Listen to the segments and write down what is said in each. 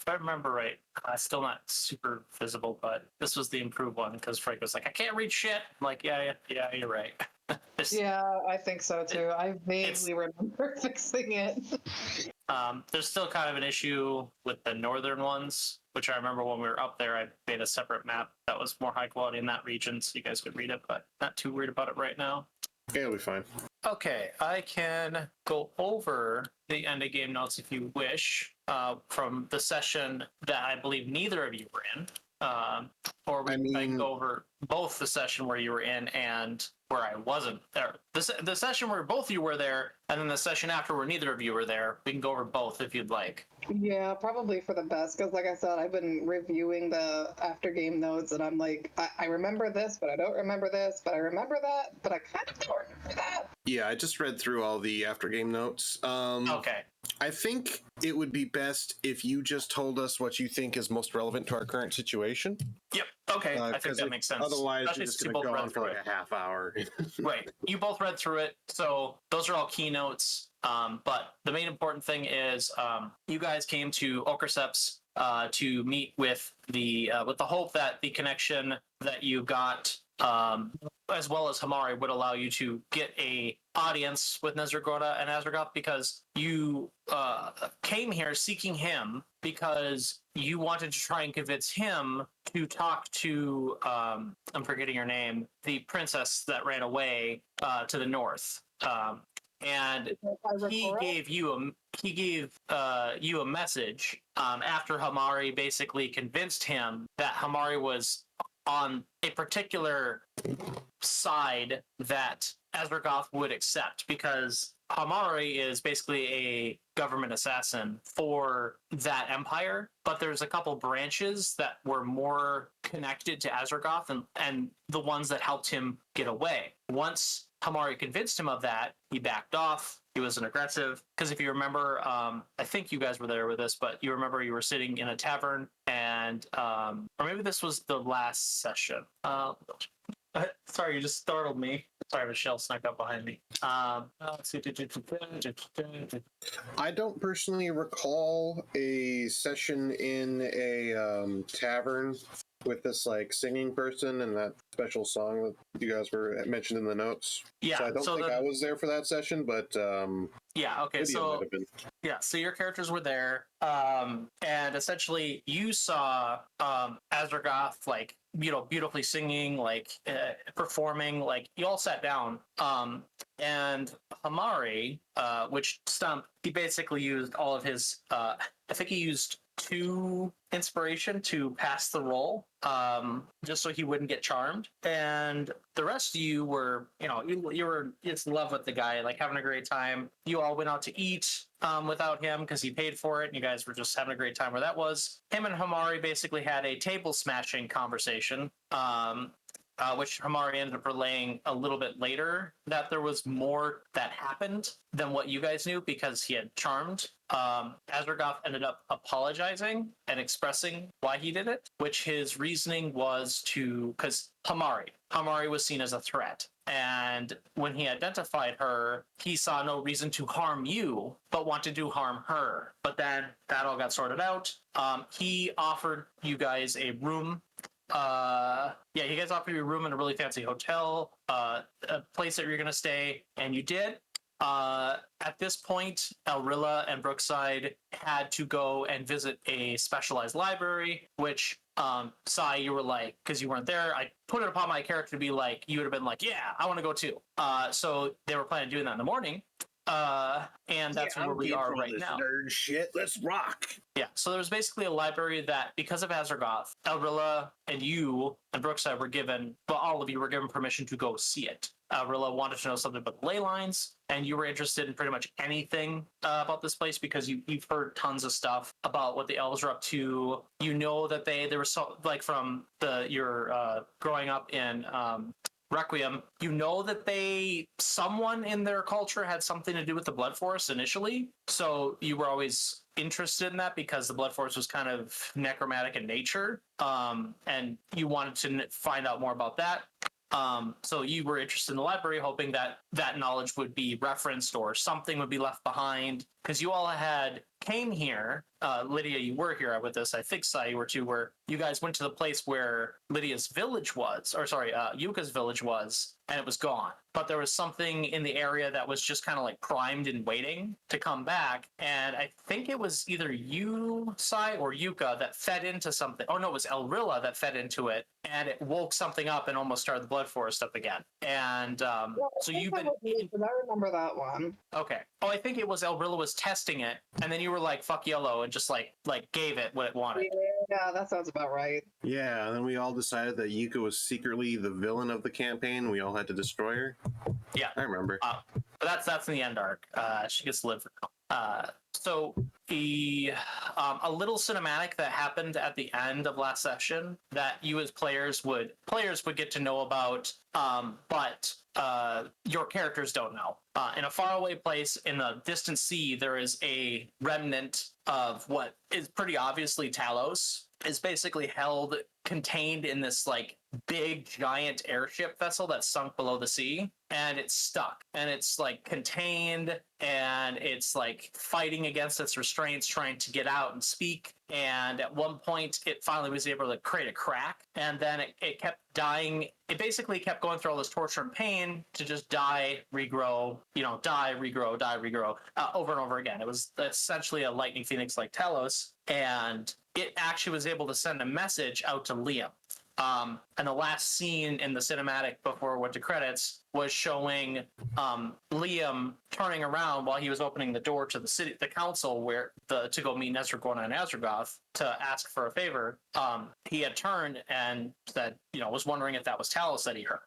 if I remember right, still not super visible, but this was the improved one because Frank was like, I can't read shit. I'm like, yeah, you're right. Yeah, I think so too. I vaguely remember fixing it. There's still kind of an issue with the northern ones, which I remember when we were up there, I made a separate map that was more high quality in that region so you guys could read it, but not too worried about it right now. Yeah, it'll be fine. Okay, I can go over the end of game notes if you wish, from the session that I believe neither of you were in. Or I can go over both the session where you were in and where I wasn't there. The session where both of you were there, and then the session after where neither of you were there. We can go over both if you'd like. Yeah, probably for the best, because like I said, I've been reviewing the after game notes, and I'm like, I remember this, but I don't remember this, but I remember that, but I kind of don't remember that. Yeah, I just read through all the after game notes. Okay. I think it would be best if you just told us what you think is most relevant to our current situation. Yep. Okay. I think that makes sense. Otherwise, you're just going to go on for like a half hour. Right. You both read through it. So those are all keynotes. But the main important thing is you guys came to Okerseps to meet with the hope that the connection that you got, as well as Hamari, would allow you to get a audience with Nezergoda and Azragoth, because you came here seeking him because you wanted to try and convince him to talk to I'm forgetting her name, the princess that ran away to the north. And he gave you a message after Hamari basically convinced him that Hamari was on a particular side that Azragoth would accept, because Hamari is basically a government assassin for that empire, but there's a couple branches that were more connected to Azragoth and the ones that helped him get away. Once Hamari convinced him of that, he backed off. He wasn't aggressive. Because if you remember, I think you guys were there with this, but you remember you were sitting in a tavern and, or maybe this was the last session. Sorry, you just startled me. Sorry, Michelle snuck up behind me. Let's see. I don't personally recall a session in a tavern with this like singing person and that special song that you guys were mentioned in the notes. Yeah, so I don't think I was there for that session, but yeah, okay, so yeah, so your characters were there, and essentially you saw Azragoth like beautifully singing, like performing, like you all sat down, and Hamari, which Stump, he basically used all of his I think he used 2 inspiration to pass the roll, just so he wouldn't get charmed. And the rest of you were, you were in love with the guy, like having a great time. You all went out to eat without him because he paid for it, and you guys were just having a great time where that was. Him and Hamari basically had a table smashing conversation, which Hamari ended up relaying a little bit later, that there was more that happened than what you guys knew because he had charmed. Azragoth ended up apologizing and expressing why he did it, which his reasoning was because Hamari was seen as a threat. And when he identified her, he saw no reason to harm you, but wanted to harm her. But then that all got sorted out. He offered you guys a room. You guys offered you a room in a really fancy hotel, a place that you're going to stay, and you did. At this point, Elrilla and Brookside had to go and visit a specialized library, which Sai, you were like, because you weren't there, I put it upon my character to be like, you would have been like, yeah, I want to go too. So they were planning on doing that in the morning. And that's where we are right now. Nerd shit. Let's rock. Yeah, so there was basically a library that, because of Azragoth, Elrilla and you and Brookside were given, well, all of you were given permission to go see it. Elrilla wanted to know something about the ley lines, and you were interested in pretty much anything about this place because you've heard tons of stuff about what the elves are up to. You know that they were so, like, from your growing up in Requiem, you know that someone in their culture had something to do with the Blood Force initially. So you were always interested in that because the Blood Force was kind of necromantic in nature. And you wanted to find out more about that. So you were interested in the library, hoping that that knowledge would be referenced or something would be left behind, because you all had came here, Lydia, you were here with us. I think Sai, you were too. Where you guys went to the place where Lydia's village was, or sorry, Yuka's village was, and it was gone. But there was something in the area that was just kind of like primed and waiting to come back. And I think it was either you, Sai, or Yuka that fed into something. Oh no, it was Elrilla that fed into it, and it woke something up and almost started the blood forest up again. And so you've been. I remember that one. Okay. Oh, I think it was Elrilla was testing it, and then you were like, "Fuck yellow," and just like gave it what it wanted. Yeah, that sounds about right. Yeah, and then we all decided that Yuka was secretly the villain of the campaign. We all had to destroy her. Yeah, I remember. But that's in the end arc. She gets to live. So a little cinematic that happened at the end of last session that you as players would get to know about, but your characters don't know. In a faraway place in the distant sea, there is a remnant of what is pretty obviously Talos. Is basically contained in this like big giant airship vessel that's sunk below the sea, and it's stuck, and it's like contained, and it's like fighting against its restraints, trying to get out and speak. And at one point it finally was able to create a crack, and then it kept dying. It basically kept going through all this torture and pain to just die, regrow, die, regrow, over and over again. It was essentially a lightning phoenix like Talos, and it actually was able to send a message out to Liam. And the last scene in the cinematic before it went to credits was showing Liam turning around while he was opening the door to the council to go meet Nezragona and Azragoth to ask for a favor. He had turned and said, was wondering if that was Talos that he heard.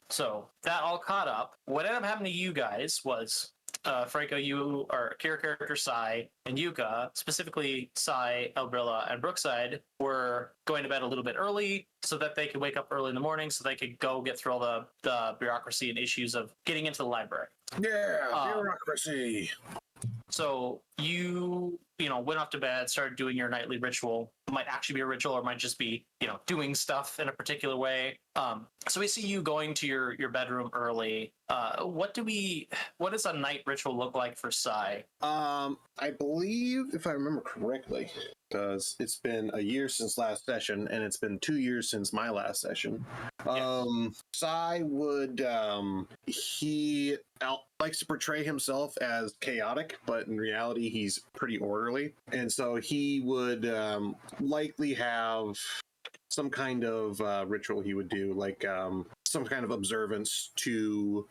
So that all caught up. What ended up happening to you guys was Franco, you are Kira character Sai and Yuka, specifically Sai, Elbrilla, and Brookside, were going to bed a little bit early so that they could wake up early in the morning so they could go get through all the bureaucracy and issues of getting into the library. Yeah, bureaucracy. So you went off to bed, started doing your nightly ritual. It might actually be a ritual, or it might just be, doing stuff in a particular way. So we see you going to your bedroom early. What does a night ritual look like for Sai? I believe, if I remember correctly, because it's been a year since last session, and it's been 2 years since my last session. Sai would he likes to portray himself as chaotic, but in reality he's pretty orderly, and so he would likely have some kind of ritual he would do, like some kind of observance to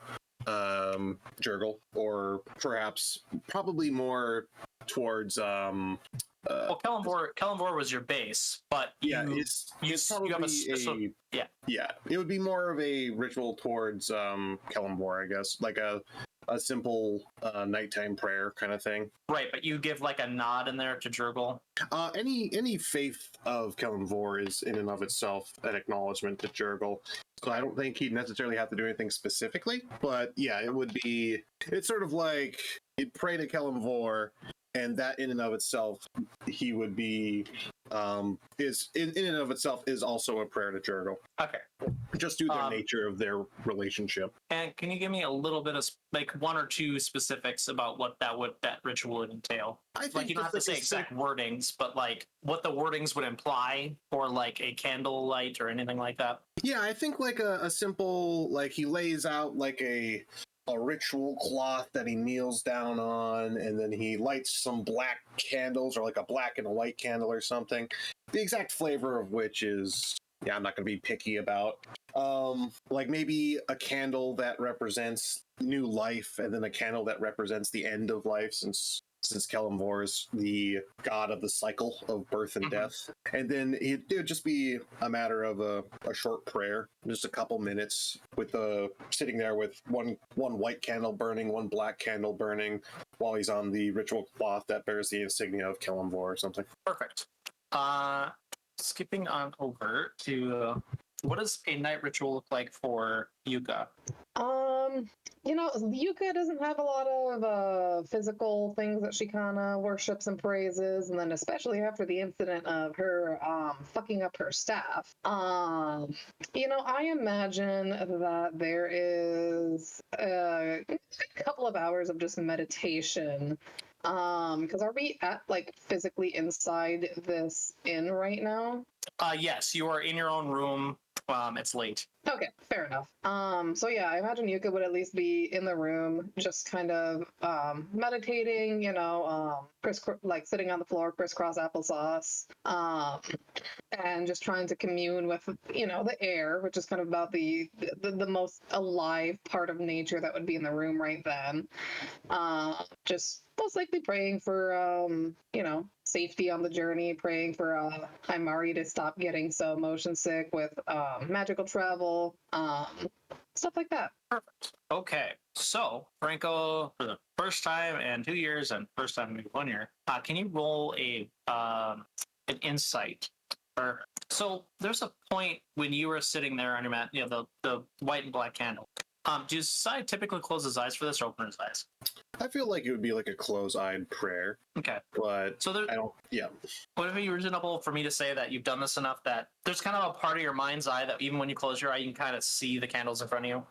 Jurgle, or perhaps probably more towards well, Kellenvor was your base, but it's probably you have a special, yeah, it would be more of a ritual towards Kellenvor, I guess, like a simple nighttime prayer kind of thing. Right, but you give like a nod in there to Jurgle. Any faith of Kellenvor is in and of itself an acknowledgement to Jurgle. So I don't think he'd necessarily have to do anything specifically, but yeah, it's sort of like you'd pray to Kellenvor, and that in and of itself, he would be is in and of itself is also a prayer to Jurgle. Okay. Just due to the nature of their relationship. And can you give me a little bit of like one or two specifics about what that ritual would entail? I think like you don't have to say exact wordings, but like what the wordings would imply, or like a candle light or anything like that. Yeah, I think like a simple, like he lays out like a ritual cloth that he kneels down on, and then he lights some black candles, or like a black and a white candle or something. The exact flavor of which is, I'm not going to be picky about. Like maybe a candle that represents new life, and then a candle that represents the end of life, since Kellenvor is the god of the cycle of birth and death. And then it would just be a matter of a short prayer, just a couple minutes, with sitting there with one white candle burning, one black candle burning, while he's on the ritual cloth that bears the insignia of Kellenvor or something. Perfect. Skipping on over to what does a night ritual look like for Yuka? Yuka doesn't have a lot of physical things that she kind of worships and praises, and then especially after the incident of her fucking up her staff. I imagine that there is a couple of hours of just meditation Because are we at like physically inside this inn right now? Yes, you are in your own room. It's late. Okay, fair enough. So yeah, I imagine Yuka would at least be in the room, just kind of meditating, like sitting on the floor, crisscross applesauce, and just trying to commune with, the air, which is kind of about the most alive part of nature that would be in the room right then. Just most likely praying for, safety on the journey, praying for Himari to stop getting so motion sick with magical travel, stuff like that. Perfect. Okay, so Franco, for the first time in 2 years and first time in 1 year, can you roll an insight? So there's a point when you were sitting there on your mat, the white and black candle. Does Sai typically close his eyes for this or open his eyes? I feel like it would be like a close-eyed prayer. Okay. But so I don't, yeah. Would it be reasonable for me to say that you've done this enough that there's kind of a part of your mind's eye that even when you close your eye, you can kind of see the candles in front of you?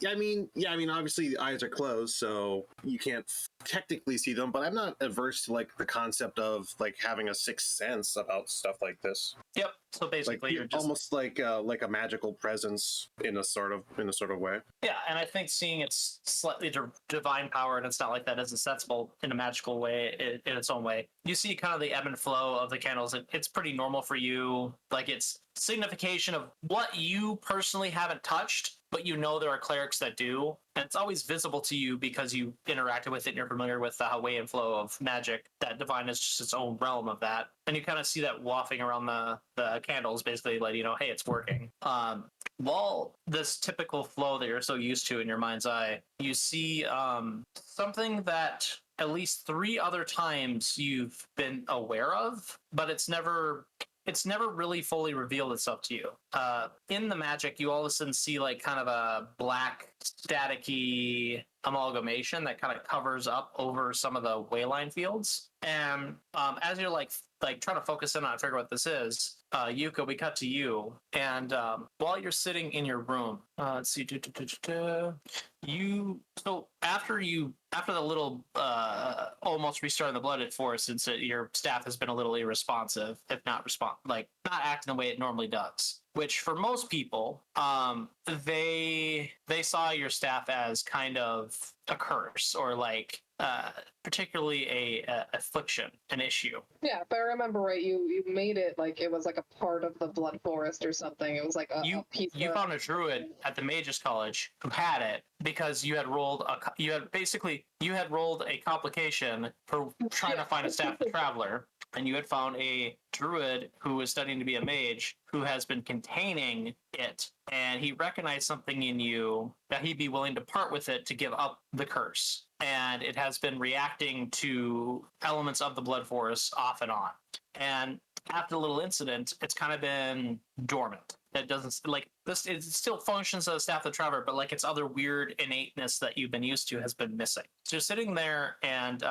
I mean, obviously the eyes are closed, so you can't technically see them, but I'm not averse to like the concept of like having a sixth sense about stuff like this. Yep. So basically, like, you're just almost like a magical presence in a sort of way. Yeah, and I think seeing its slightly divine power, and it's not like that isn't sensible in a magical way in its own way. You see kind of the ebb and flow of the candles. It's pretty normal for you. Like it's signification of what you personally haven't touched, but there are clerics that do. And it's always visible to you because you interacted with it and you're familiar with the way and flow of magic. That divine is just its own realm of that. And you kind of see that wafting around the candles, basically letting you know, hey, it's working. While this typical flow that you're so used to in your mind's eye, you see something that at least 3 other times you've been aware of, but it's never really fully revealed itself to you. In the magic, you all of a sudden see like kind of a black staticky amalgamation that kind of covers up over some of the wayline fields. And as you're like trying to focus in on figure what this is, Yuka, we cut to you, and while you're sitting in your room, let's see, so after the little almost restarting the blooded force, since your staff has been a little irresponsive, if not not acting the way it normally does. Which for most people, they saw your staff as kind of a curse or like particularly a affliction, an issue. Yeah, if I remember right, you made it like it was like a part of the blood forest or something. It was like a piece. You found a druid at the Mages College who had it because you had rolled a complication for trying to find a staff traveler. And you had found a druid who was studying to be a mage who has been containing it, and he recognized something in you that he'd be willing to part with it to give up the curse. And it has been reacting to elements of the blood force off and on. And after the little incident, it's kind of been dormant. It doesn't like this. It still functions as a staff of the traveler, but like its other weird innateness that you've been used to has been missing. So you're sitting there and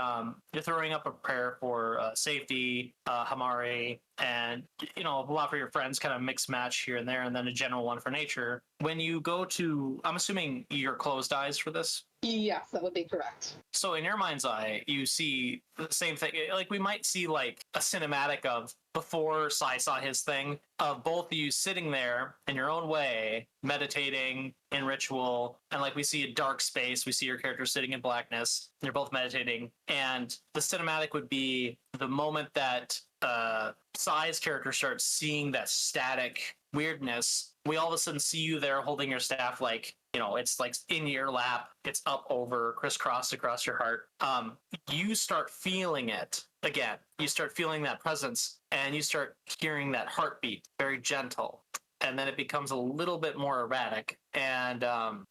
you're throwing up a prayer for safety, Hamari, and a lot for your friends, kind of mixed match here and there, and then a general one for nature. When you go to, I'm assuming your closed eyes for this. Yes, that would be correct. So in your mind's eye, you see the same thing. Like we might see like a cinematic of before Sai saw his thing of both of you sitting there in your own way, meditating in ritual. And like we see a dark space, we see your character sitting in blackness. They're both meditating. And the cinematic would be the moment that Sai's character starts seeing that static weirdness. We all of a sudden see you there holding your staff like, it's like in your lap, it's up over, crisscrossed across your heart. You start feeling it again. You start feeling that presence and you start hearing that heartbeat, very gentle. And then it becomes a little bit more erratic. And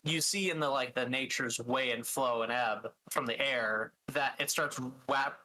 you see in the nature's way and flow and ebb from the air that it starts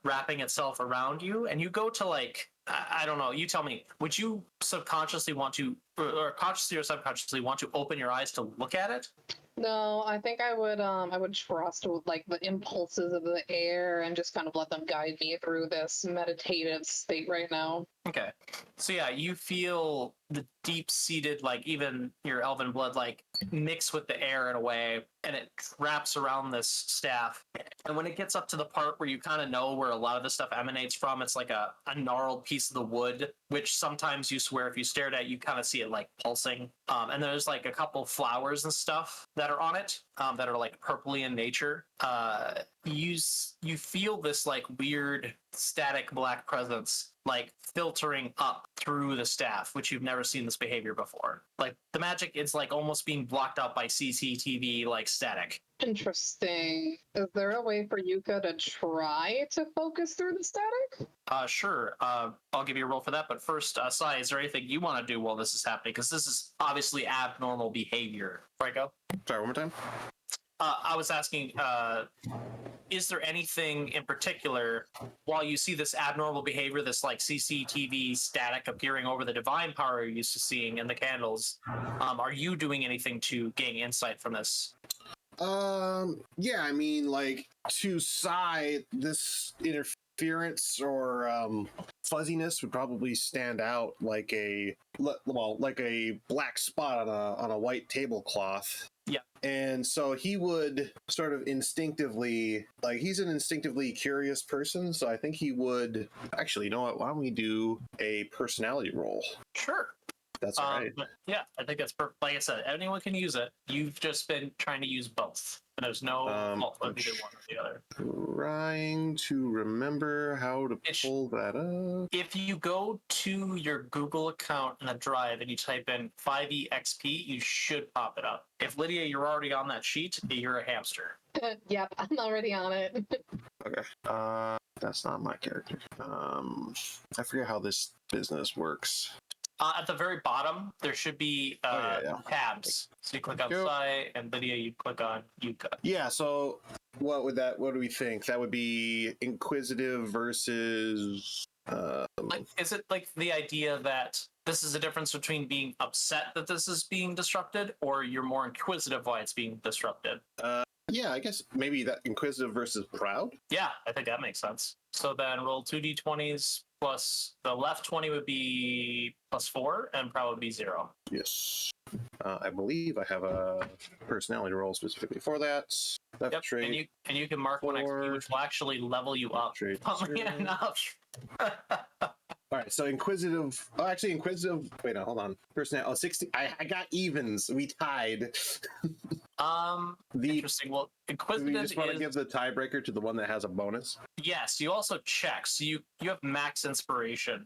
wrapping itself around you. And you go to I don't know, you tell me, would you subconsciously want to, or consciously or subconsciously want to open your eyes to look at it? No, I think I would trust like the impulses of the air and just kind of let them guide me through this meditative state right now. Okay. So yeah, you feel the deep-seated, like even your elven blood, like mix with the air in a way, and it wraps around this staff. And when it gets up to the part where you kind of know where a lot of this stuff emanates from, it's like a gnarled piece of the wood, which sometimes you swear if you stared at, you kind of see it like pulsing. And there's like a couple flowers and stuff that are on it that are like purpley in nature. You feel this like weird static black presence like filtering up through the staff, which you've never seen this behavior before. Like the magic is like almost being blocked out by CCTV like static. Interesting. Is there a way for Yuka to try to focus through the static? Sure. I'll give you a roll for that. But first, Sai, is there anything you want to do while this is happening? Because this is obviously abnormal behavior. Before I go? Sorry, one more time. I was asking, is there anything in particular, while you see this abnormal behavior, this like CCTV static appearing over the divine power you're used to seeing in the candles, are you doing anything to gain insight from this? Yeah, I mean, like, to Sai, this interference or fuzziness would probably stand out like like a black spot on a white tablecloth. Yeah. And so he would sort of instinctively, like, he's an instinctively curious person, so I think he would actually, you know what, why don't we do a personality roll? Sure. That's all right. Yeah, I think that's perfect. Like I said, anyone can use it. You've just been trying to use both. And there's no fault of either one or the other. Trying to remember how to pull that up. If you go to your Google account in the drive and you type in 5EXP, you should pop it up. If Lydia, you're already on that sheet, you're a hamster. Yep, I'm already on it. Okay. That's not my character. I forget how this business works. At the very bottom, there should be tabs. So you click on Sai, and Lydia, you click on Yuka. Yeah, so what do we think? That would be inquisitive versus... is it like the idea that this is a difference between being upset that this is being disrupted, or you're more inquisitive why it's being disrupted? Yeah, I guess maybe that inquisitive versus proud? Yeah, I think that makes sense. So then roll 2d20s plus the left 20 would be +4 and proud would be 0. Yes. I believe I have a personality roll specifically for that. Left trait. And you can mark 1 XP, which will actually level you up. Funnily enough. All right, so inquisitive. Oh, actually, inquisitive. Wait, no, hold on. Personality. Oh, 60. I got evens. We tied. Interesting. Well, inquisitive. You just want to give the tiebreaker to the one that has a bonus. Yes, you also check. So you have max inspiration.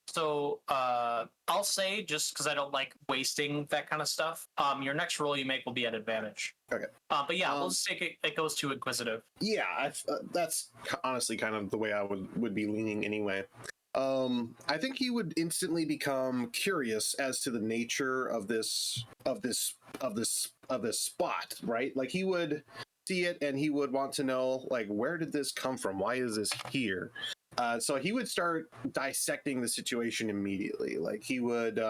So I'll say, just because I don't like wasting that kind of stuff, your next roll you make will be at advantage. Okay. But yeah, we'll just take it goes to inquisitive. Yeah, that's honestly kind of the way I would be leaning anyway. I think he would instantly become curious as to the nature of this spot, right? Like he would see it and he would want to know, like, where did this come from? Why is this here? So he would start dissecting the situation immediately. Like he would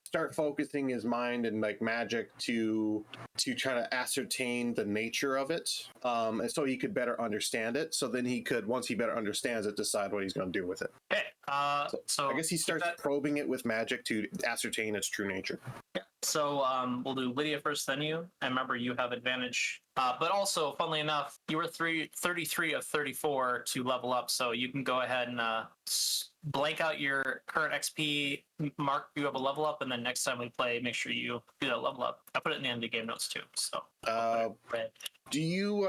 start focusing his mind and like magic to try to ascertain the nature of it, and so he could better understand it. So then he could, once he better understands it, decide what he's going to do with it. Okay. So I guess he starts probing it with magic to ascertain its true nature. Yeah. So we'll do Lydia first, then you. And remember, you have advantage. But also, funnily enough, you were 33 of 34 to level up, so you can go ahead and blank out your current XP, mark you have a level up, and then next time we play, make sure you do that level up. I put it in the end of the game notes too. So red. Do you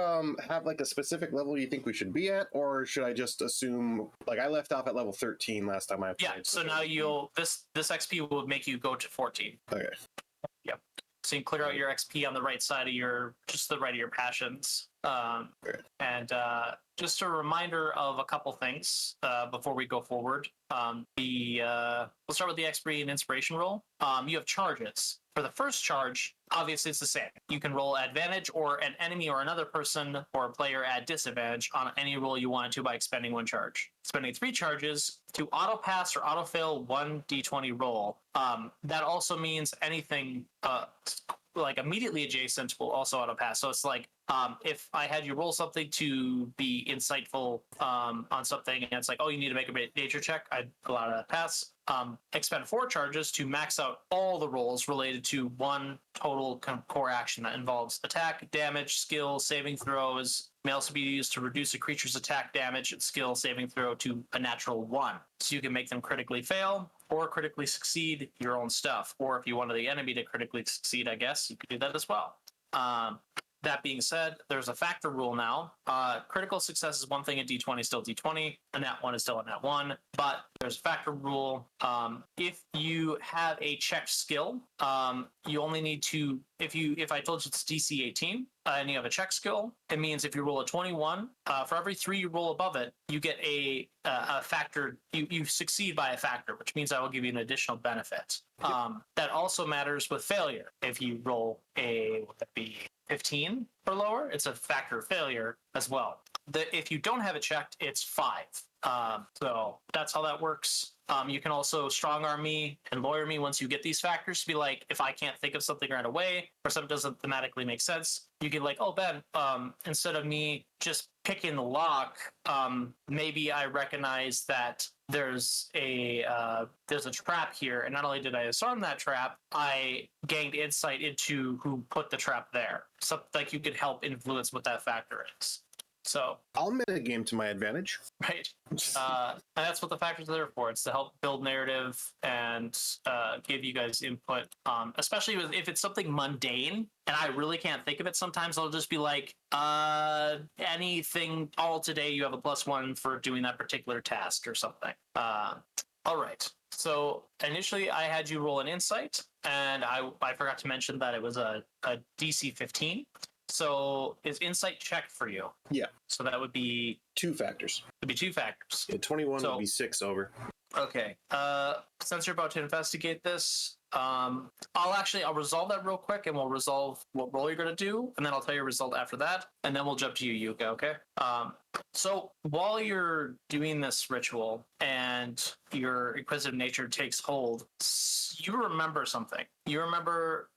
have like a specific level you think we should be at, or should I just assume, like, I left off at level 13 last time I played? Yeah, so now this XP will make you go to 14. Okay. Yep. So you can clear out your XP on the right side of your passions. And just a reminder of a couple things before we go forward. We'll start with the XP and inspiration roll. You have charges. For the first charge, obviously it's the same. You can roll advantage, or an enemy or another person or a player at disadvantage on any roll you wanted to by expending 1 charge. Spending 3 charges to auto pass or auto fail 1 d20 roll. That also means anything like immediately adjacent will also auto pass. So it's like If I had you roll something to be insightful on something, and it's like, oh, you need to make a nature check, I'd allow that pass. Expend 4 charges to max out all the rolls related to one total core action that involves attack, damage, skill, saving throws. May also be used to reduce a creature's attack, damage, and skill saving throw to a natural 1. So you can make them critically fail or critically succeed your own stuff. Or if you wanted the enemy to critically succeed, I guess you could do that as well. That being said, there's a factor rule now. Critical success is one thing in D20, still D20. A nat 1 is still a nat 1. But there's a factor rule. If you have a checked skill, you only need to, if I told you it's DC 18 and you have a check skill, it means if you roll a 21, for every 3 you roll above it, you get a factor, you succeed by a factor, which means I will give you an additional benefit. That also matters with failure. If you roll a, would that be 15 or lower, it's a factor of failure as well. If you don't have it checked, it's 5. So that's how that works. You can also strong arm me and lawyer me once you get these factors to be like, if I can't think of something right away or something doesn't thematically make sense, you can like, oh, Ben, instead of me just picking the lock, maybe I recognize that there's a trap here, and not only did I disarm that trap, I gained insight into who put the trap there. So like you could help influence what that factor is. So I'll metagame to my advantage. Right. And that's what the factors are there for. It's to help build narrative and give you guys input, especially if it's something mundane and I really can't think of it. Sometimes I'll just be like, anything, all today you have a +1 for doing that particular task or something. All right. So initially I had you roll an insight, and I forgot to mention that it was a DC 15. So is insight checked for you? Yeah. So that would be 2 factors. It'd be 2 factors. Yeah, 21 would be 6 over. Okay. Since you're about to investigate this, I'll resolve that real quick, and we'll resolve what roll you're going to do, and then I'll tell you a result after that, and then we'll jump to you, Yuka, okay? So while you're doing this ritual and your inquisitive nature takes hold, you remember something. You remember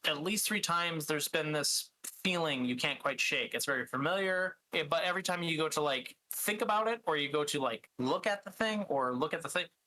at least 3 times there's been this feeling you can't quite shake. It's very familiar, but every time you go to like think about it, or you go to like look at the thing,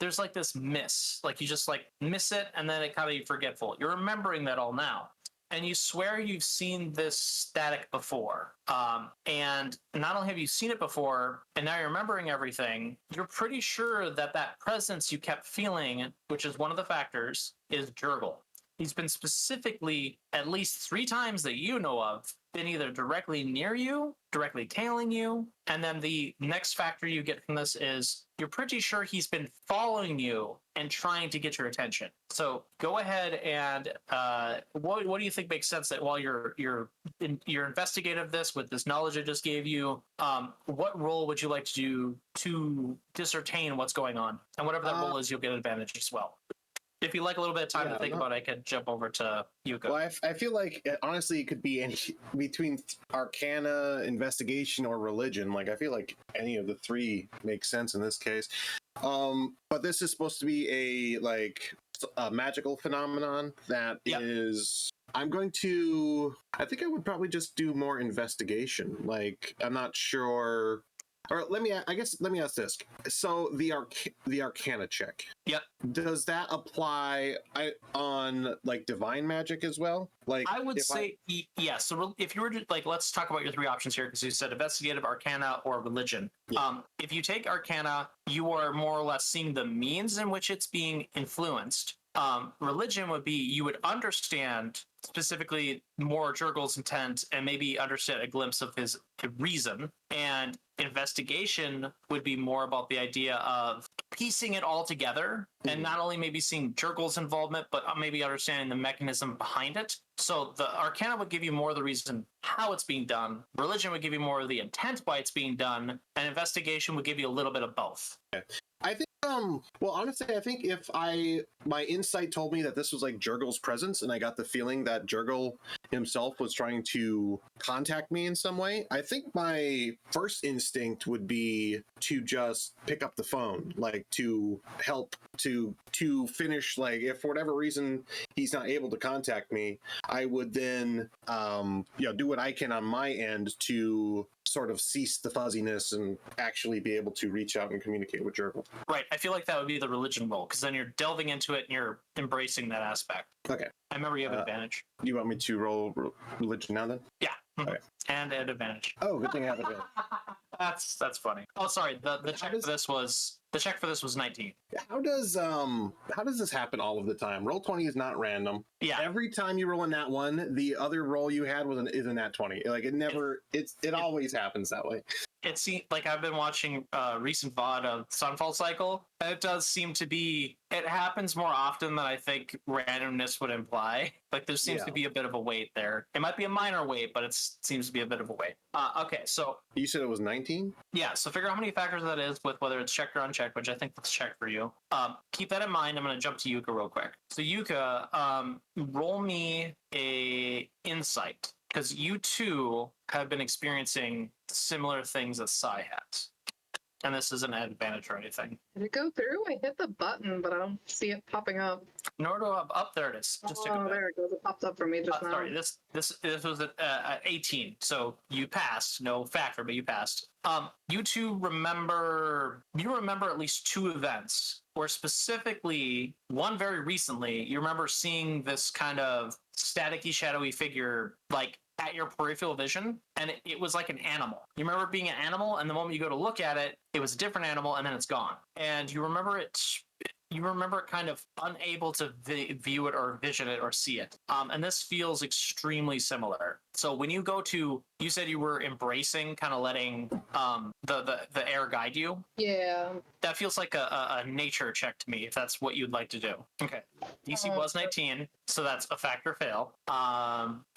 there's like this miss. Like you just like miss it, and then it kind of forgetful. You're remembering that all now. And you swear you've seen this static before. And not only have you seen it before, and now you're remembering everything, you're pretty sure that that presence you kept feeling, which is one of the factors, is Jurgle. He's been specifically, at least 3 times that you know of, been either directly near you, directly tailing you, and then the next factor you get from this is you're pretty sure he's been following you and trying to get your attention. So go ahead and what do you think makes sense that while you're investigative this with this knowledge I just gave you, what role would you like to do to discern what's going on? And whatever that role is, you'll get an advantage as well. If you like a little bit of time to think about it, I could jump over to Yuka. Well, I feel like, honestly, it could be any between Arcana, Investigation, or Religion. Like, I feel like any of the 3 makes sense in this case. But this is supposed to be a magical phenomenon that is... I think I would probably just do more investigation. Like, I'm not sure... Or let me ask this. So the Arcana check. Yep. Does that apply on like divine magic as well? Like I would say yes. So if you were to let's talk about your 3 options here, because you said investigative, Arcana, or religion. Yeah. If you take Arcana, you are more or less seeing the means in which it's being influenced. Religion would be you would understand specifically more Jurgle's intent and maybe understand a glimpse of his reason. And investigation would be more about the idea of piecing it all together and not only maybe seeing Jurgle's involvement, but maybe understanding the mechanism behind it. So the Arcana would give you more of the reason how it's being done. Religion would give you more of the intent why it's being done. And investigation would give you a little bit of both. I think Well, honestly, I think if my insight told me that this was like Jurgil's presence, and I got the feeling that Jurgil himself was trying to contact me in some way, I think my first instinct would be to just pick up the phone, like to help to finish. Like, if for whatever reason he's not able to contact me, I would then do what I can on my end to sort of cease the fuzziness and actually be able to reach out and communicate with Jurgil. Right. I feel like that would be the religion role, because then you're delving into it and you're embracing that aspect. Okay. I remember you have advantage. You want me to roll religion now then? Yeah. Okay. And at advantage. Oh, good thing I have advantage. That's funny. Oh, sorry. The check for this was 19. How does this happen all of the time? Roll20 is not random. Yeah. Every time you roll a nat 1, the other roll you had is a nat 20. Like, it always happens that way. It seems like I've been watching recent VOD of Sunfall Cycle. It does seem to be, it happens more often than I think randomness would imply. Like, there seems to be a bit of a weight there. It might be a minor weight, but it seems to be a bit of a weight. Okay, so... You said it was 19? Yeah, so figure out how many factors that is with whether it's checked or unchecked, which I think that's checked for you. Keep that in mind. I'm going to jump to Yuka real quick. So Yuka, roll me a insight, because you two have been experiencing similar things that Sai has. And this isn't an advantage or anything. Did it go through? I hit the button, but I don't see it popping up. Nor do up there it is. Just Oh, there it goes. It popped up for me just now. Sorry, this was at 18, so you passed. No factor, but you passed. You two remember at least 2 events where specifically one very recently you remember seeing this kind of staticky, shadowy figure like at your peripheral vision, and it was like an animal. You remember it being an animal, and the moment you go to look at it, it was a different animal, and then it's gone. And you remember it kind of unable to view it or vision it or see it. And this feels extremely similar. So when you go to, you said you were embracing, kind of letting the air guide you. Yeah. That feels like a nature check to me, if that's what you'd like to do. Okay. DC was 19, so that's a factor fail.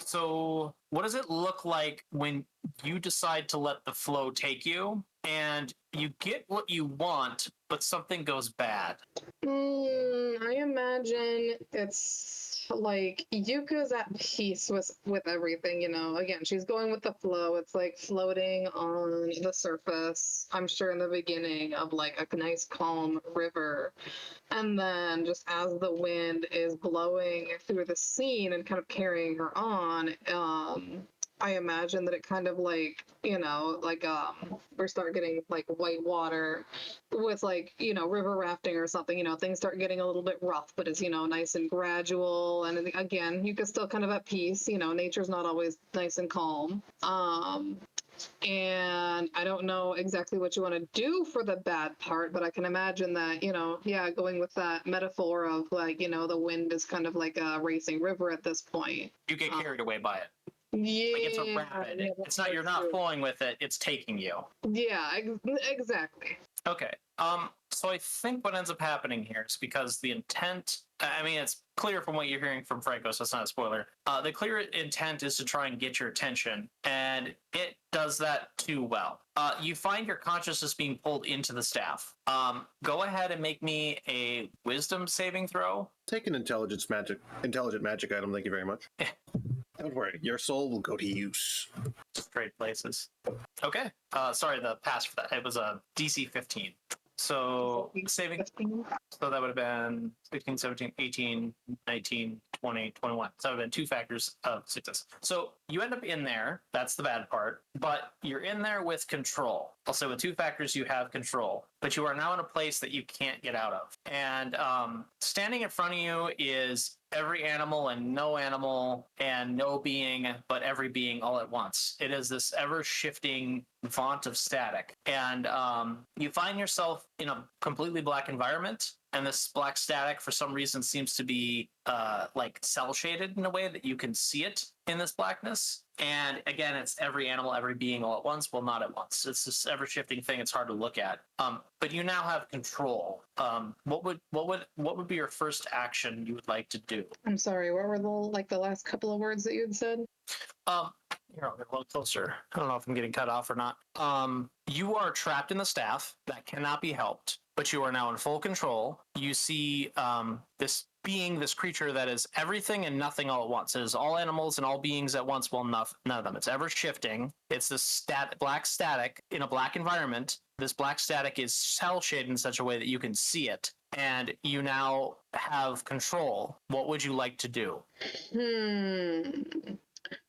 So what does it look like when you decide to let the flow take you and you get what you want, but something goes bad? I imagine it's like Yuka's at peace with everything, you know. Again, she's going with the flow. It's like floating on the surface, I'm sure in the beginning of like a nice calm river. And then just as the wind is blowing through the scene and kind of carrying her on, I imagine that it kind of like, you know, like we start getting like white water with like, you know, river rafting or something, you know, things start getting a little bit rough, but it's, you know, nice and gradual. And again, you can still kind of at peace, you know, nature's not always nice and calm. And I don't know exactly what you want to do for the bad part, but I can imagine that, you know, yeah, going with that metaphor of like, you know, the wind is kind of like a racing river at this point. You get carried away by it. Yeah. Like it's a rapid. Yeah, it's not, you're not flowing with it, it's taking you. Yeah, exactly. Okay. So I think what ends up happening here is because the intent, I mean, it's clear from what you're hearing from Franco, so it's not a spoiler. The clear intent is to try and get your attention, and it does that too well. You find your consciousness being pulled into the staff. Go ahead and make me a wisdom saving throw. Take an intelligent magic item, thank you very much. Don't worry, your soul will go to use. Trade places. Okay. Sorry, the pass for that. It was a DC 15. So saving, so that would have been 16, 17, 18, 19, 20, 21. So that would have been 2 factors of success. So you end up in there. That's the bad part. But you're in there with control. Also, with 2 factors, you have control. But you are now in a place that you can't get out of. And standing in front of you is every animal and no being, but every being all at once. It is this ever-shifting font of static. And you find yourself in a completely black environment, and this black static for some reason seems to be like cell shaded in a way that you can see it in this blackness. And again, it's every animal, every being all at once. Well, not at once. It's this ever-shifting thing. It's hard to look at. But you now have control. What would be your first action you would like to do? I'm sorry, what were the last couple of words that you had said? Here, I'll get a little closer. I don't know if I'm getting cut off or not. You are trapped in the staff that cannot be helped. but you are now in full control. You see this creature that is everything and nothing all at once. It is all animals and all beings at once. Well, none of them. It's ever shifting. It's this black static in a black environment. This black static is cell shaded in such a way that you can see it, and you now have control. What would you like to do?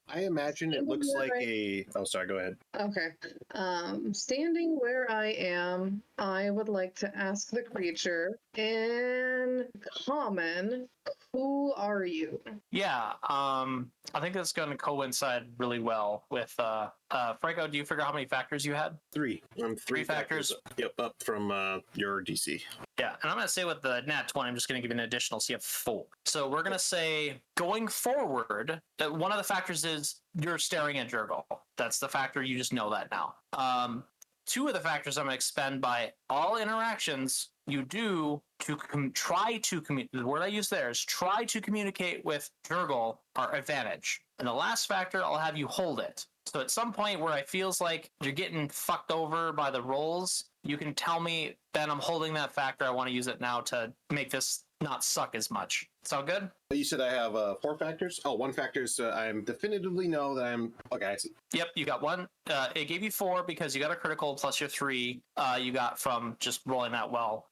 I imagine it looks like a... Oh, sorry, go ahead. Okay. Standing where I am, I would like to ask the creature in common, who are you? Yeah, I think that's going to coincide really well with Franco. Do you figure out how many factors you had? 3. Three factors. Yep, up from your DC. Yeah, and I'm going to say with the nat 20, I'm just going to give you an additional, so you have 4. So we're going to say going forward, that one of the factors is you're staring at Jurgle. That's the factor. You just know that now. 2 of the factors I'm going to expend by all interactions you do to try to communicate. The word I use there is try to communicate with Jurgle are advantage. And the last factor, I'll have you hold it. So at some point where it feels like you're getting fucked over by the rolls, you can tell me, Ben, I'm holding that factor. I want to use it now to make this not suck as much. Sound good? You said I have 4 factors? Oh, 1 factor is I'm definitively know that I'm... Okay, I see. Yep, you got 1. It gave you 4 because you got a critical plus your 3 you got from just rolling that well.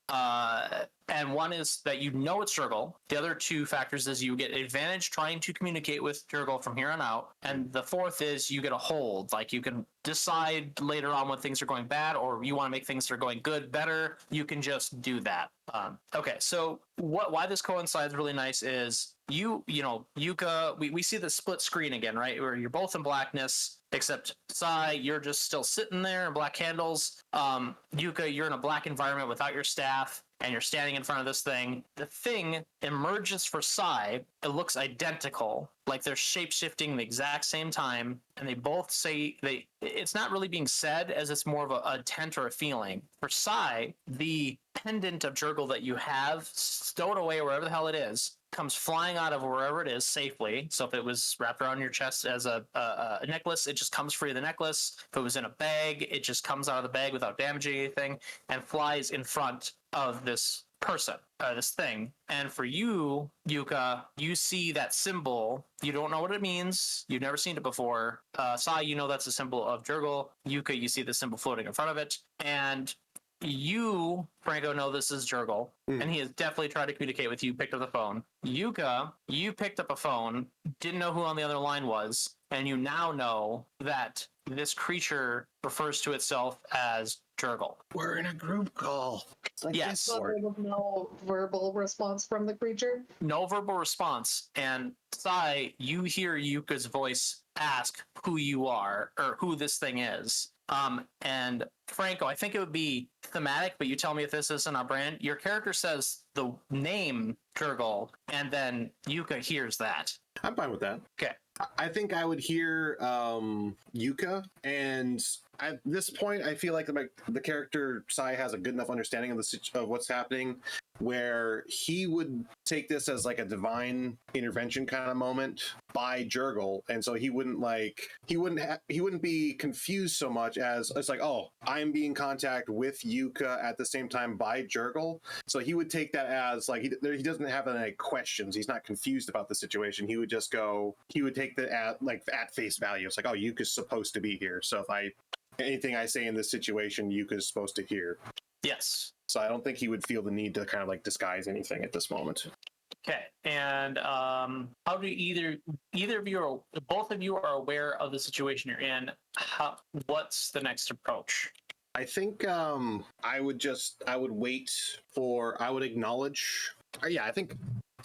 And 1 is that you know it's Jurgle. The other 2 factors is you get advantage trying to communicate with Jurgle from here on out. And the 4th is you get a hold. Like you can decide later on when things are going bad, or you want to make things that are going good better. You can just do that. Okay, so why this coincides really nice is you know, Yuka, we see the split screen again, right? Where you're both in blackness, except Sai, you're just still sitting there in black candles. Yuka, you're in a black environment without your staff, and you're standing in front of this thing. The thing emerges for Sai. It looks identical, like they're shape-shifting the exact same time, and they both say it's not really being said as it's more of a intent or a feeling. For Sai, the pendant of Jurgle that you have stowed away wherever the hell it is comes flying out of wherever it is safely. So if it was wrapped around your chest as a necklace, it just comes free of the necklace. If it was in a bag, it just comes out of the bag without damaging anything and flies in front of this person, this thing. And for you, Yuka, you see that symbol. You don't know what it means. You've never seen it before. Sai, you know that's a symbol of Jurgle. Yuka, you see the symbol floating in front of it. And you, Franco, know this is Jurgle, and he has definitely tried to communicate with you, picked up the phone. Yuka, you picked up a phone, didn't know who on the other line was, and you now know that this creature refers to itself as Jurgle. We're in a group call. Like yes. So there was no verbal response from the creature? No verbal response. And Sai, you hear Yuka's voice ask who you are, or who this thing is. And Franco, I think it would be thematic, but you tell me if this isn't on brand. Your character says the name Jurgle, and then Yuka hears that. I'm fine with that. Okay. I think I would hear Yuka, and at this point, I feel like the character Sai has a good enough understanding of what's happening, where he would take this as like a divine intervention kind of moment by Jurgle, and so he wouldn't be confused so much as it's like, oh, I'm being in contact with Yuka at the same time by Jurgle. So he would take that as like he doesn't have any questions. He's not confused about the situation. He would just take that at face value. It's like, oh, Yuka's supposed to be here. So if anything I say in this situation, Yuka's supposed to hear. Yes. So I don't think he would feel the need to kind of like disguise anything at this moment. Okay. And how do either of you or both of you are aware of the situation you're in? What's the next approach? I think I would acknowledge. I think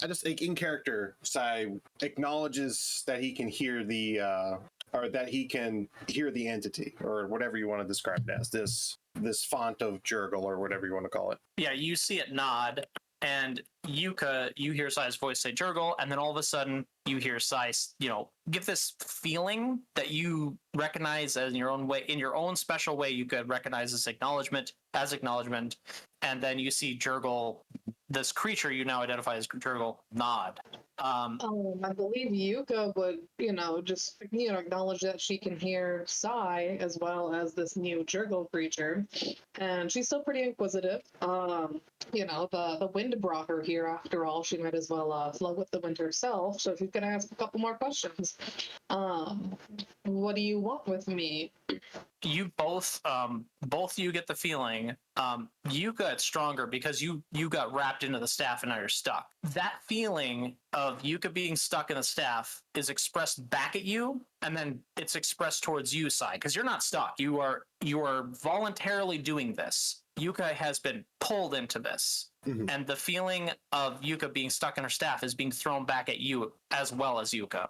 I just like in character, Sai acknowledges that he can hear that he can hear the entity, or whatever you want to describe it as, this font of Jurgle, or whatever you want to call it. Yeah, you see it nod, and Yuka, you hear Sai's voice say Jurgle, and then all of a sudden you hear Sai, give this feeling that you recognize as in your own special way. You could recognize this acknowledgement, and then you see Jurgle, this creature you now identify as Jurgle, nod. I believe Yuka would, just, acknowledge that she can hear Sai as well as this new Jurgle creature. And she's still pretty inquisitive. The wind brought her here after all. She might as well flow with the wind herself. So she's going to ask a couple more questions. What do you want with me? You both you get the feeling you got stronger because you got wrapped into the staff and now you're stuck. That feeling of Yuka being stuck in the staff is expressed back at you, and then it's expressed towards you, Sai, because you're not stuck. You are voluntarily doing this. Yuka has been pulled into this. Mm-hmm. And the feeling of Yuka being stuck in her staff is being thrown back at you as well as Yuka.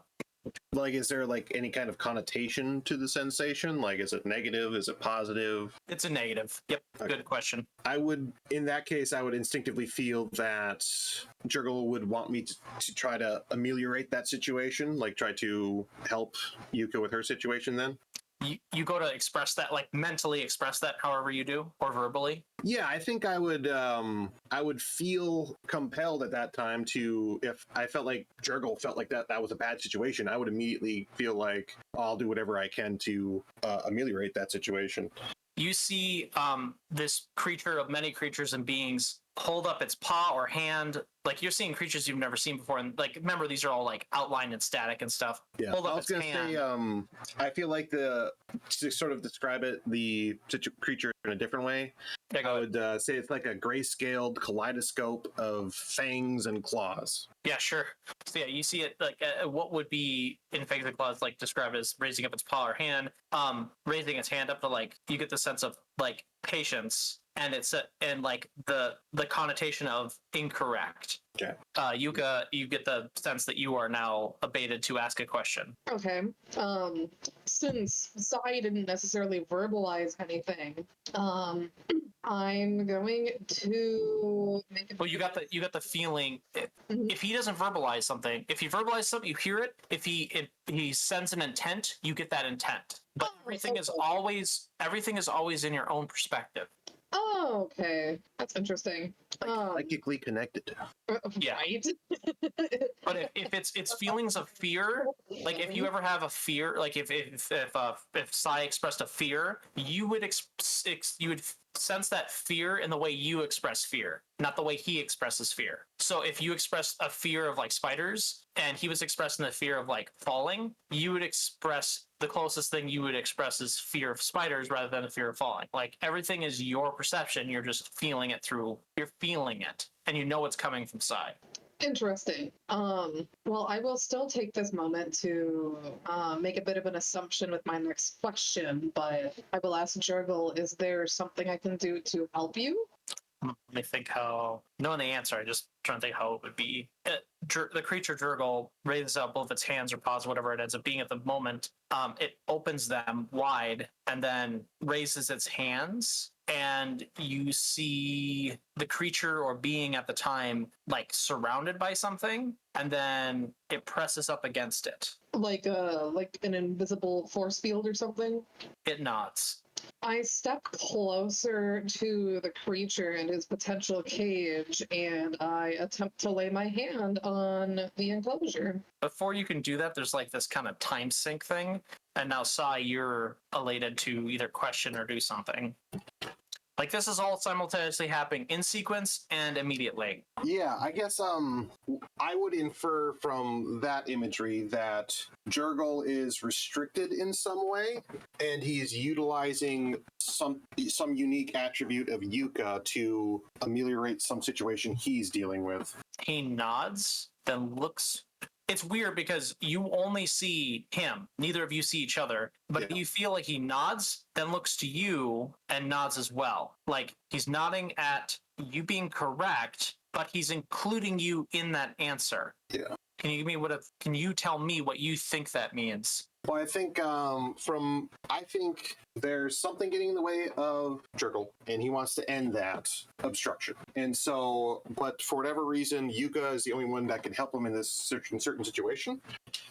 Like, is there like any kind of connotation to the sensation? Like, is it negative? Is it positive? It's a negative. Yep. Okay. Good question. In that case, I would instinctively feel that Jurgle would want me to try to ameliorate that situation, like try to help Yuka with her situation then. You go to express that, like mentally express that however you do, or verbally? Yeah, I think I would feel compelled at that time to, if I felt like Jurgle felt like that was a bad situation, I would immediately feel like I'll do whatever I can to ameliorate that situation. You see this creature of many creatures and beings hold up its paw or hand. Like, you're seeing creatures you've never seen before, and like, remember, these are all like outlined and static and stuff. Yeah, hold up I was gonna say, I feel like to sort of describe it, the creature in a different way, I would say it's like a grayscaled kaleidoscope of fangs and claws. Yeah, sure. So yeah, you see it like what would be in fangs and claws like described as raising up its paw or hand, raising its hand up to, like, you get the sense of like patience. And it's and like the connotation of incorrect. Okay. Yuka, you get the sense that you are now abated to ask a question. Okay. Since Sai didn't necessarily verbalize anything, I'm going to make. Well, you got the feeling. If he doesn't verbalize something, if he verbalizes something, you hear it. If he sends an intent, you get that intent. But everything is always in your own perspective. Oh, okay. That's interesting. Psychically connected. Yeah. Right? But if it's feelings of fear, like if you ever have a fear, like if Sai expressed a fear, you would sense that fear in the way you express fear, not the way he expresses fear. So if you express a fear of like spiders and he was expressing the fear of like falling, you would express the closest thing you would express is fear of spiders rather than a fear of falling. Like, everything is your perception. You're just feeling it and you know it's coming from Sai. Interesting. Well, I will still take this moment to make a bit of an assumption with my next question, but I will ask Jurgle, is there something I can do to help you? Let me think how... Knowing the answer, I just trying to think how it would be. The creature Jurgle raises up both its hands or paws, whatever it ends up being at the moment. It opens them wide and then raises its hands, and you see the creature or being at the time like surrounded by something, and then it presses up against it. Like an invisible force field or something? It nods. I step closer to the creature and his potential cage, and I attempt to lay my hand on the enclosure. Before you can do that, there's like this kind of time sync thing, and now Sai, you're elated to either question or do something. Like, this is all simultaneously happening in sequence and immediately. Yeah, I guess I would infer from that imagery that Jurgle is restricted in some way, and he's utilizing some unique attribute of Yuka to ameliorate some situation he's dealing with. He nods, then looks... It's weird because you only see him. Neither of you see each other. But you feel like he nods, then looks to you and nods as well. Like, he's nodding at you being correct, but he's including you in that answer. Yeah. Can you tell me what you think that means? Well, I think there's something getting in the way of Jurgle, and he wants to end that obstruction. And so, but for whatever reason, Yuka is the only one that can help him in this certain situation.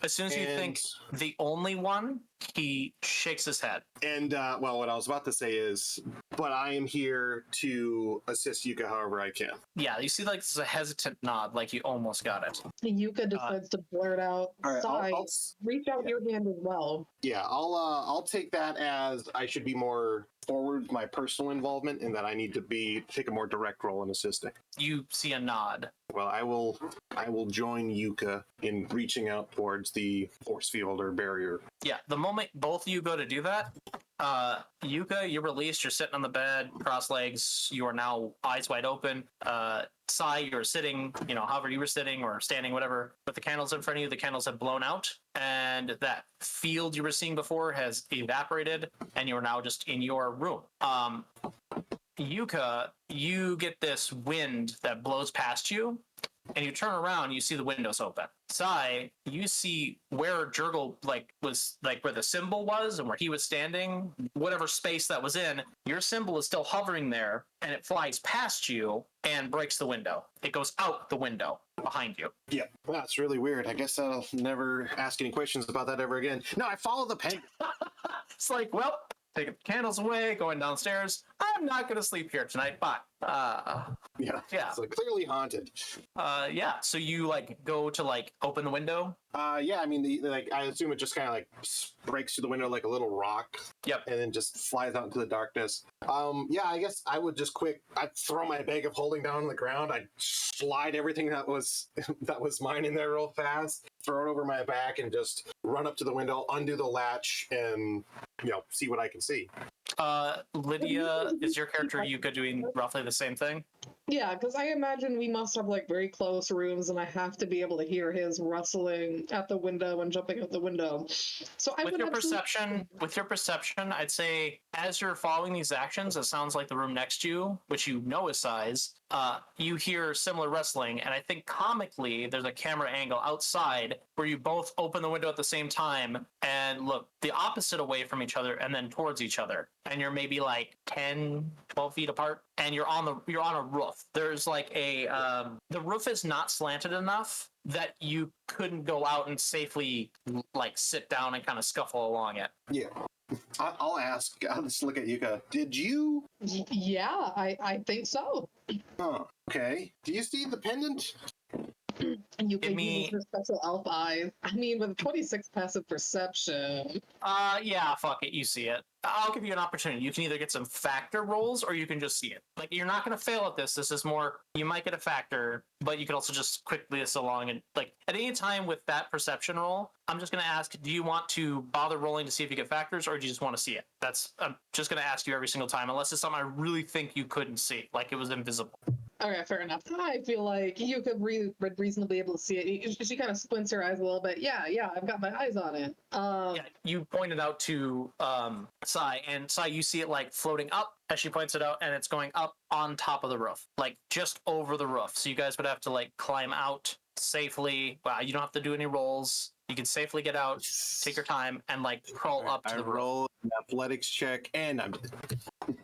As soon as you think the only one, he shakes his head. And, well, what I was about to say is, but I am here to assist Yuka however I can. Yeah, you see, like, this is a hesitant nod, like you almost got it. Yuka decides to blurt out, all right, I'll reach out your hand as well. Yeah, I'll take that as I should be more forward with my personal involvement, and that I need to take a more direct role in assisting. You see a nod. Well, I will join Yuka in reaching out towards the force field or barrier. Yeah, the moment both of you go to do that, Yuka, you're released. You're sitting on the bed, cross legs. You are now eyes wide open. Sai, you're sitting, however you were sitting or standing, whatever, with the candles in front of you. The candles have blown out, and that field you were seeing before has evaporated, and you are now just in your room. Yuka, you get this wind that blows past you, and you turn around, you see the windows open. Sai, you see where Jurgle was where the symbol was and where he was standing, whatever space that was in, your symbol is still hovering there, and it flies past you and breaks the window. It goes out the window behind you. Yeah, that's really weird. I guess I'll never ask any questions about that ever again. No, I follow the pen. It's like, well, taking the candles away, going downstairs. I'm not going to sleep here tonight. Bye. Yeah. It's clearly haunted. So you go to open the window. Yeah. I mean, I assume it just kind of breaks through the window like a little rock. Yep. And then just flies out into the darkness. Yeah. I guess I would just I'd throw my bag of holding down on the ground. I'd slide everything that was mine in there real fast, throw it over my back, and just run up to the window, undo the latch, and see what I can see. Lydia, is your character Yuka doing roughly the same thing? Yeah, because I imagine we must have very close rooms, and I have to be able to hear his rustling at the window and jumping out the window. So with your perception, I'd say as you're following these actions, it sounds like the room next to you, which you know is size, you hear similar rustling, and I think comically there's a camera angle outside where you both open the window at the same time and look the opposite away from each other and then towards each other, and you're maybe 10, 12 feet apart, and you're on a roof. There's the roof is not slanted enough that you couldn't go out and safely sit down and kind of scuffle along it. Yeah. I'll just look at Yuka. Did you? Yeah, I think so. Oh, okay. Do you see the pendant? And you can use your special elf eyes. I mean, with 26 passive perception. Yeah, fuck it. You see it. I'll give you an opportunity. You can either get some factor rolls or you can just see it. You're not going to fail at this. This is more, you might get a factor, but you can also just quickly this along. And at any time with that perception roll, I'm just going to ask, do you want to bother rolling to see if you get factors, or do you just want to see it? I'm just going to ask you every single time, unless it's something I really think you couldn't see, like it was invisible. Okay, fair enough. I feel like you could reasonably able to see it. She kind of squints her eyes a little bit. Yeah, I've got my eyes on it. Yeah, you pointed out to Sai, and Sai, you see it floating up as she points it out, and it's going up on top of the roof, just over the roof. So you guys would have to climb out safely. Wow, you don't have to do any rolls. You can safely get out, take your time, and crawl up to the roof. Roll an athletics check, and I'm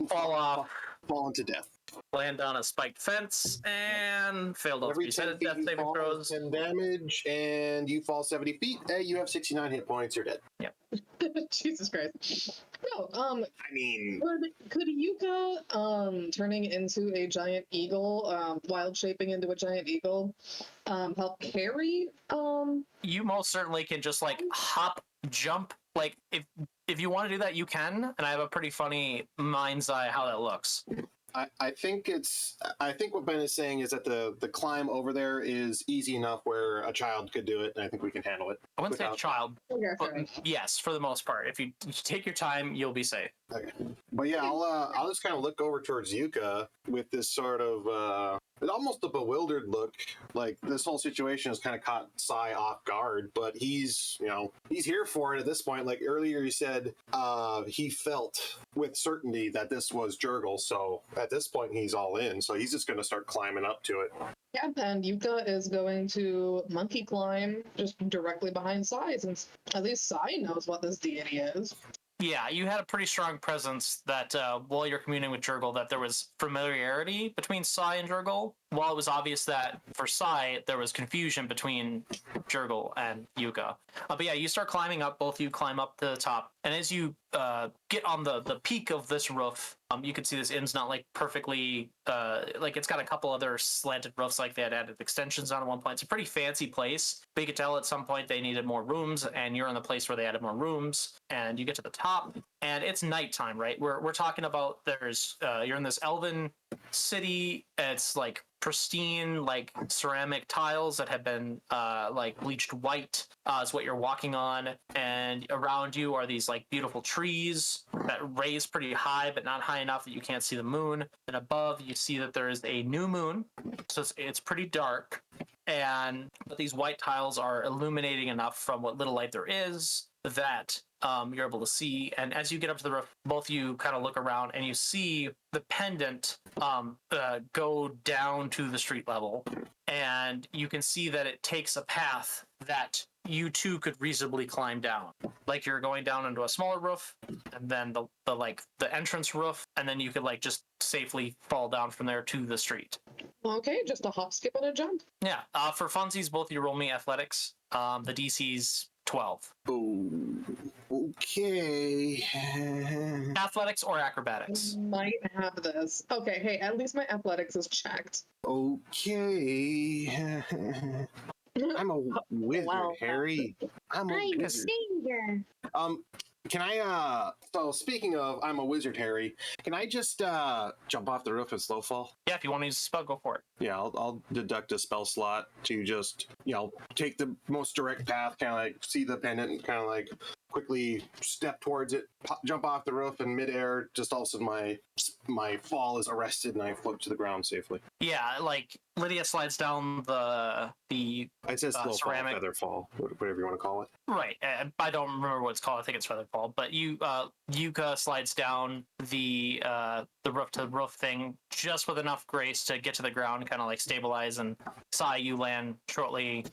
fall off, falling to death. Land on a spiked fence and failed all three death saving throws. 10 damage, and you fall 70 feet. You have 69 hit points. You're dead. Yep. Jesus Christ. No, I mean, could Yuka turning into a giant eagle, wild shaping into a giant eagle, help carry? You most certainly can just hop, jump. If you want to do that, you can. And I have a pretty funny mind's eye how that looks. I think what Ben is saying is that the climb over there is easy enough where a child could do it, and I think we can handle it. I wouldn't say a child, but yes, for the most part. If you take your time, you'll be safe. Okay. But yeah, I'll just kind of look over towards Yuka with this sort of almost a bewildered look. Like this whole situation has kind of caught Sai off guard, but he's here for it at this point. Like earlier, he said he felt with certainty that this was Jurgle, so at this point he's all in. So he's just going to start climbing up to it. Yeah, and Yuka is going to monkey climb just directly behind Sai, since at least Sai knows what this deity is. Yeah, you had a pretty strong presence that while you're communing with Jurgle, that there was familiarity between Sai and Jurgle, while it was obvious that for Sai, there was confusion between Jurgle and Yuka. But yeah, you start climbing up, both of you climb up to the top, and as you get on the peak of this roof, you can see this inn's not like perfectly, like it's got a couple other slanted roofs, like they had added extensions on at one point. It's a pretty fancy place, but you could tell at some point they needed more rooms, and you're in the place where they added more rooms, and you get to the top, and it's nighttime, right? We're talking about you're in this elven city. It's like pristine, like ceramic tiles that have been like bleached white is what you're walking on, and around you are these like beautiful trees that raise pretty high, but not high enough that you can't see the moon. And above, you see that there is a new moon, so it's pretty dark, but these white tiles are illuminating enough from what little light there is that you're able to see. And as you get up to the roof, both of you kind of look around and you see the pendant go down to the street level, and you can see that it takes a path that you two could reasonably climb down. Like you're going down into a smaller roof, and then the entrance roof, and then you could like just safely fall down from there to the street. Okay, just a hop, skip, and a jump. Yeah. For funsies, both of you roll me athletics. The DC's 12. Oh, okay. Athletics or acrobatics? Might have this. Okay, hey, at least my athletics is checked. Okay. I'm a wizard, Wow. Harry. I'm a wizard. Can I, so speaking of I'm a wizard, Harry, can I just jump off the roof and slow fall? Yeah, if you want to use a spell, go for it. Yeah, I'll deduct a spell slot to just, take the most direct path, kind of like see the pendant and kind of like quickly step towards it, jump off the roof in midair. Just all of a sudden my fall is arrested and I float to the ground safely. Yeah, like Lydia slides down the It says slow ceramic fall, feather fall, whatever you want to call it. Right. I don't remember what it's called. I think it's feather fall. But Yuka slides down the roof to the roof thing just with enough grace to get to the ground, kind of like stabilize, and Sai, you land shortly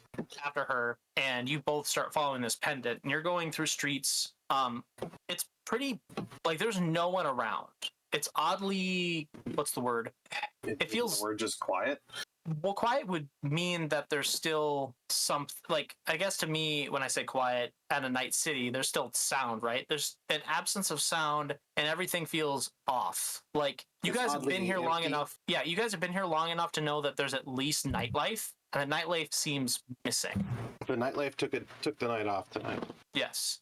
after her, and you both start following this pendant, and you're going through streets. It's pretty like there's no one around. It's oddly, what's the word? It feels we're just quiet. Well, quiet would mean that there's still some, like, I guess to me, when I say quiet at a night city, there's still sound, right? There's an absence of sound and everything feels off. Like, you guys have been here long enough. Yeah, you guys have been here long enough to know that there's at least nightlife, and the nightlife seems missing. The nightlife took the night off tonight. Yes.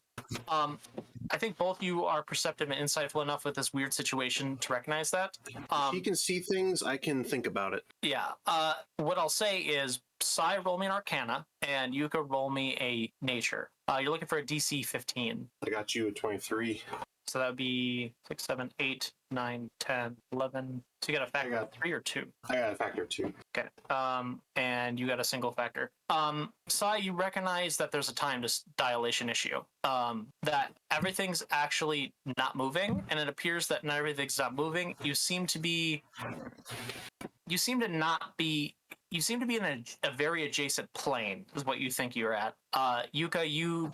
I think both you are perceptive and insightful enough with this weird situation to recognize that. If you can see things, I can think about it. Yeah. What I'll say is, Sai, roll me an Arcana, and Yuka, roll me a Nature. You're looking for a DC 15. I got you at 23. So that would be 6, 7, 8, 9, 10, 11. So you got a factor of 3 or 2? I got a factor of 2. Okay. And you got a single factor. Sai, you recognize that there's a time dilation issue. That everything's actually not moving, and it appears that not everything's not moving. You seem to be in a very adjacent plane is what you think you're at. Yuka, you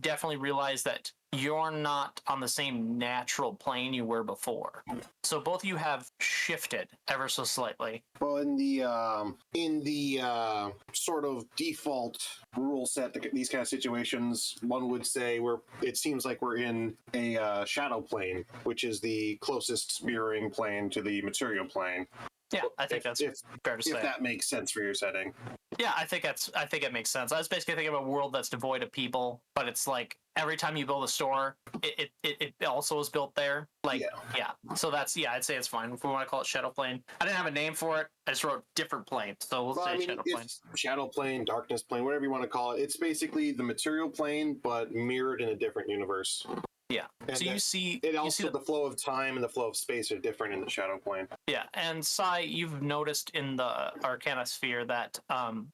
definitely realize that you're not on the same natural plane you were before. So both of you have shifted ever so slightly. Well, in the sort of default rule set, these kind of situations, one would say it seems like we're in a shadow plane, which is the closest mirroring plane to the material plane. Yeah, I think that's fair to say. If that makes sense for your setting. Yeah, I think it makes sense. I was basically thinking of a world that's devoid of people, but it's like every time you build a store, it also is built there. Like, yeah. So that's, I'd say it's fine. If we want to call it Shadow Plane. I didn't have a name for it. I just wrote different plane. So we'll say Shadow Plane. Shadow Plane, Darkness Plane, whatever you want to call it. It's basically the material plane, but mirrored in a different universe. Yeah. And so you see it you also see the flow of time and the flow of space are different in the shadow plane. Yeah, and Sai, you've noticed in the Arcana sphere that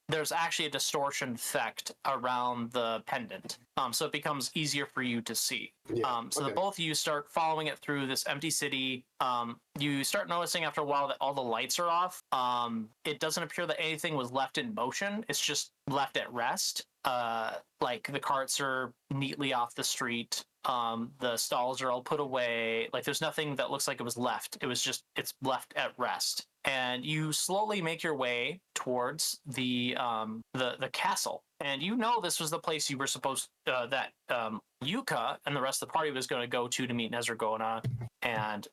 there's actually a distortion effect around the pendant, so it becomes easier for you to see. Yeah. So the both of you start following it through this empty city. You start noticing after a while that all the lights are off. It doesn't appear that anything was left in motion. It's just left at rest. Like the carts are neatly off the street. The stalls are all put away. Like there's nothing that looks like it was left. It's left at rest. And you slowly make your way towards the castle. And you know this was the place you were supposed that Yuka and the rest of the party was going to go to meet Nezragona and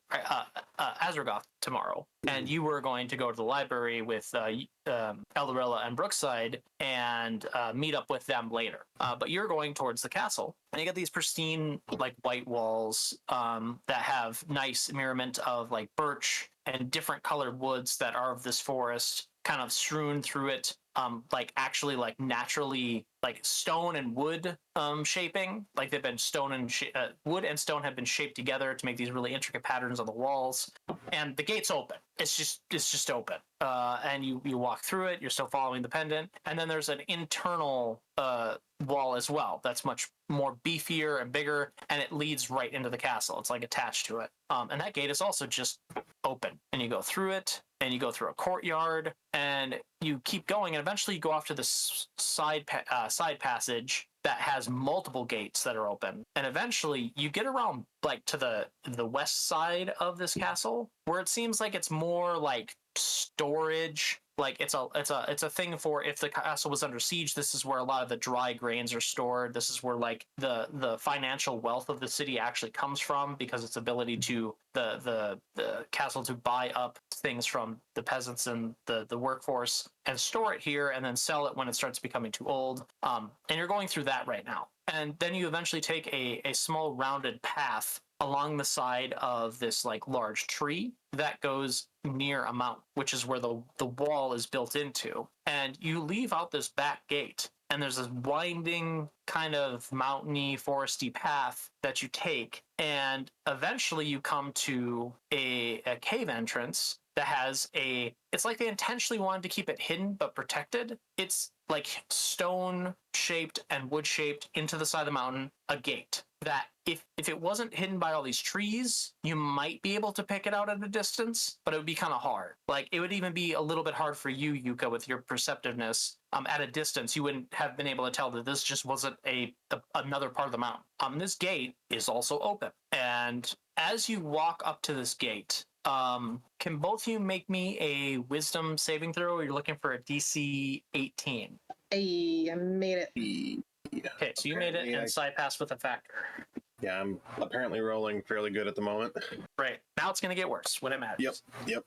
Azragoth tomorrow. And you were going to go to the library with Eldarella and Brookside and meet up with them later. But you're going towards the castle, and you get these pristine like white walls that have nice mirrorment of like birch and different colored woods that are of this forest, kind of strewn through it, like actually like naturally like stone and wood shaping. Like they've been wood and stone have been shaped together to make these really intricate patterns on the walls. And the gate's open. It's just open. And you walk through it. You're still following the pendant, and then there's an internal wall as well that's much more beefier and bigger, and it leads right into the castle. It's like attached to it. And that gate is also just open, and you go through it, and you go through a courtyard, and you keep going, and eventually you go off to this side passage that has multiple gates that are open, and eventually you get around like to the west side of this castle, where it seems like it's more like storage. Like it's a thing for if the castle was under siege. This is where a lot of the dry grains are stored. This is where like the financial wealth of the city actually comes from, because its ability to the castle to buy up things from the peasants and the workforce and store it here and then sell it when it starts becoming too old. And you're going through that right now. And then you eventually take a small rounded path along the side of this like large tree that goes near a mountain, which is where the wall is built into. And you leave out this back gate, and there's this winding kind of mountainy foresty path that you take, and eventually you come to a cave entrance that has it's like they intentionally wanted to keep it hidden but protected. It's like stone shaped and wood shaped into the side of the mountain, a gate that if it wasn't hidden by all these trees, you might be able to pick it out at a distance, but it would be kind of hard. Like it would even be a little bit hard for you, Yuka, with your perceptiveness. At a distance, you wouldn't have been able to tell that this just wasn't another part of the mountain. This gate is also open, and as you walk up to this gate, can both of you make me a wisdom saving throw? Or you're looking for a DC 18. Hey, I made it. Yeah. Okay, so you made it, and side pass with a factor. Yeah, I'm apparently rolling fairly good at the moment. Right. Now it's going to get worse when it matters. Yep.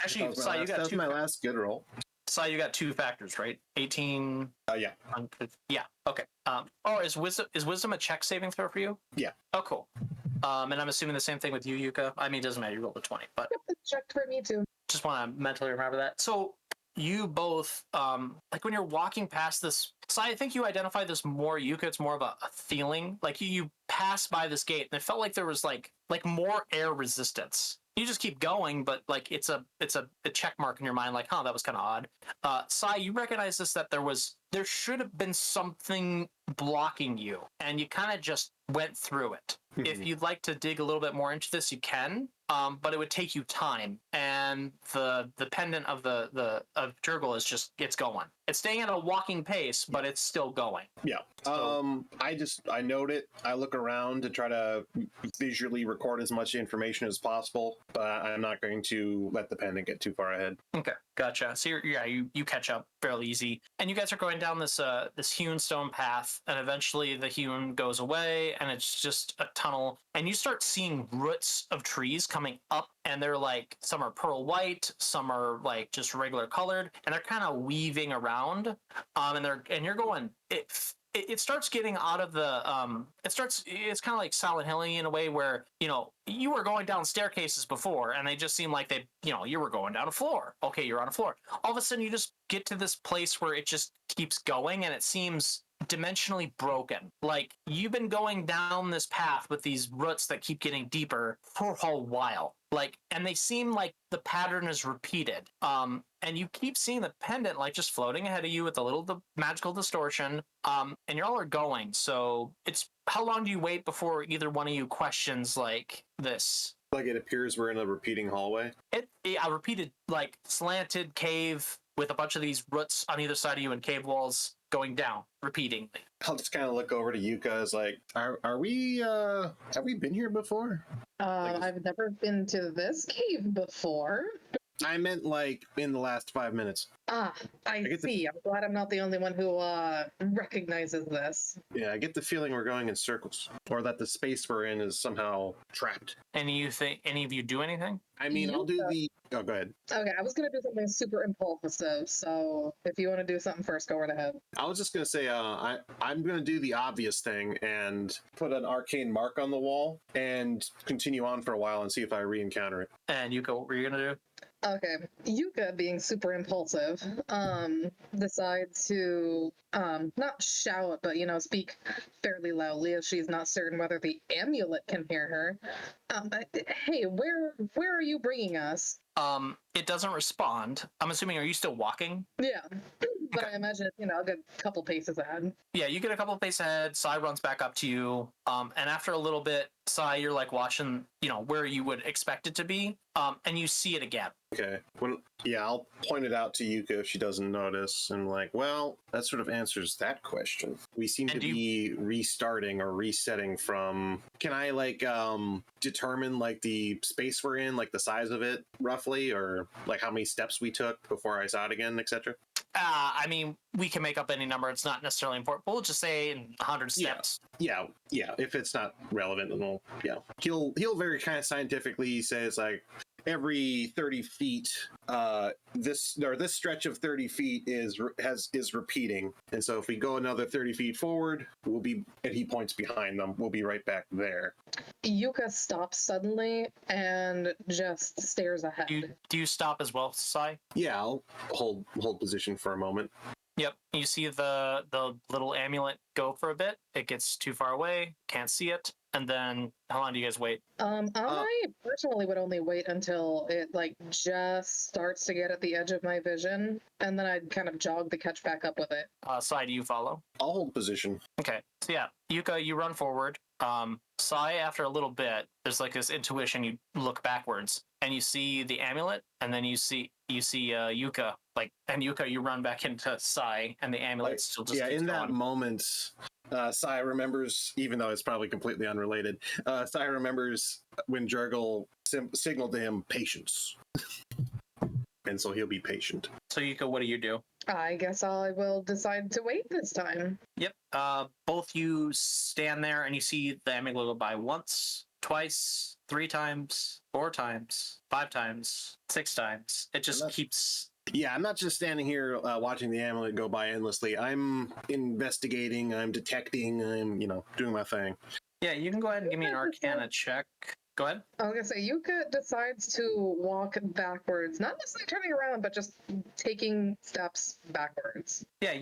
Actually, Sai, you got that's two. my last good roll. Sai, you got two factors, right? 18. Yeah. Yeah. Okay. Is wisdom a check saving throw for you? Yeah. Oh, cool. And I'm assuming the same thing with you, Yuka. I mean, it doesn't matter. You rolled a 20, but It's checked for me too. just want to mentally remember that. So you both, like when you're walking past this, so I think you identify this more, Yuka. It's more of a feeling. Like you pass by this gate, and it felt like there was like more air resistance. You just keep going, but like it's a check mark in your mind, like, huh, that was kind of odd. Sai, you recognize this, that there should have been something blocking you, and you kind of just went through it. If you'd like to dig a little bit more into this, you can, but it would take you time. And the pendant of of Jurgle is just, it's going. It's staying at a walking pace, but it's still going. Yeah. So, I note it. I look around to try to visually record as much information as possible, but I'm not going to let the pendant get too far ahead. Okay, gotcha. So you catch up fairly easy, and you guys are going down this hewn stone path, and eventually the hewn goes away, and it's just a tunnel, and you start seeing roots of trees coming up, and they're like, some are pearl white, some are like just regular colored, and they're kind of weaving around, and you're going, it starts getting out of the it's kind of like Silent Hill in a way, where you were going down staircases before and they just seem like you were going down a floor. Okay, you're on a floor. All of a sudden you just get to this place where it just keeps going, and it seems dimensionally broken. Like, you've been going down this path with these roots that keep getting deeper for a while. Like, and they seem like the pattern is repeated. And you keep seeing the pendant like just floating ahead of you with a little magical distortion. And y'all are going. So it's, how long do you wait before either one of you questions like this? Like, it appears we're in a repeating hallway. A repeated, like, slanted cave with a bunch of these roots on either side of you and cave walls going down repeatedly. I'll just kind of look over to Yuka as like, are we, have we been here before? I've never been to this cave before. I meant like in the last 5 minutes. I see. I'm glad I'm not the only one who recognizes this. Yeah, I get the feeling we're going in circles, or that the space we're in is somehow trapped. Any of you do anything? I mean, I'll do the... Oh, go ahead. Okay, I was going to do something super impulsive, so if you want to do something first, go right ahead. I was just going to say, I'm going to do the obvious thing and put an arcane mark on the wall and continue on for a while and see if I re-encounter it. And Yuka, what were you going to do? Okay, Yuka, being super impulsive, decides to not shout, but speak fairly loudly, as she's not certain whether the amulet can hear her. Hey, where are you bringing us? It doesn't respond. I'm assuming, are you still walking? Yeah, but Okay. I imagine it's a good couple paces ahead. Yeah, you get a couple of paces ahead. Sai runs back up to you. And after a little bit, Sai, you're like watching, where you would expect it to be. And you see it again. Okay. I'll point it out to Yuka if she doesn't notice. And like, well, that sort of answers that question. We seem to be restarting or resetting from... Can I determine like the space we're in, like the size of it roughly, or like how many steps we took before I saw it again, etc.? I mean, we can make up any number. It's not necessarily important. We'll just say in 100 steps. Yeah. If it's not relevant, then we'll, He'll very kind of scientifically say it's like every 30 feet, this stretch of 30 feet is repeating. And so if we go another 30 feet forward, we'll be, and he points behind them, we'll be right back there. Yuka stops suddenly and just stares ahead. Do you stop as well, Sai? Yeah, I'll hold position for a moment. Yep. You see the little amulet go for a bit. It gets too far away. Can't see it. And then how long do you guys wait? I personally would only wait until it just starts to get at the edge of my vision, and then I'd kind of jog to catch back up with it. Sai, do you follow? I'll hold position. Okay. So yeah, Yuka, you run forward. Sai, after a little bit, there's like this intuition. You look backwards and you see the amulet, and then you see Yuka. And Yuka, you run back into Sai, and the amulet still just keeps in going. that moment, Sai remembers, even though it's probably completely unrelated, Sai remembers when Jurgle signaled to him patience. And so he'll be patient. So Yuka, what do you do? I guess I will decide to wait this time. Yep. Both you stand there and you see the amulet go by once, twice, 3 times, 4 times, 5 times, 6 times. It just keeps... Yeah, I'm not just standing here watching the amulet go by endlessly. I'm investigating, I'm detecting, I'm, doing my thing. Yeah, you can go ahead and give me an Arcana check. Go ahead. I was going to say, Yuka decides to walk backwards, not necessarily turning around, but just taking steps backwards. Yeah,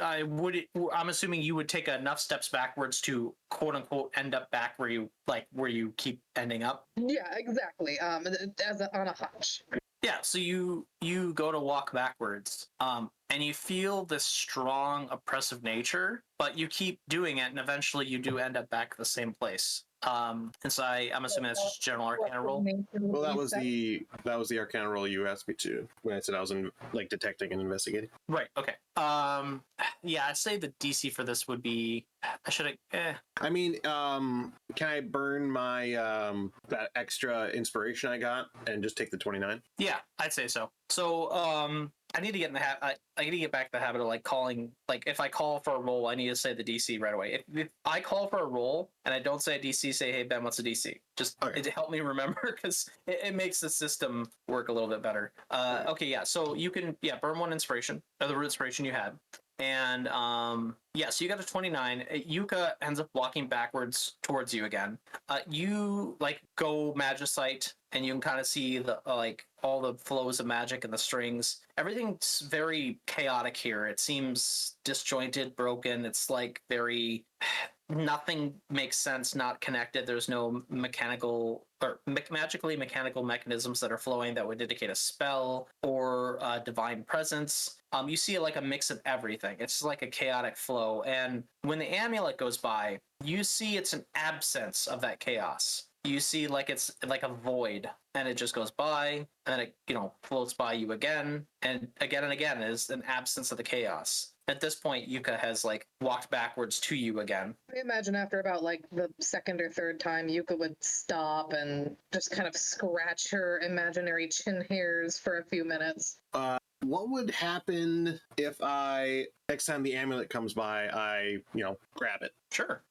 I'm assuming you would take enough steps backwards to quote unquote end up back where you keep ending up. Yeah, exactly. On a hunch. Yeah, so you go to walk backwards, and you feel this strong oppressive nature, but you keep doing it, and eventually you do end up back at the same place. And so I'm assuming that's just general Arcana roll. Well, that was the Arcana roll you asked me to when I said I was in detecting and investigating. Right. Okay. Yeah, I'd say the DC for this would be. I should have. I mean, can I burn my that extra inspiration I got and just take the 29? Yeah, I'd say so. So, I need to get in the habit. I need to get back to the habit of calling. If I call for a roll, I need to say the DC right away. If I call for a roll and I don't say a DC, say, "Hey Ben, what's a DC?" Just to help me remember, because it makes the system work a little bit better. Okay, yeah. So you can burn 1 inspiration, or the inspiration you had. And yeah, so you got a 29. Yuka ends up walking backwards towards you again. You like go magicite, and you can kind of see the like all the flows of magic and the strings. Everything's very chaotic here. It seems disjointed, broken. It's like very nothing makes sense, not connected. There's no mechanical or magically mechanical mechanisms that are flowing that would indicate a spell or divine presence. You see like a mix of everything. It's like a chaotic flow. And when the amulet goes by, you see it's an absence of that chaos. You see like it's like a void, and it just goes by, and it floats by you again and again is an absence of the chaos. At this point, Yuka has like walked backwards to you again. I imagine after about like the second or third time, Yuka would stop and just kind of scratch her imaginary chin hairs for a few minutes. What would happen if next time the amulet comes by, I grab it? Sure.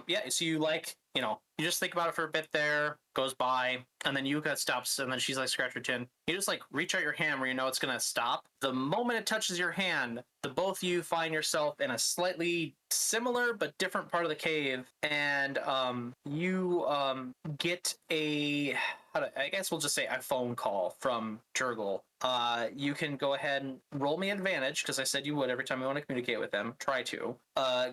Yeah, so you you just think about it for a bit there, goes by, and then Yuka stops, and then she's like, scratch her chin. You just like reach out your hand where you know it's gonna stop. The moment it touches your hand, the both of you find yourself in a slightly similar but different part of the cave, and you get I guess we'll just say a phone call from Jurgle. You can go ahead and roll me advantage, because I said you would every time you want to communicate with them. Try to.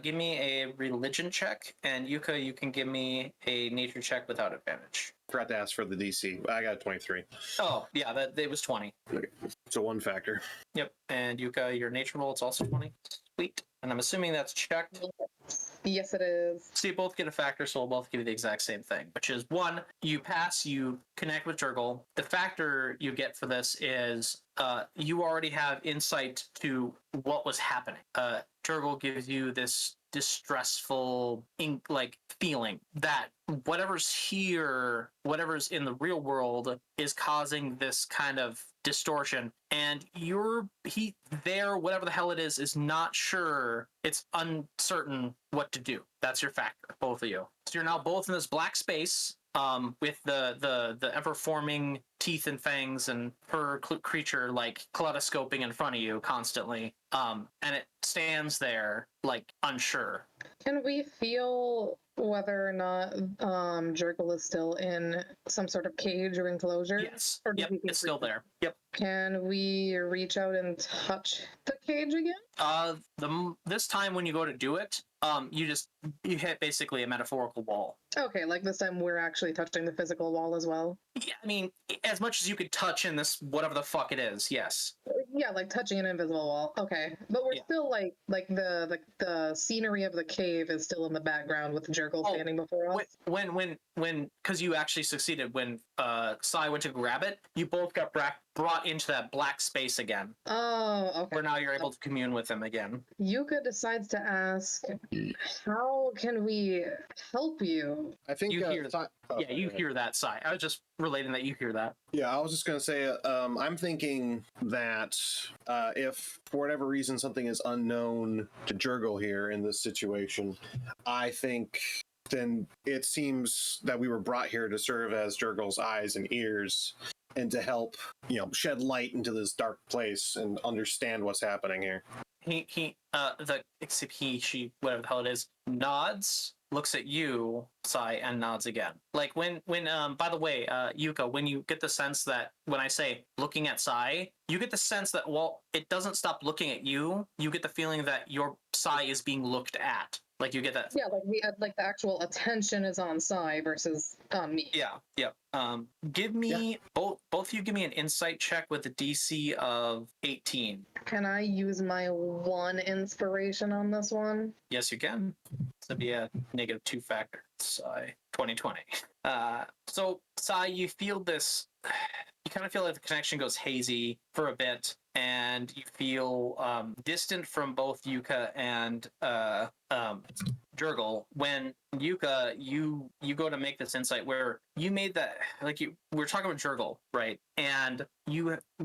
Give me a religion check, and Yuka, you can give me a nature check without advantage. Forgot to ask for the DC. I got 23. Oh, yeah, that it was 20. Okay. So one factor. Yep. And Yuka, your nature roll, it's also 20. Sweet. And I'm assuming that's checked. Yes, it is. So you both get a factor, so we'll both give you the exact same thing, which is 1, you pass, you connect with Jurgle. The factor you get for this is you already have insight to what was happening. Jurgle gives you this distressful feeling that whatever's here, whatever's in the real world is causing this kind of distortion, and whatever the hell it is not sure. It's uncertain what to do. That's your factor, both of you. So you're now both in this black space with the ever forming teeth and fangs and per creature like kaleidoscoping in front of you constantly, and it stands there like unsure. Can we feel whether or not Jurgle is still in some sort of cage or enclosure? Yes. Yep, it's still there. Yep. Can we reach out and touch the cage again? This time when you go to do it, you hit basically a metaphorical wall. Okay, like this time we're actually touching the physical wall as well. Yeah, I mean, as much as you could touch in this whatever the fuck it is, yes. Yeah, like touching an invisible wall. Okay, but we're still like the scenery of the cave is still in the background with Jurgle standing before us. When because you actually succeeded when Sai went to grab it, you both got brought into that black space again. Oh, okay. Where now you're able to commune with him again. Yuka decides to ask, "How can we help you?" I think you hear. You hear that, Sai. I was just relating that you hear that. Yeah, I was just going to say, I'm thinking that if for whatever reason something is unknown to Jurgle here in this situation, I think then it seems that we were brought here to serve as Jurgle's eyes and ears and to help, shed light into this dark place and understand what's happening here. She, whatever the hell it is, nods, looks at you, Sai, and nods again. Like when by the way, Yuka, when you get the sense that when I say looking at Sai, you get the sense that it doesn't stop looking at you. You get the feeling that your Sai is being looked at. Like you get that. Yeah, like the actual attention is on Sai versus on me. Yeah. Give me both of you. Give me an insight check with a DC of 18. Can I use my 1 inspiration on this one? Yes, you can. It's be a -2 factor. Sai, 2020. So Sai, you feel this. You kind of feel like the connection goes hazy for a bit, and you feel distant from both Yuka and Jurgle. When Yuka, you go to make this insight where you made that, we're talking about Jurgle, right? And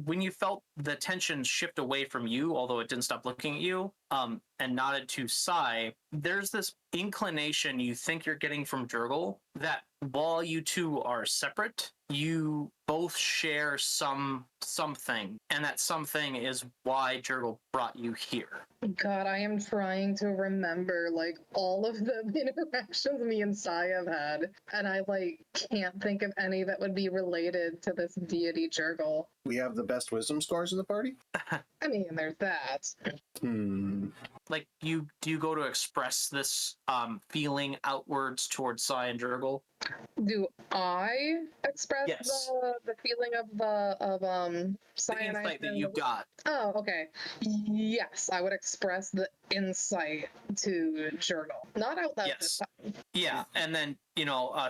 when you felt the tension shift away from you, although it didn't stop looking at you, and nodded to Sai, there's this inclination you think you're getting from Jurgle that while you two are separate, you both share something, and that something is why Jurgle brought you here. God, I am trying to remember like all of the interactions me and Sai have had, and I like can't think of any that would be related to this deity Jurgle. We have the best wisdom scores in the party? I mean, there's that. Like, do you go to express this feeling outwards towards Sai and Jurgle? Do I express Yes. the feeling of The cyanide insight that you got. Oh, okay. Yes, I would express the insight to Jurgle. Not out loud this Yes. time. Yeah, and then,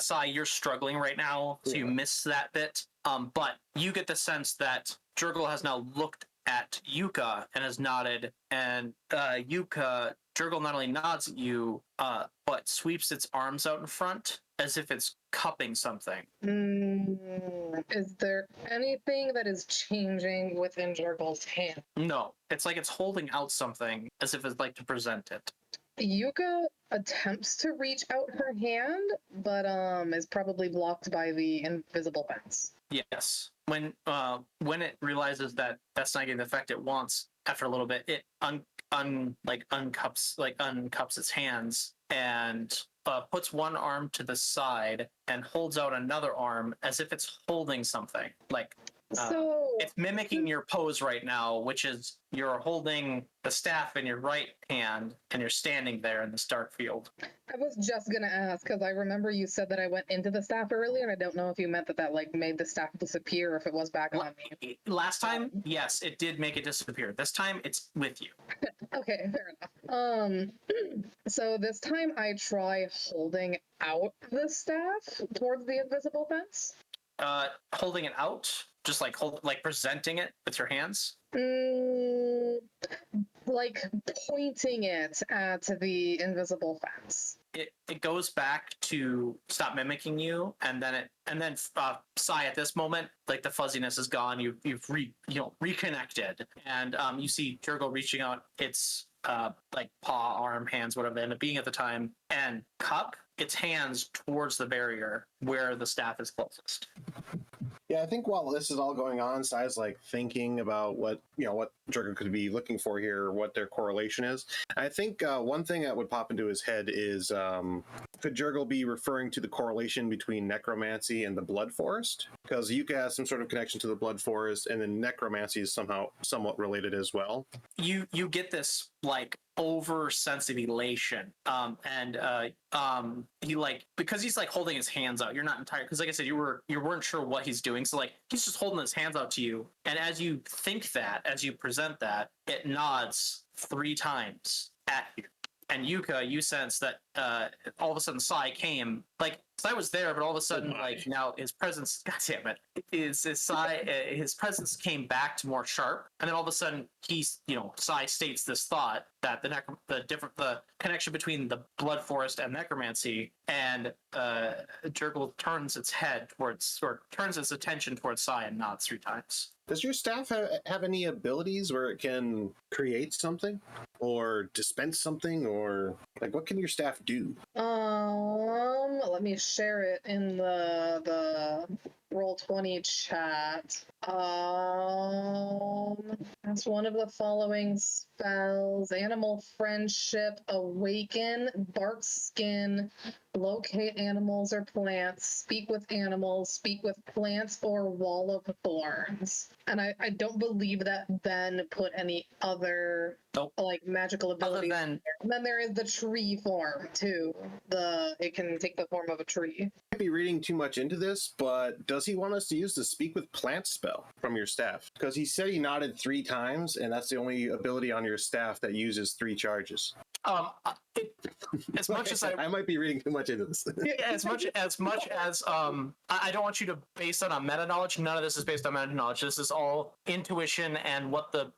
Sai, you're struggling right now, so you miss that bit. But you get the sense that Jurgle has now looked at Yuka and has nodded, and Jurgle not only nods at you, but sweeps its arms out in front as if it's cupping something. Is there anything that is changing within Jurgle's hand? No, it's like it's holding out something as if it's like to present it. Yuka attempts to reach out her hand, but is probably blocked by the invisible fence. Yes. When it realizes that that's not getting the effect it wants, after a little bit, it uncups its hands and puts one arm to the side and holds out another arm as if it's holding something. Like it's mimicking your pose right now, which is you're holding the staff in your right hand and you're standing there in this dark field. I was just gonna ask because I remember you said that I went into the staff earlier, and I don't know if you meant that like made the staff disappear, or if it was back on me. Last time, yes, it did make it disappear. This time, it's with you. Okay, fair enough. So this time I try holding out the staff towards the invisible fence. Holding it out, just like presenting it with your hands. Like pointing it at the invisible fence. It goes back to stop mimicking you, and then Sai, at this moment, like the fuzziness is gone. You've reconnected, and you see Jurgle reaching out its like paw, arm, hands, whatever they end up being at the time, and cup its hands towards the barrier where the staff is closest. Yeah, I think while this is all going on, Sai's like thinking about what Jurgen could be looking for here, what their correlation is. I think one thing that would pop into his head is could Jurgle be referring to the correlation between necromancy and the blood forest? Because Yuka has some sort of connection to the blood forest, and then necromancy is somewhat related as well. You get this like oversensitive elation, and he like, because he's like holding his hands out, you're not entirely, because like I said, you weren't sure what he's doing, so like he's just holding his hands out to you, and as you think that, as you present that, it nods 3 times at you. And Yuka, you sense that all of a sudden Sai came, like Sai was there, but all of a sudden, like now his presence, God damn it, his presence came back to more sharp, and then all of a sudden Sai states this thought that the connection between the blood forest and necromancy, and Jurgle turns its attention towards Sai and nods 3 times. Does your staff have any abilities where it can create something or dispense something, or like what can your staff do? Let me share it in the Roll20 chat. That's one of the following spells: Animal Friendship, Awaken, Bark Skin, Locate Animals or Plants, Speak with Animals, Speak with Plants, or Wall of Thorns. And I don't believe that Ben put any other like magical abilities. And then there is the tree form too. It can take the form of a tree. I might be reading too much into this, but does he want us to use the Speak with Plants spell from your staff? Because he said he nodded 3 times, and that's the only ability on your staff that uses 3 charges. As much as I might be reading too much into this. as much as I don't want you to base that on meta knowledge. None of this is based on meta knowledge. This is all intuition and what the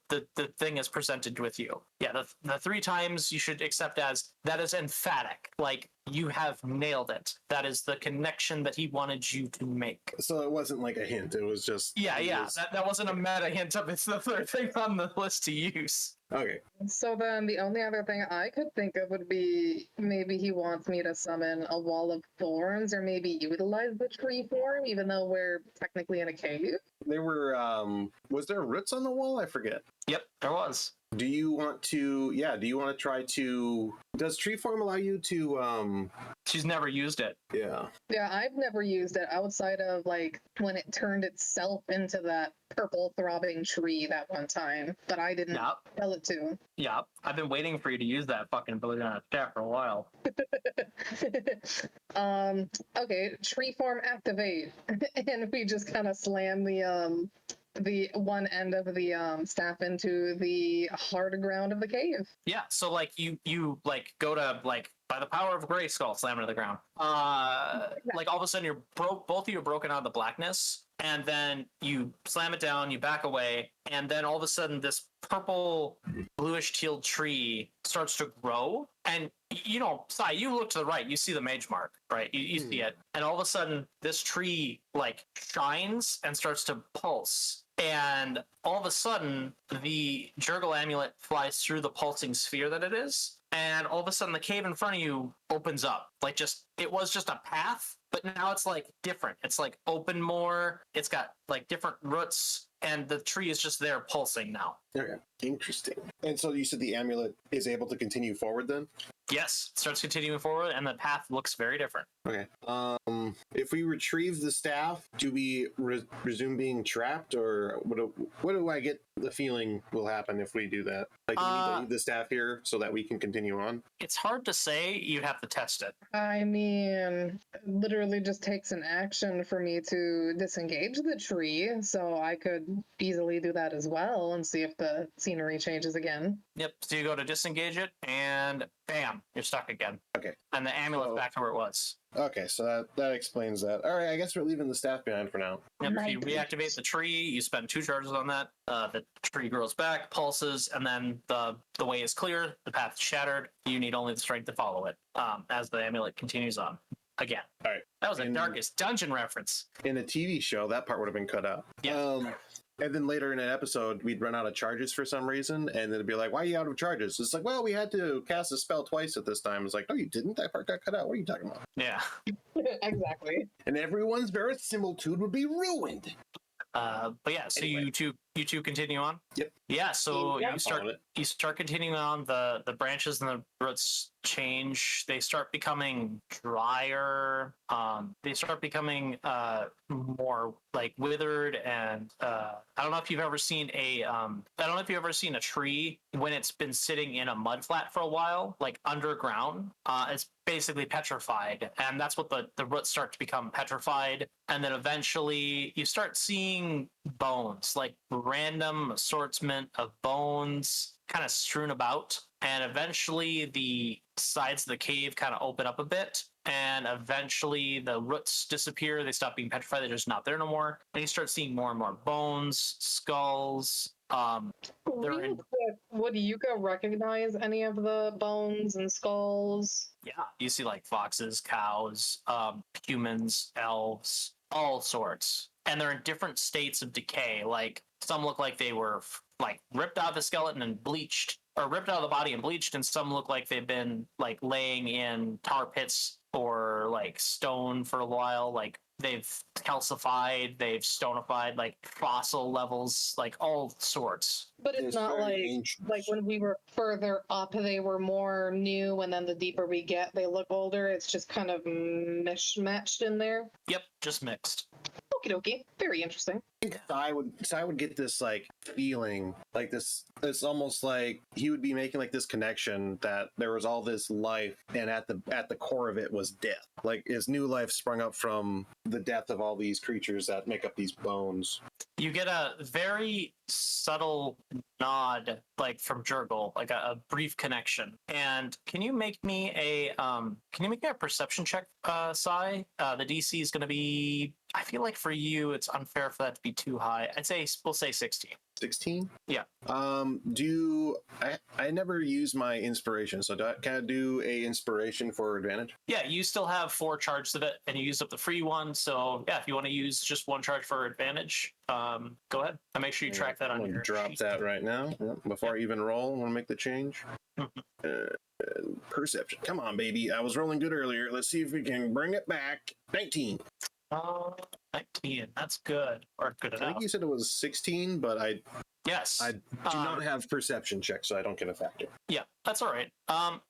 thing is presented with you. Yeah, the 3 times you should accept as that is emphatic. Like you have nailed it. That is the connection that he wanted you to make. So it wasn't like a hint. It was just That wasn't a meta hint of it's the 3rd thing on the list to use. Okay. So then the only other thing I could think of would maybe he wants me to summon a wall of thorns, or maybe utilize the tree form, even though we're technically in a cave. There were was there roots on the wall? I forget. Yep, there was. Do you want to try to does tree form allow you to She's never used it. yeah. Yeah, I've never used it outside of like when it turned itself into that purple throbbing tree that one time, but I didn't tell it to. Yeah, I've been waiting for you to use that fucking ability on a chat for a while. Okay, tree form activate. And we just kind of slam the one end of the staff into the hard ground of the cave. Yeah, so like you like go to like by the power of Grayskull, slam it to the ground. Like all of a sudden both of you are broken out of the blackness, and then you slam it down, you back away, and then all of a sudden this purple bluish teal tree starts to grow, and Sai, you look to the right, you see the mage mark, right? You see it, and all of a sudden this tree like shines and starts to pulse. And all of a sudden, the Jurgle amulet flies through the pulsing sphere that it is, and all of a sudden, the cave in front of you opens up. Like it was just a path, but now it's like different. It's like open more. It's got like different roots, and the tree is just there pulsing now. Okay, interesting. And so you said the amulet is able to continue forward then? Yes, it starts continuing forward, and the path looks very different. Okay. If we retrieve the staff, do we resume being trapped, or what do I get the feeling will happen if we do that? Like, do we need to leave the staff here so that we can continue on? It's hard to say. You have to test it. I mean, it literally just takes an action for me to disengage the tree, so I could easily do that as well and see if the scenery changes again. Yep. So you go to disengage it, and bam, you're stuck again. Okay. And the amulet's back to where it was. Okay, so that explains that. All right, I guess we're leaving the staff behind for now. Yep, if you reactivate the tree, you spend 2 charges on that. The tree grows back, pulses, and then the way is clear, the path is shattered. You need only the strength to follow it as the amulet continues on. Again. All right. That was a Darkest Dungeon reference. In a TV show, that part would have been cut out. Yeah. And then later in an episode, we'd run out of charges for some reason, and it'd be like, why are you out of charges? It's like, well, we had to cast a spell twice at this time. It's like, no, you didn't. That part got cut out. What are you talking about? Yeah. Exactly. And everyone's verisimilitude would be ruined. But yeah, so anyway. you two continue on. Yep. Yeah, so you start continuing on. The branches and the roots change. They start becoming drier. They start becoming more like withered, and I don't know if you've ever seen a tree when it's been sitting in a mud flat for a while, like underground. It's basically petrified, and that's what the roots start to become petrified, and then eventually you start seeing bones, like random assortment of bones kind of strewn about, and eventually the sides of the cave kind of open up a bit, and eventually the roots disappear. They stop being petrified. They're just not there no more, and you start seeing more and more bones, skulls. Real quick, would Yuka recognize any of the bones and skulls? Yeah, you see like foxes, cows, humans, elves, all sorts, and they're in different states of decay. Like some look like they were like ripped out of the skeleton and bleached, or ripped out of the body and bleached, and some look like they've been like laying in tar pits or like stone for a while. Like they've calcified, they've stonified, like fossil levels, like all sorts. But it's not like when we were further up, they were more new, and then the deeper we get, they look older. It's just kind of mishmatched in there. Yep, just mixed. Okie dokie. Very interesting. I would get this like feeling, like this. It's almost like he would be making like this connection that there was all this life, and at the core of it was death. Like his new life sprung up from the death of all these creatures that make up these bones. You get a very subtle nod, like from Jurgle, like a brief connection. And can you make me a perception check, Sai? The DC is going to be. I feel like for you, it's unfair for that to be too high. We'll say 16. 16? Yeah. I never use my inspiration, so can I do a inspiration for advantage? Yeah, you still have 4 charges of it, and you used up the free one. So yeah, if you want to use just 1 charge for advantage, go ahead. And make sure you track that on your drop sheet. That right now. Before I even roll, I want to make the change. Perception. Come on, baby. I was rolling good earlier. Let's see if we can bring it back. 19. 19. That's good. Or good I enough. think you said it was 16, but I Yes. do not have perception checks, so I don't get a factor. Yeah, that's all right.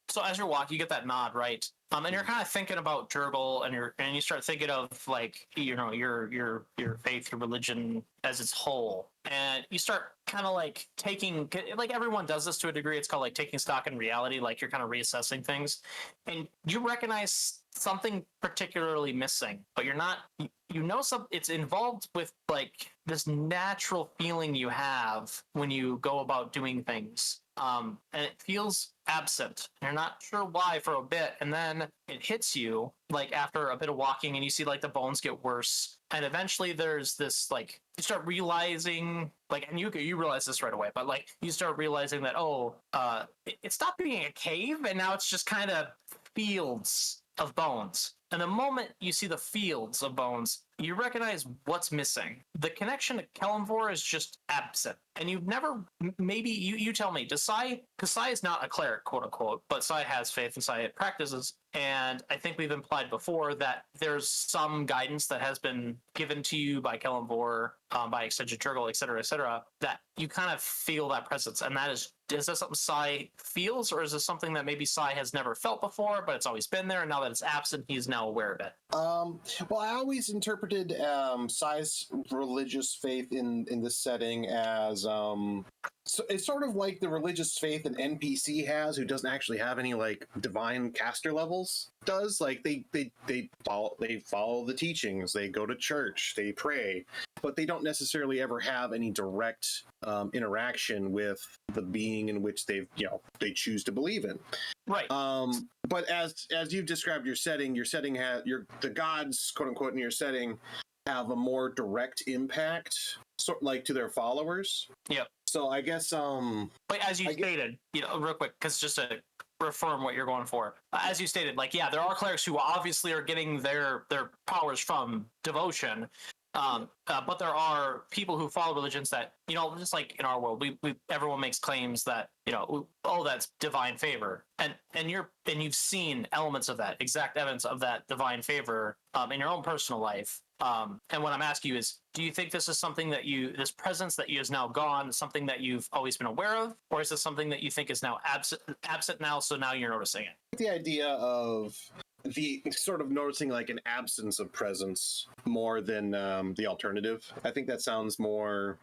So as you're walking, you get that nod, right? And you're kind of thinking about Jurgle, and you start thinking of like your faith, your religion as its whole, and you start kind of like taking, like everyone does this to a degree. It's called like taking stock in reality. Like you're kind of reassessing things, and you recognize something particularly missing, but you're not. You know, it's involved with like this natural feeling you have when you go about doing things. And it feels absent. You're not sure why for a bit, and then it hits you like after a bit of walking, and you see like the bones get worse, and eventually there's this like you start realizing like, and you realize this right away, but like you start realizing that it stopped being a cave, and now it's just kind of fields of bones. And the moment you see the fields of bones, you recognize what's missing. The connection to Kellamvor is just absent. And you've never, maybe you tell me, does Sai, because Sai is not a cleric, quote unquote, but Sai has faith and Sai practices. And I think we've implied before that there's some guidance that has been given to you by Kellamvor, by extension Jurgle, et cetera, that you kind of feel that presence. And that is that something Sai feels, or is this something that maybe Sai has never felt before, but it's always been there, and now that it's absent, he's now aware of it? Well, I always interpreted Sai's religious faith in this setting as so it's sort of like the religious faith an NPC has who doesn't actually have any like divine caster levels does. Like they follow the teachings, they go to church, they pray, but they don't necessarily ever have any direct interaction with the being in which they choose to believe in. Right. But as you've described your setting has the gods, quote unquote, in your setting have a more direct impact, sort like to their followers. Yep. So I guess but as you stated, real quick, because just to affirm what you're going for, as you stated, like, yeah, there are clerics who obviously are getting their powers from devotion. But there are people who follow religions that, just like in our world, we everyone makes claims that, that's divine favor, and you've seen elements of that, exact evidence of that divine favor in your own personal life. And what I'm asking you is, do you think this is something that this presence that you is now gone, something that you've always been aware of, or is this something that you think is now absent now, so now you're noticing it? The idea of the sort of noticing like an absence of presence more than the alternative. I think that sounds more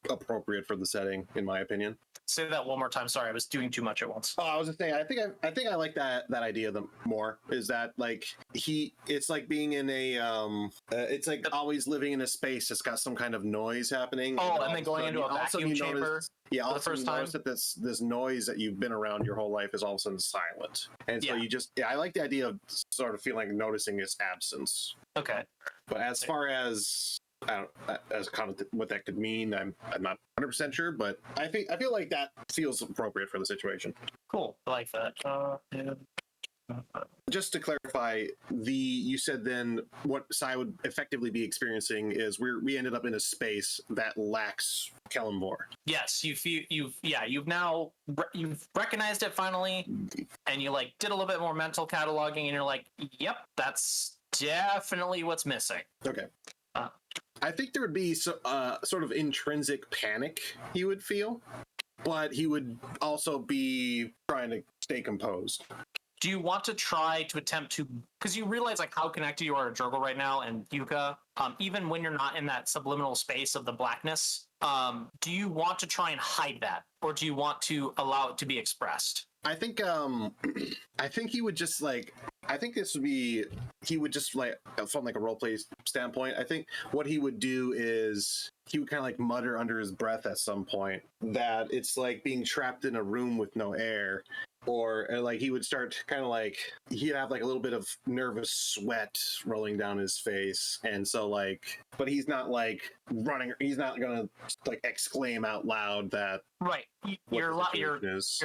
appropriate for the setting, in my opinion. Say that one more time. Sorry, I was doing too much at once. Oh, I was just saying, I think I like that idea the more, is that like it's like being in a it's like always living in a space that's got some kind of noise happening. Oh, and then going into a vacuum chamber. Yeah, for the first time. Notice that this noise that you've been around your whole life is all of a sudden silent, and so I like the idea of sort of feeling noticing its absence. Okay. But as far as as kind of what that could mean, I'm not 100% sure, but I feel like that feels appropriate for the situation. Cool, I like that. Yeah. Just to clarify, you said then what Sai would effectively be experiencing is we ended up in a space that lacks Kellamvor. Yes, you've recognized it finally, and you like did a little bit more mental cataloging, and you're like, yep, that's definitely what's missing. Okay. I think there would be sort of intrinsic panic he would feel, but he would also be trying to stay composed. Do you want to try to attempt to, because you realize like how connected you are to Jurgle right now and Yuka, even when you're not in that subliminal space of the blackness, do you want to try and hide that, or do you want to allow it to be expressed? I think he would just like, I think he would just like, from like a roleplay standpoint, I think what he would do is he would kind of like mutter under his breath at some point that it's like being trapped in a room with no air. Or like he would start kind of like, he'd have like a little bit of nervous sweat rolling down his face. And so like, but he's not like running, he's not going to like exclaim out loud that. Right. You're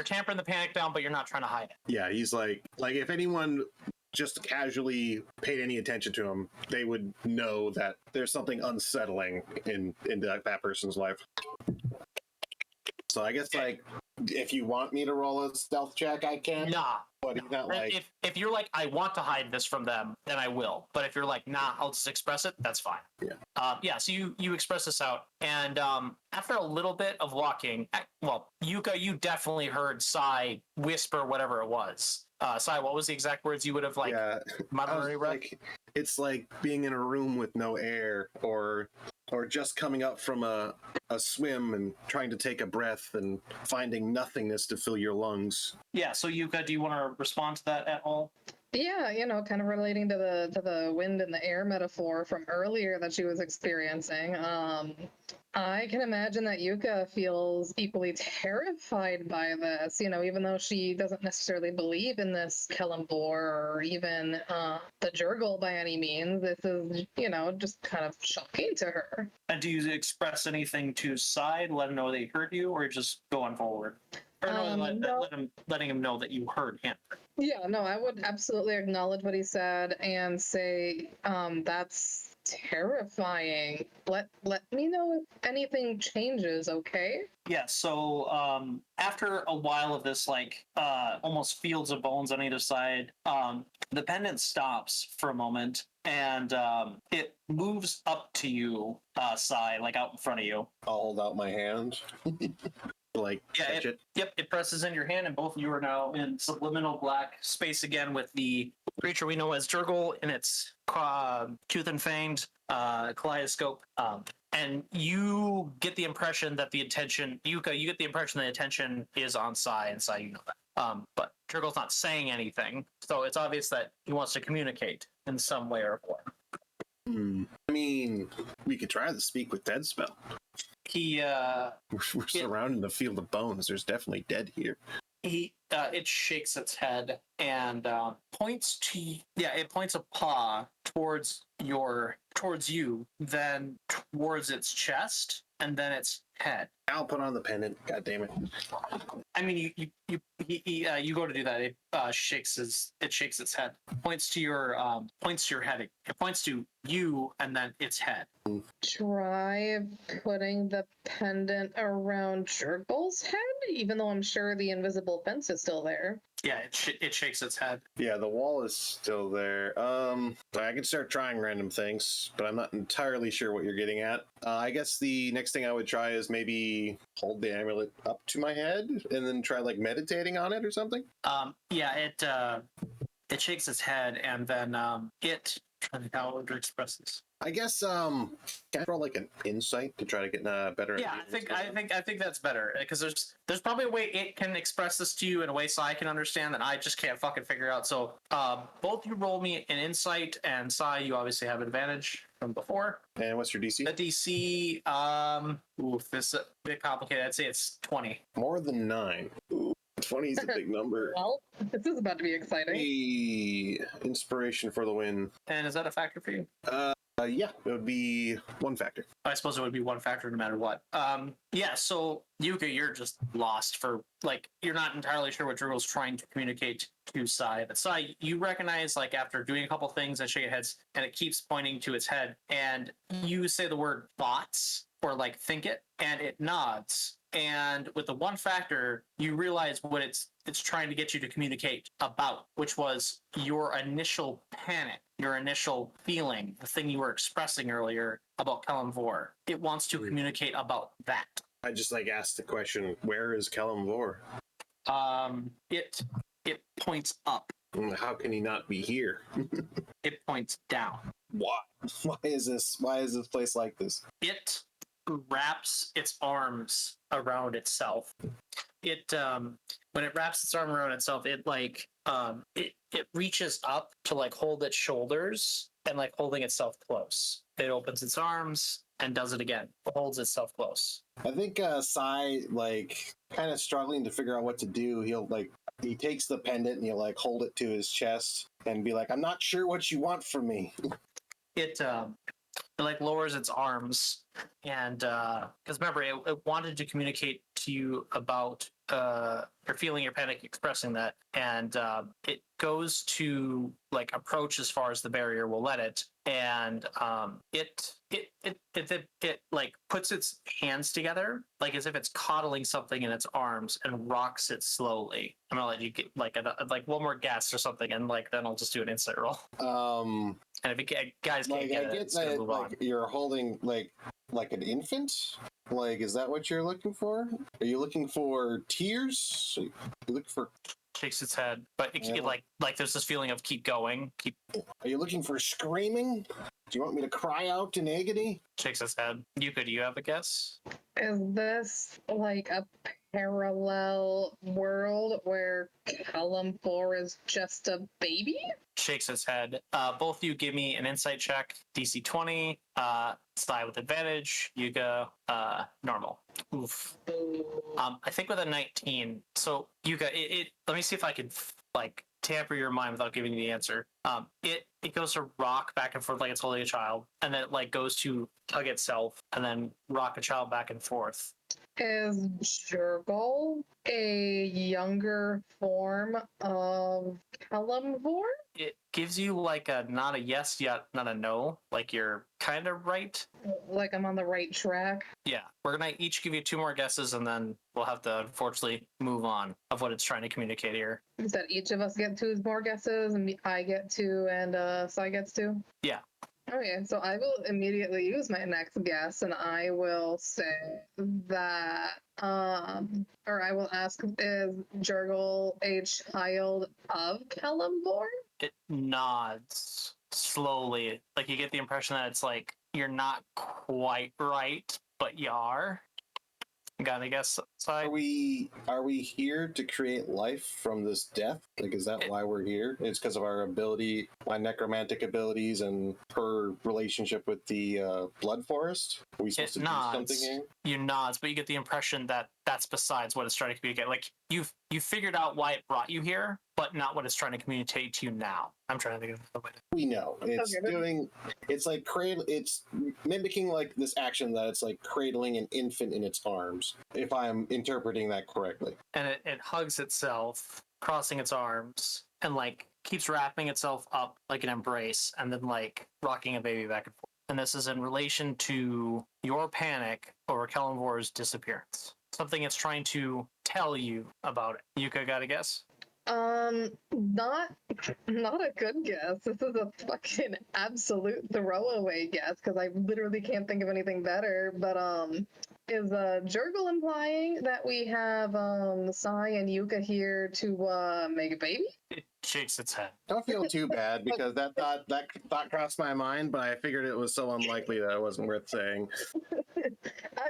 tampering the panic down, but you're not trying to hide it. Yeah. He's like if anyone just casually paid any attention to him, they would know that there's something unsettling in that person's life. So I guess like if you want me to roll a stealth check, I can. Nah. But he's not like. If you're like, I want to hide this from them, then I will. But if you're like, nah, I'll just express it, that's fine. Yeah. So you express this out, and after a little bit of walking, well, Yuka, you definitely heard Sai whisper whatever it was. Sai, what was the exact words you would have like? Yeah. Like, it's like being in a room with no air, or just coming up from a swim and trying to take a breath and finding nothingness to fill your lungs. Yeah. So Yuka, do you want to respond to that at all? Yeah, kind of relating to the wind and the air metaphor from earlier that she was experiencing. I can imagine that Yuka feels equally terrified by this, even though she doesn't necessarily believe in this Kellamvor or even the Jurgle by any means. This is, just kind of shocking to her. And do you express anything to Sai, let him know that he heard you, or just going forward? Or letting him know that you heard him. Yeah, no, I would absolutely acknowledge what he said and say, that's terrifying. Let me know if anything changes, okay? Yeah, so after a while of this, like, almost fields of bones on either side, the pendant stops for a moment, and it moves up to you, Sai, like out in front of you. I'll hold out my hand. Catch it. Yep, it presses in your hand, and both of you are now in subliminal black space again with the creature we know as Jurgle in its tooth and fanged kaleidoscope. And you get the impression that the attention, Yuka, you get the impression the attention is on Sai, and Sai, you know that. But Jurgle's not saying anything, so it's obvious that he wants to communicate in some way or form. I mean, we could try the speak with dead spell. We're surrounding the field of bones. There's definitely dead here. It shakes its head and points to it points a paw towards you, then towards its chest, and then its head. I'll put on the pendant. God damn it! I mean, you go to do that. It shakes its head. Points to your head. It points to you and then its head. Try putting the pendant around Jurgle's head, even though I'm sure the invisible fence is still there. Yeah, it shakes its head. Yeah, the wall is still there. I can start trying random things, but I'm not entirely sure what you're getting at. I guess the next thing I would try is maybe hold the amulet up to my head and then try like meditating on it or something. It shakes its head and then it. I think how to express this. I guess can I roll like an insight to try to get better? Yeah, I think that's better because there's probably a way it can express this to you in a way so I can understand that I just can't fucking figure out. So both you roll me an insight, and Sai, you obviously have advantage from before. And what's your DC? The DC, this is a bit complicated. I'd say it's 20. More than 9. Ooh. 20 is a big number. Well, this is about to be exciting. Hey, inspiration for the win. And is that a factor for you? Yeah, it would be one factor. I suppose it would be one factor no matter what. Yeah, so Yuka, you're just lost for, like, you're not entirely sure what Jurgle's trying to communicate to Sai. But Sai, you recognize, like, after doing a couple things and shaking heads, and it keeps pointing to its head, and you say the word thoughts, or, like, think it, and it nods. And with the one factor, you realize what it's trying to get you to communicate about, which was your initial panic, your initial feeling, the thing you were expressing earlier about Kellamvor. It wants to communicate about that. I just like asked the question, where is Kellamvor? It points up. How can he not be here? It points down. Why? Why is this place like this? It wraps its arms around itself. It when it wraps its arm around itself, it like it reaches up to like hold its shoulders and like holding itself close. It opens its arms and does it again. Holds itself close. I think Sai, like, kind of struggling to figure out what to do. He takes the pendant and he'll like hold it to his chest and be like, "I'm not sure what you want from me." It like lowers its arms, and because remember, it wanted to communicate to you about you're feeling your panic, expressing that, and it goes to like approach as far as the barrier will let it, and it like puts its hands together like as if it's coddling something in its arms and rocks it slowly. I'm gonna let you get like one more guess or something, and like then I'll just do an insight roll. And if you guys can't get it, it's gonna move on. You're holding like an infant. Like, is that what you're looking for? Are you looking for tears? Are you looking for? Shakes its head, but it like there's this feeling of keep going. Are you looking for screaming? Do you want me to cry out in agony? Shakes its head. Do you have a guess? Is this like a parallel world where Column 4 is just a baby? Shakes its head. Both of you give me an insight check. DC 20. Sly with advantage. Yuga, normal. Oof. I think with a 19. So Yuga, let me see if I can like tamper your mind without giving you the answer. It goes to rock back and forth like it's holding a child, and then it like goes to hug itself, and then rock a child back and forth. Is Jurgle a younger form of Kalimvor? It gives you like a not a yes yet, not a no. Like you're kind of right. Like I'm on the right track. Yeah, we're gonna each give you 2 more guesses, and then we'll have to unfortunately move on of what it's trying to communicate here. Is that each of us get 2 more guesses, and I get 2, and Sai gets 2? Yeah. Okay, so I will immediately use my next guess, and I will say that, or I will ask, is Jurgle a child of Kalimvor? It nods slowly. Like you get the impression that it's like you're not quite right, but you are. Got a guess, Sai? Are we here to create life from this death? Like, is that why we're here? It's because of our ability, my necromantic abilities, and her relationship with the blood forest? Are we supposed to do something here? You nods, but you get the impression that that's besides what it's trying to communicate. Like you figured out why it brought you here, but not what it's trying to communicate to you now. I'm trying to think of the way. We know it's like it's mimicking like this action that it's like cradling an infant in its arms, if I'm interpreting that correctly. And it hugs itself, crossing its arms, and like keeps wrapping itself up like an embrace, and then like rocking a baby back and forth. And this is in relation to your panic over Kalimvor's disappearance. Something it's trying to tell you about it. Yuka, got a guess? Not a good guess. This is a fucking absolute throwaway guess because I literally can't think of anything better. But is Jurgle implying that we have Sai and Yuka here to make a baby? It shakes its head. Don't feel too bad because that thought crossed my mind, but I figured it was so unlikely that it wasn't worth saying. I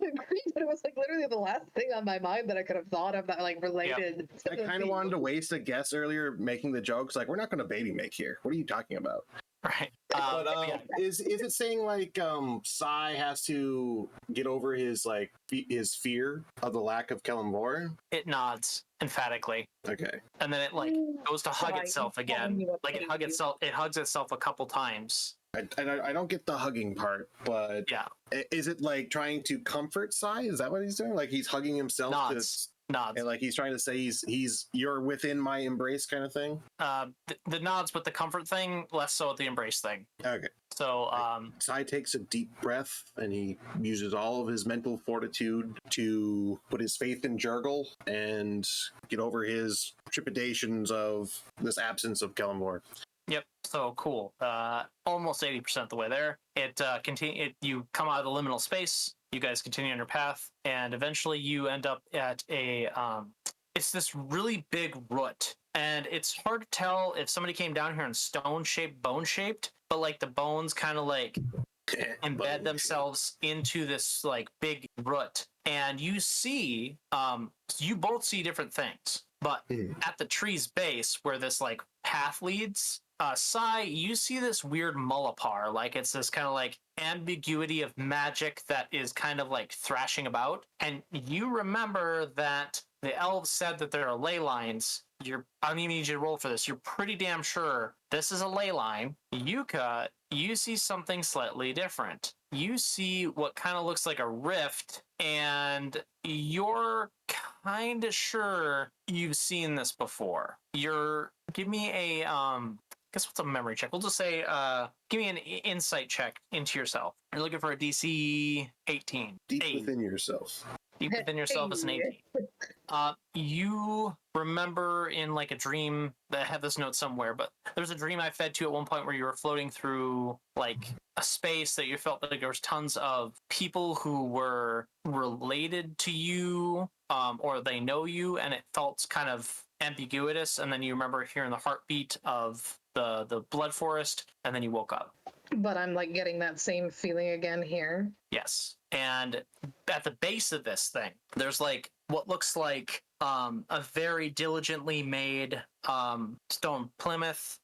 agree, but it was like literally the last thing on my mind that I could have thought of that like related. I kind of wanted to waste a guess earlier making the jokes like we're not going to baby make here. What are you talking about? Right. Is it saying like Sai has to get over his like his fear of the lack of Kalimvor? It nods emphatically. Okay. And then it like goes to hug itself again. Like it hugs itself a couple times. I don't get the hugging part, but yeah, is it like trying to comfort Sai? Is that what he's doing? Like he's hugging himself? Nods. And like he's trying to say he's you're within my embrace kind of thing? The nods, but the comfort thing, less so with the embrace thing. Okay. So Sai takes a deep breath and he uses all of his mental fortitude to put his faith in Jurgle and get over his trepidations of this absence of Kalimvor. Yep. So cool. Almost 80% of the way there. You come out of the liminal space. You guys continue on your path, and eventually you end up at a. It's this really big root, and it's hard to tell if somebody came down here in stone shaped, bone shaped, but like the bones kind of like embed themselves into this like big root, and you see, you both see different things, but at the tree's base where this like path leads. Sai, you see this weird mullapar, like it's this kind of like ambiguity of magic that is kind of like thrashing about. And you remember that the elves said that there are ley lines. I don't even need you to roll for this. You're pretty damn sure this is a ley line. Yuka, you see something slightly different. You see what kind of looks like a rift, and you're kind of sure you've seen this before. Give me a guess what's a memory check? We'll just say give me an insight check into yourself. You're looking for a DC 18. Deep within yourself. Deep within yourself is an 18. You remember in like a dream that I have this note somewhere, but there's a dream I fed to at one point where you were floating through like a space that you felt like there was tons of people who were related to you, or they know you, and it felt kind of ambiguous. And then you remember hearing the heartbeat of the blood forest, and then you woke up. But I'm like getting that same feeling again here. Yes. And at the base of this thing, there's like what looks like a very diligently made stone plinth,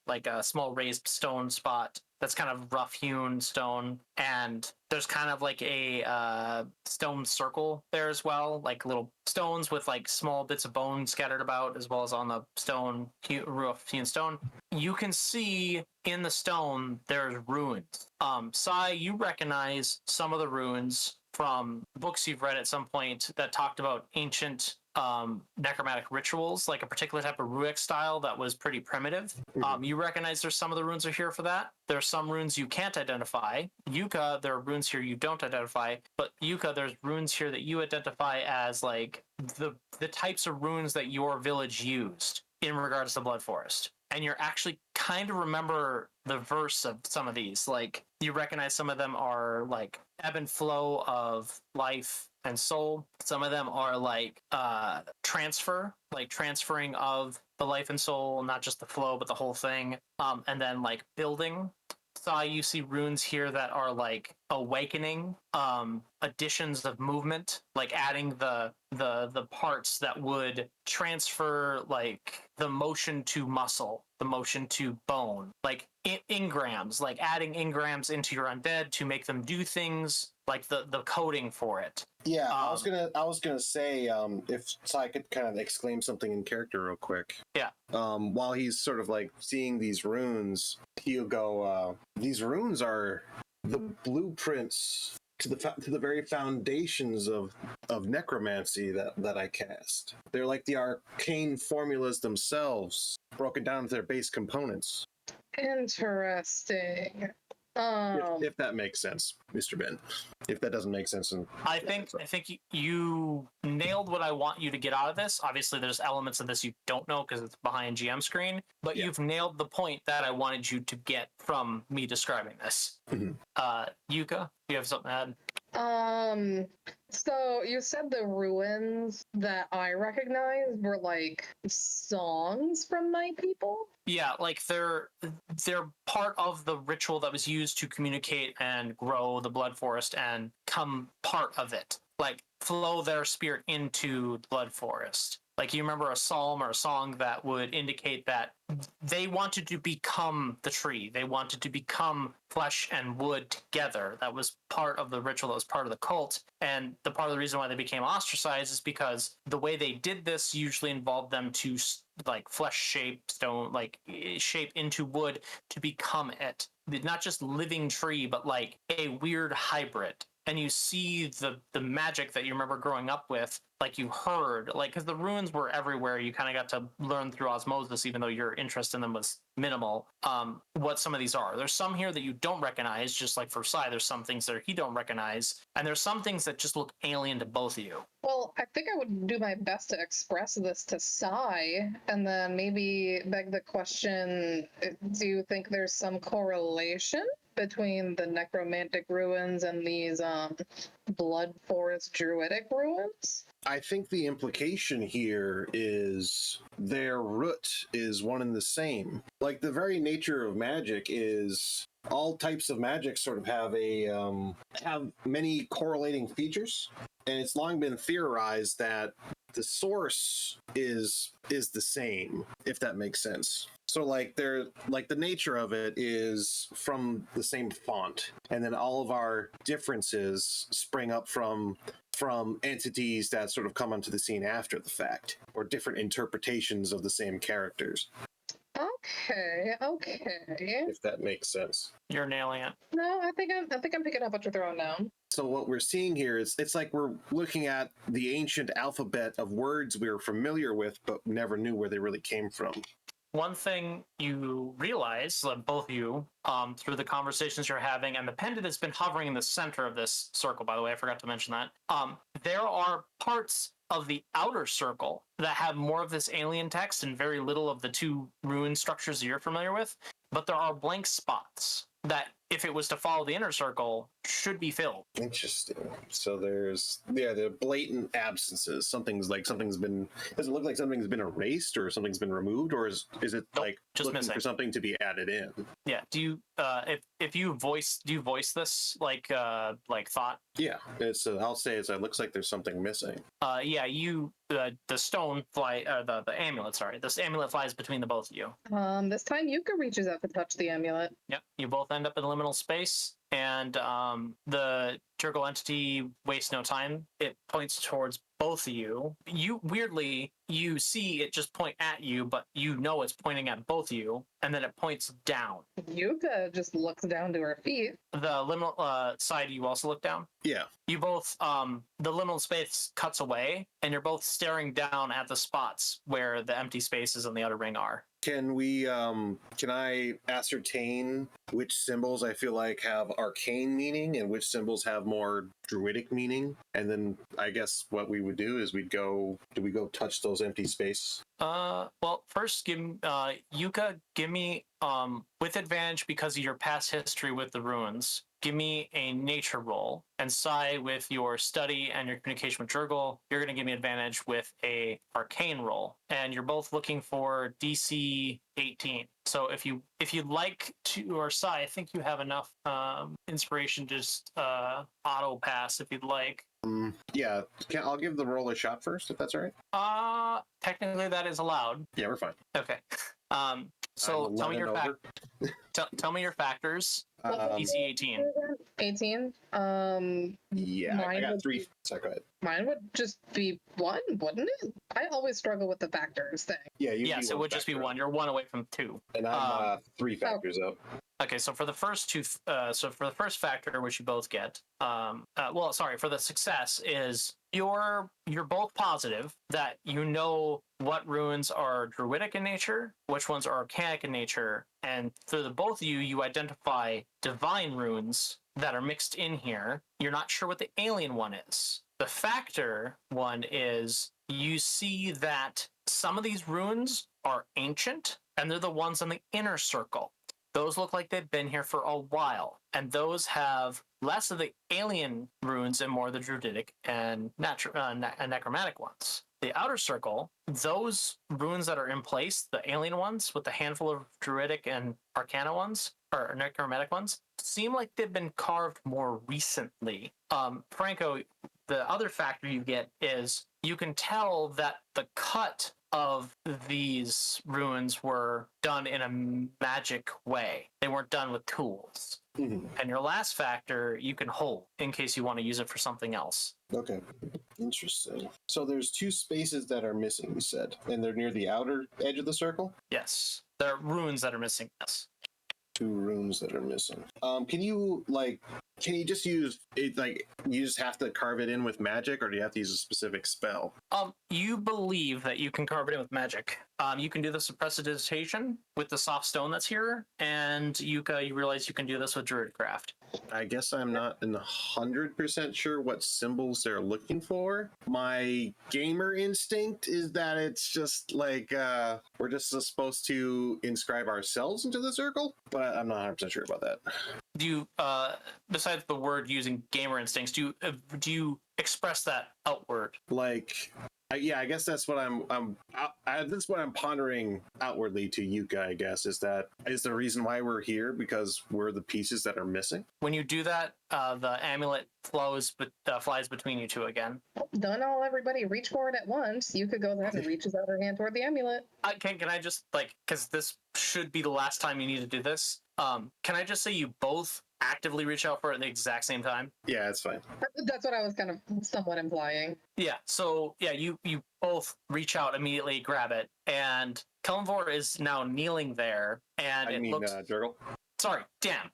like a small raised stone spot that's kind of rough hewn stone. And there's kind of like a stone circle there as well, like little stones with like small bits of bone scattered about, as well as on the stone, rough hewn stone. You can see in the stone there's ruins. Sai, you recognize some of the ruins from books you've read at some point that talked about ancient necromantic rituals, like a particular type of Ruic style that was pretty primitive. You recognize there's some of the runes are here for that. There are some runes you can't identify. Yuka, there are runes here you don't identify, but Yuka, there's runes here that you identify as like the types of runes that your village used in regards to Blood Forest. And you're actually kind of remember the verse of some of these. Like you recognize some of them are like ebb and flow of life and soul. Some of them are like transferring of the life and soul, not just the flow, but the whole thing. And then like building. So you see runes here that are like awakening, additions of movement, like adding the parts that would transfer like the motion to muscle, the motion to bone, like engrams, like adding engrams into your undead to make them do things, like the coding for it. Yeah, I was gonna say if so I could kind of exclaim something in character real quick. Yeah. While he's sort of like seeing these runes, he'll go, these runes are the blueprints to the very foundations of necromancy that I cast. They're like the arcane formulas themselves, broken down to their base components. Interesting. If that makes sense, Mr. Ben. If that doesn't make sense, I think you nailed what I want you to get out of this. Obviously, there's elements of this you don't know because it's behind GM screen, but you've nailed the point that I wanted you to get from me describing this. Yuka, you have something to add? So you said the ruins that I recognized were like songs from my people? Yeah, like they're part of the ritual that was used to communicate and grow the blood forest and come part of it. Like flow their spirit into the blood forest. Like you remember a psalm or a song that would indicate that they wanted to become the tree. They wanted to become flesh and wood together. That was part of the ritual. That was part of the cult. And the part of the reason why they became ostracized is because the way they did this usually involved them to like flesh shape stone, like shape into wood to become it. Not just living tree, but like a weird hybrid. And you see the magic that you remember growing up with, like you heard, like because the ruins were everywhere. You kind of got to learn through osmosis, even though your interest in them was minimal, what some of these are. There's some here that you don't recognize, just like for Sai, there's some things that he don't recognize, and there's some things that just look alien to both of you. Well, I think I would do my best to express this to Sai, and then maybe beg the question, do you think there's some correlation between the necromantic ruins and these blood forest druidic ruins? I think the implication here is their root is one and the same. Like the very nature of magic is all types of magic sort of have many correlating features, and it's long been theorized that the source is the same, if that makes sense. So like the nature of it is from the same font, and then all of our differences spring up from entities that sort of come onto the scene after the fact, or different interpretations of the same characters. Okay. If that makes sense. You're nailing it. No, I think I'm picking up what you're throwing down. So what we're seeing here is it's like we're looking at the ancient alphabet of words we were familiar with, but never knew where they really came from. One thing you realize, both of you, through the conversations you're having, and the pendant has been hovering in the center of this circle, by the way, I forgot to mention that. There are parts of the outer circle that have more of this alien text and very little of the two rune structures that you're familiar with, but there are blank spots that, if it was to follow the inner circle, should be filled. Interesting. So there's the blatant absences. Something's been. Does it look like something's been erased or something's been removed, or is it like just looking missing for something to be added in? Yeah. Do you if you voice this like thought? Yeah. It's. I'll say it looks like there's something missing. Yeah. You the stone fly the amulet. Sorry, this amulet flies between the both of you. This time Yuka reaches out to touch the amulet. Yep. You both end up in liminal space, and the Turgle entity wastes no time. It points towards both of you. You weirdly, you see it just point at you, but you know it's pointing at both of you, and then it points down. Yuka just looks down to her feet. The liminal side, you also look down. Yeah. You both, the liminal space cuts away, and you're both staring down at the spots where the empty spaces in the outer ring are. Can I ascertain which symbols I feel like have arcane meaning and which symbols have more druidic meaning? And then I guess what we would do is we go touch those empty spaces? Well, first, Yuka, give me, with advantage because of your past history with the ruins, give me a nature roll. And Sai, with your study and your communication with Jurgle, you're going to give me advantage with a arcane roll. And you're both looking for DC 18. So if you'd like to, or Sai, I think you have enough inspiration to just auto pass if you'd like. Yeah, I'll give the roll a shot first, if that's all right. Technically that is allowed. Yeah, we're fine. Okay. So tell me your tell me your factors. DC 18. 18. Yeah, I got 3. Sorry, go ahead. Mine would just be 1, wouldn't it? I always struggle with the factors thing. Yeah, yes, it would just be 1. You're 1 away from 2. And I'm 3 factors up. Okay, so for the first two, so for the first factor, which you both get, for the success is you're both positive that you know what runes are druidic in nature, which ones are arcanic in nature, and through the both of you, you identify divine runes that are mixed in here. You're not sure what the alien one is. The factor one is you see that some of these runes are ancient, and they're the ones on the inner circle. Those look like they've been here for a while, and those have less of the alien runes and more of the druidic and necromantic ones. The outer circle, those runes that are in place, the alien ones with the handful of druidic and arcana ones, or necromantic ones, seem like they've been carved more recently. Franco, the other factor you get is you can tell that the cut of these runes were done in a magic way. They weren't done with tools. Mm-hmm. And your last factor you can hold in case you want to use it for something else. Okay. Interesting. So there's 2 spaces that are missing, you said, and they're near the outer edge of the circle? Yes. There are runes that are missing, yes. 2 runes that are missing. Can you just use it, like, you just have to carve it in with magic, or do you have to use a specific spell? You believe that you can carve it in with magic. You can do this with prestidigitation with the soft stone that's here, and you realize you can do this with Druidcraft. I guess I'm not 100% sure what symbols they're looking for. My gamer instinct is that it's just like we're just supposed to inscribe ourselves into the circle, but I'm not 100% sure about that. Do you, besides the word using gamer instincts, do you express that outward? Like, I guess that's what that's what I'm pondering outwardly to Yuka, I guess, is the reason why we're here because we're the pieces that are missing? When you do that, the amulet flies between you two again. Don't all everybody reach for it at once. Yuka goes ahead and reaches out her hand toward the amulet. Can I just, because this should be the last time you need to do this, can I just say you both actively reach out for it at the exact same time? Yeah, that's fine. That's what I was kind of somewhat implying. Yeah, so yeah, you both reach out immediately, grab it, and Kellenvor is now kneeling there, and Jurgle? sorry. Damn.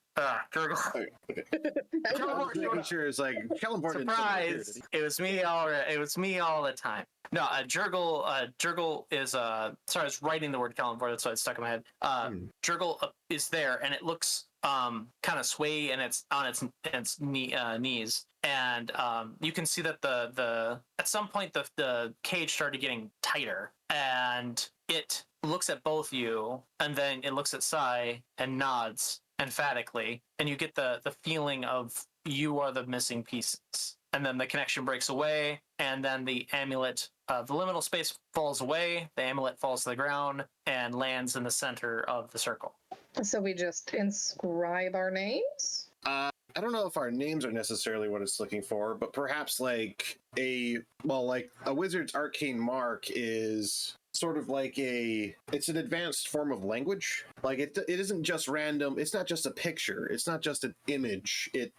Jurgle. Making sure it's like Kellenborn. Surprise! It was me all. It was me all the time. No, Jurgle. Jurgle is sorry, I was writing the word Kellenborn. That's why it's stuck in my head. Jurgle is there, and it looks kind of sway, and it's on its knees, and you can see that the at some point the cage started getting tighter, and it looks at both you, and then it looks at Sai and nods emphatically, and you get the feeling of you are the missing pieces. And then the connection breaks away, and then the amulet, the liminal space falls away, the amulet falls to the ground, and lands in the center of the circle. So we just inscribe our names? I don't know if our names are necessarily what it's looking for, but perhaps like a wizard's arcane mark is sort of like it's an advanced form of language. Like it isn't just random. It's not just a picture. It's not just an image. It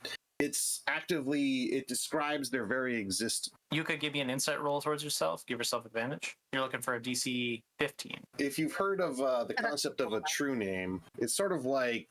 describes their very existence. You could give me an insight roll towards yourself. Give yourself advantage. You're looking for a DC 15. If you've heard of the concept of a true name, it's sort of like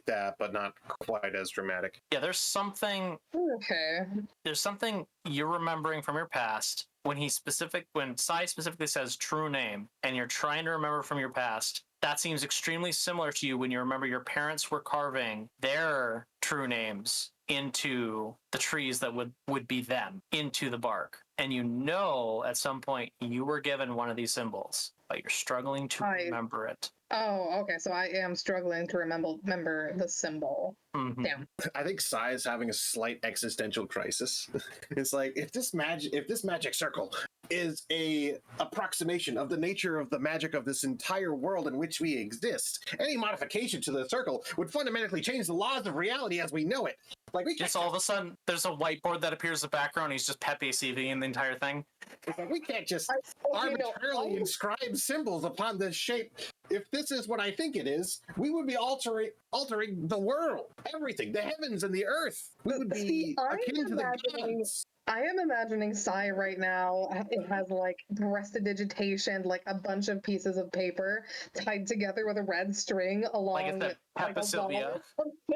that, but not quite as dramatic. Yeah, there's something. Okay. There's something you're remembering from your past when Sai specifically says true name, and you're trying to remember from your past. That seems extremely similar to you when you remember your parents were carving their true names into the trees that would be them, into the bark. And you know at some point you were given one of these symbols, but you're struggling to remember it. Oh, okay. So I am struggling to remember the symbol. Mm-hmm. Damn. I think Sai is having a slight existential crisis. It's like if this magic circle is a approximation of the nature of the magic of this entire world in which we exist, any modification to the circle would fundamentally change the laws of reality as we know it. Like we just all of a sudden, there's a whiteboard that appears in the background. He's just Pepe CVing the entire thing. It's like we can't just arbitrarily inscribe symbols upon this shape. If this is what I think it is, we would be altering the world, everything, the heavens and the earth. We would be akin to the gods. I am imagining Sai right now. It has like prestidigitation, like a bunch of pieces of paper tied together with a red string along. Like it's Peppa Sylvia.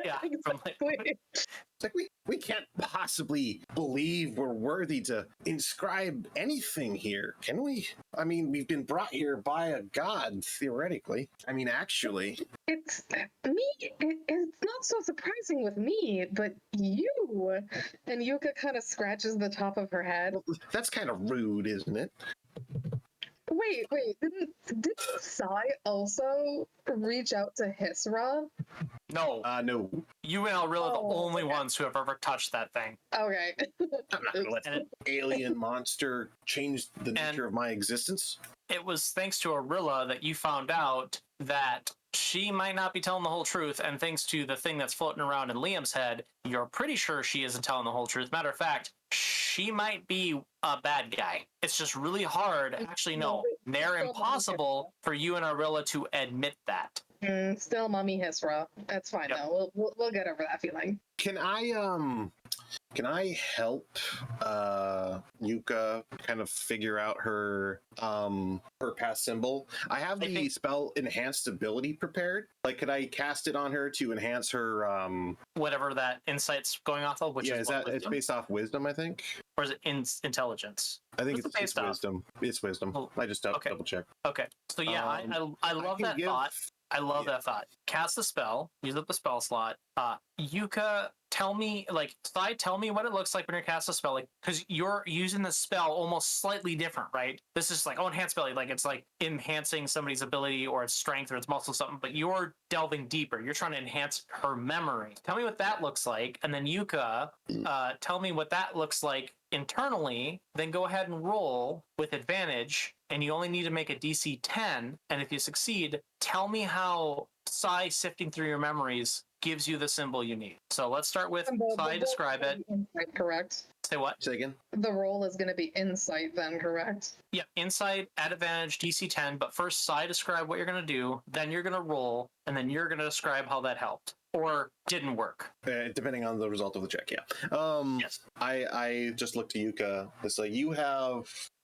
Yeah. Exactly. It's like we can't possibly believe we're worthy to inscribe anything here, can we? I mean, we've been brought here by a god, theoretically. I mean, actually. It's me. It's not so surprising with me, but you. And Yuka kind of scratches the top of her head. Well, that's kind of rude, isn't it? Wait. Didn't Sai also reach out to Hisra? No. No. You and Alrilla are the only ones who have ever touched that thing. Okay. I'm not going to let an alien monster change the nature of my existence. It was thanks to Arilla that you found out that she might not be telling the whole truth, and thanks to the thing that's floating around in Liam's head, you're pretty sure she isn't telling the whole truth. Matter of fact, she might be a bad guy. It's just really hard. Actually, no. They're impossible for you and Arilla to admit that. Still Mummy Hisra. That's fine, though. We'll get over that feeling. Can I help Yuka kind of figure out her past symbol? I have the spell enhanced ability prepared. Like, could I cast it on her to enhance her whatever that insight's going off of? Which is it's based off wisdom, I think. Or is it intelligence? I think it's wisdom. It's wisdom. Oh, I just double check. Okay. So yeah, I love that thought. I love that thought. Cast the spell. Use up the spell slot. Yuka, tell me what it looks like when you cast a spell. Like, because you're using the spell almost slightly different, right? This is like, enhanced ability. Like, it's like enhancing somebody's ability or its strength or its muscle or something, but you're delving deeper. You're trying to enhance her memory. Tell me what that looks like. And then Yuka, tell me what that looks like internally, then go ahead and roll with advantage, and you only need to make a DC 10, and if you succeed, tell me how Sai sifting through your memories gives you the symbol you need. So let's start with Sai, describe it. Insight, correct? Say what? Say again. The roll is going to be insight then, correct? Yeah, insight, at advantage, DC 10, but first Sai, describe what you're going to do, then you're going to roll, and then you're going to describe how that helped. Or didn't work. Depending on the result of the check, yeah. Yes. I just looked to Yuka. It's like,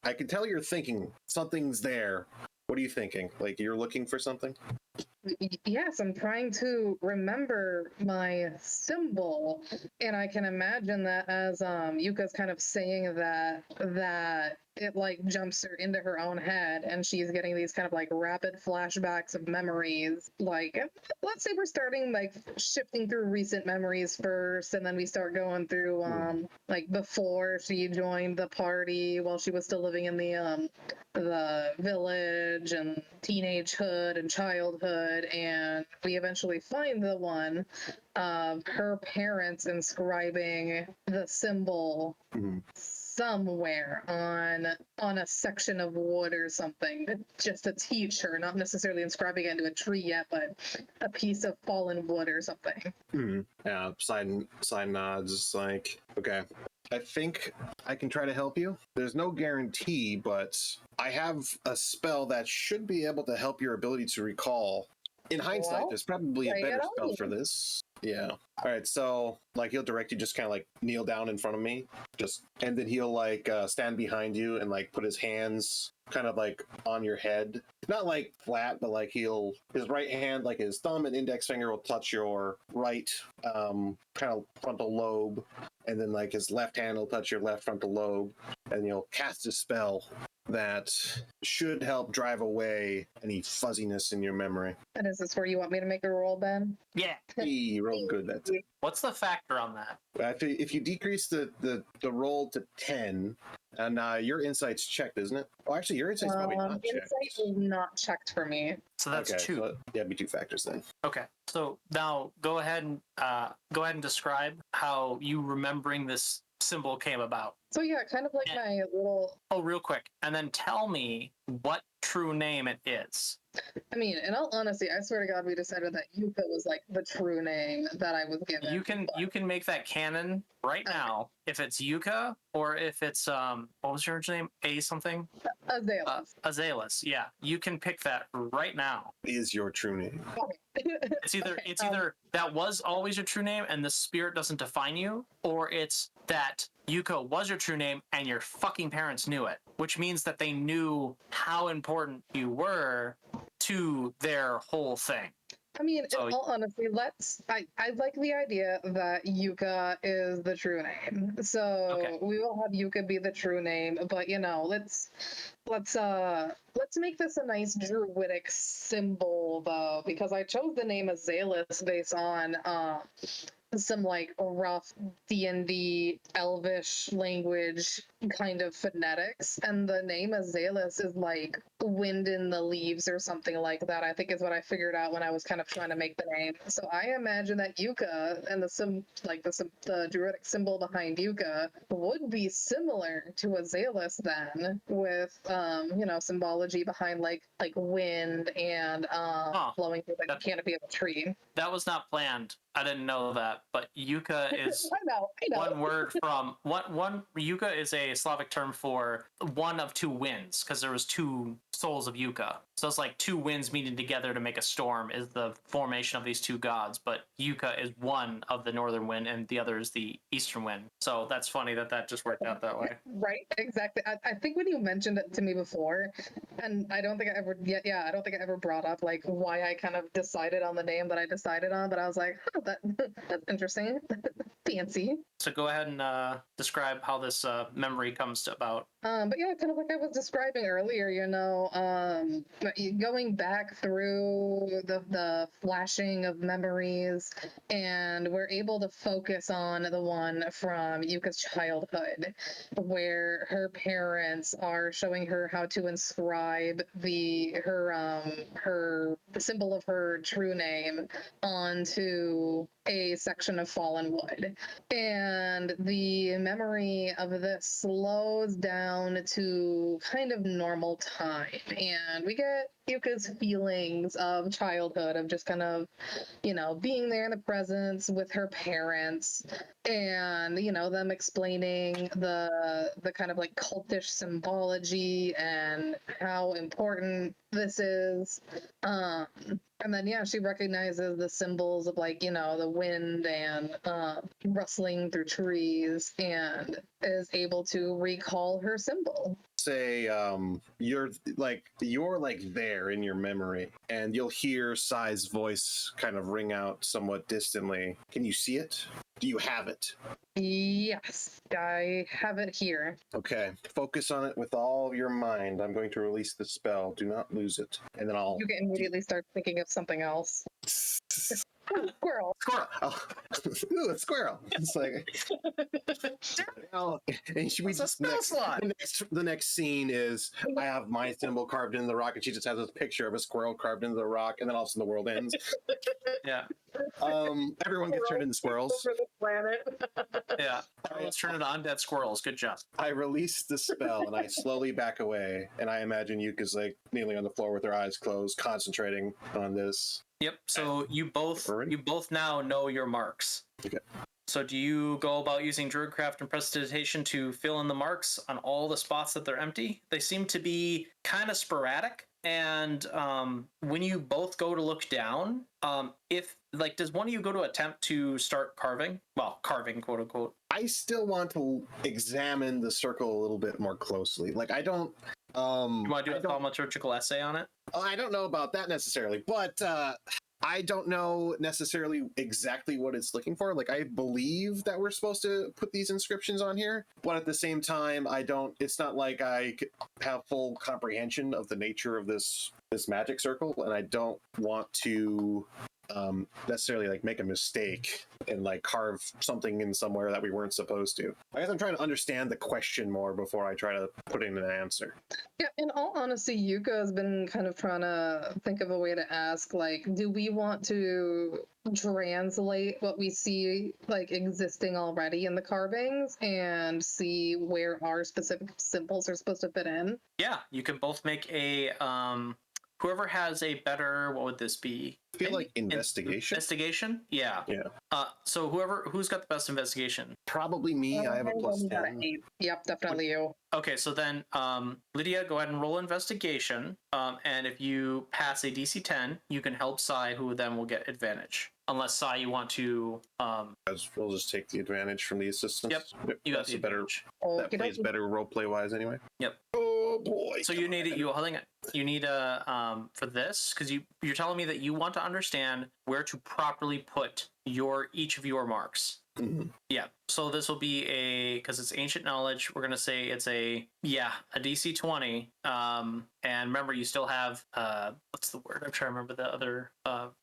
I can tell you're thinking something's there. What are you thinking? Like, you're looking for something? Yes, I'm trying to remember my symbol, and I can imagine that as Yuka's kind of saying that it like jumps her into her own head, and she's getting these kind of like rapid flashbacks of memories. Like, let's say we're starting like shifting through recent memories first, and then we start going through like before she joined the party while she was still living in the village and teenagehood and childhood, and we eventually find the one of her parents inscribing the symbol somewhere on a section of wood or something, just to teach her, not necessarily inscribing it into a tree yet, but a piece of fallen wood or something. Yeah, side nods, like, okay. I think I can try to help you. There's no guarantee, but I have a spell that should be able to help your ability to recall. In hindsight, there's probably a better spell for this. Yeah. All right. So, like, he'll direct you, just kind of like kneel down in front of me, and then he'll like stand behind you and like put his hands kind of like on your head, not like flat, but like his right hand, like his thumb and index finger will touch your right kind of frontal lobe, and then like his left hand will touch your left frontal lobe, and you'll cast a spell that should help drive away any fuzziness in your memory. And is this where you want me to make a roll, Ben? Yeah. Hey, roll good that time. What's the factor on that? If you decrease the roll to 10, and your insight's checked, isn't it? Oh, actually, your insight's probably not checked. Insight is not checked for me. So that's okay, 2. So it'd be 2 factors then. Okay. So now go ahead and describe how you remembering this symbol came about. So yeah, kind of like my little... Oh, real quick. And then tell me what true name it is. I mean, in all honesty, I swear to God, we decided that Yuka was like the true name that I was given. You can make that canon right now if it's Yuka or if it's what was your name? A something? Azalis. Azalis. Yeah, you can pick that right now. Is your true name? It's either that was always your true name and the spirit doesn't define you, or it's that Yuka was your true name and your fucking parents knew it, which means that they knew how important you were to their whole thing. I mean, in all honesty, I like the idea that Yuka is the true name. So we will have Yuka be the true name, but you know, let's make this a nice druidic symbol though, because I chose the name Azalis based on some like rough D&D elvish language kind of phonetics, and the name Azalis is like wind in the leaves or something like that, I think is what I figured out when I was kind of trying to make the name. So I imagine that Yuka and the druidic symbol behind Yuka would be similar to Azalis then, with symbology behind like wind and blowing through the canopy of a tree. That was not planned. I didn't know that, but Yuka is I know. one word from one. Yuka is a Slavic term for one of 2 winds, because there was 2 souls of Yuka. So it's like 2 winds meeting together to make a storm is the formation of these 2 gods. But Yuka is one of the northern wind, and the other is the eastern wind. So that's funny that just worked out that way. Right, exactly. I think when you mentioned it to me before, and I don't think I ever brought up like why I kind of decided on the name that I decided on, but I was like, that's interesting. Fancy. So go ahead and describe how this memory comes about. But yeah, kind of like I was describing earlier, going back through the flashing of memories, and we're able to focus on the one from Yuka's childhood, where her parents are showing her how to inscribe the symbol of her true name onto a section of fallen wood. And the memory of this slows down to kind of normal time. And we get Yuka's feelings of childhood, of just kind of, being there in the presence with her parents, and, them explaining the kind of like cultish symbology and how important this is. And then, yeah, she recognizes the symbols of, like, the wind and rustling through trees, and is able to recall her symbol. Say you're there in your memory, and you'll hear Sai's voice kind of ring out somewhat distantly. Can you see it? Do you have it? Yes, I have it here. Okay, focus on it with all your mind. I'm going to release the spell. Do not lose it. And then I'll... You can immediately start thinking of something else. Squirrel. Squirrel! Oh. Ooh, a squirrel! It's like... and we It's a spell slot! The next scene is I have my symbol carved into the rock, and she just has this picture of a squirrel carved into the rock, and then all of a sudden the world ends. Yeah. Everyone gets turned into squirrels. Over the planet. Yeah. Let's turn it on dead squirrels. Good job. I release the spell and I slowly back away, and I imagine Yuka's like kneeling on the floor with her eyes closed, concentrating on this. Yep. So you both now know your marks. Okay. So do you go about using Druidcraft and Prestidigitation to fill in the marks on all the spots that they're empty? They seem to be kind of sporadic. And when you both go to look down, does one of you go to attempt to start carving? Well, carving, quote unquote. I still want to examine the circle a little bit more closely. Like, I don't... you want to do a thaumaturgical essay on it? I don't know about that necessarily, but I don't know necessarily exactly what it's looking for. Like, I believe that we're supposed to put these inscriptions on here, but at the same time, it's not like I have full comprehension of the nature of this magic circle, and I don't want to necessarily like make a mistake and like carve something in somewhere that we weren't supposed to. I guess I'm trying to understand the question more before I try to put in an answer. Yeah, in all honesty, Yuka has been kind of trying to think of a way to ask, like, do we want to translate what we see like existing already in the carvings and see where our specific symbols are supposed to fit in? Yeah, you can both make a whoever has a better, what would this be? I feel like investigation. Investigation? Yeah. Yeah. So who's got the best investigation? Probably me. I have a plus 10. Yep, definitely you. Okay, so then Lydia, go ahead and roll investigation. And if you pass a DC 10, you can help Sai, who then will get advantage. Unless Sai, you want to We'll just take the advantage from the assistance. Yep. You got That's the advantage. That plays better role play wise anyway. Yep. Oh boy. So you need a for this, because you're telling me that you want to understand where to properly put each of your marks. Mm-hmm. Yeah. So this will be because it's ancient knowledge, we're gonna say it's a DC 20. And remember, you still have what's the word? I'm trying to remember the other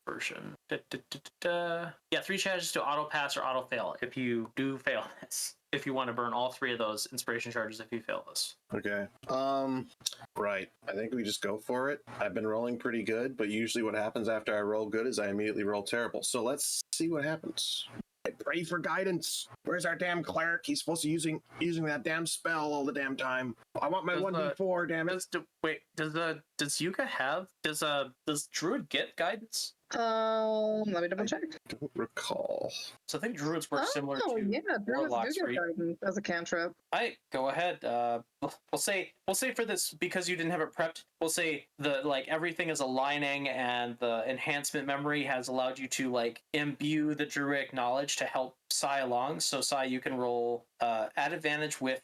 version. 3 chances to auto pass or auto fail if you do fail this. If you want to burn all 3 of those inspiration charges if you fail this. Okay. Right. I think we just go for it. I've been rolling pretty good, but usually what happens after I roll good is I immediately roll terrible. So let's see what happens. I pray for guidance. Where's our damn cleric? He's supposed to be using that damn spell all the damn time. I want my 1d4, damn it. Does Yuka have does Druid get guidance? Let me double check. Don't recall. So I think Druids work similar to Druids Warlocks, do get right? guidance as a cantrip. Go ahead. We'll say for this, because you didn't have it prepped, we'll say everything is aligning and the enhancement memory has allowed you to imbue the druidic knowledge to help Sai along. So Sai, you can roll at advantage with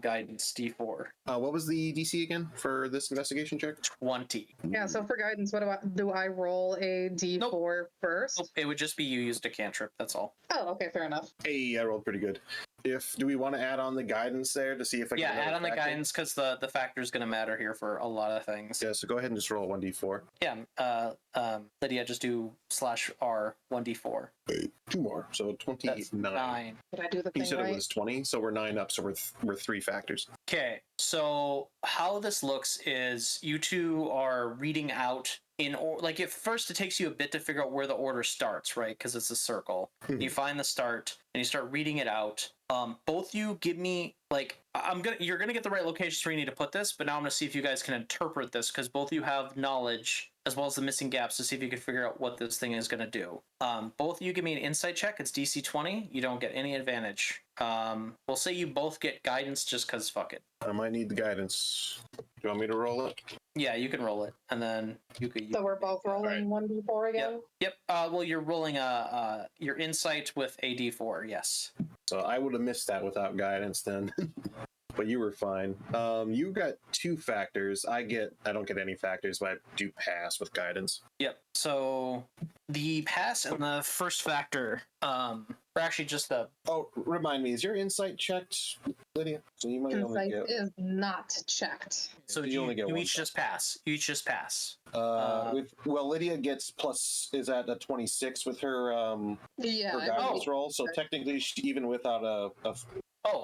guidance D4. What was the DC again for this investigation check? 20. Yeah, so for guidance, what do I roll a D4 first? Nope, it would just be you used a cantrip, that's all. Oh, okay, fair enough. Hey, I rolled pretty good. Do we want to add on the guidance there to see if I can... Yeah, add on the guidance, because the factor is going to matter here for a lot of things. Yeah, so go ahead and just roll 1d4. Yeah, Lydia, just do /R 1d4. 2 more, so 29. That's 9. Did I do the thing You said right? it was 20, so we're 9 up, so we're 3 factors. Okay, so how this looks is you two are reading out at first it takes you a bit to figure out where the order starts, right? Because it's a circle. Mm-hmm. You find the start and you start reading it out. Both you give me you're gonna get the right locations where you need to put this, but now I'm gonna see if you guys can interpret this, because both of you have knowledge as well as the missing gaps to see if you can figure out what this thing is gonna do. Both of you give me an insight check. It's DC 20. You don't get any advantage. We'll say you both get guidance just because fuck it. I might need the guidance. you want me to roll it? Yeah, you can roll it, and then you could. So we're both rolling 1d4 again? Yep. Well, you're rolling your insight with a d4, yes. So I would have missed that without guidance then. But you were fine. You got 2 factors. I don't get any factors, but I do pass with guidance. Yep. So the pass and the first factor are actually just the. Oh, remind me, is your insight checked, Lydia? So you might only Insight get. is not checked. So you only get you one each just pass. You each just pass. Well, Lydia gets plus is at a 26 with her Yeah. her guidance roll. So technically, even without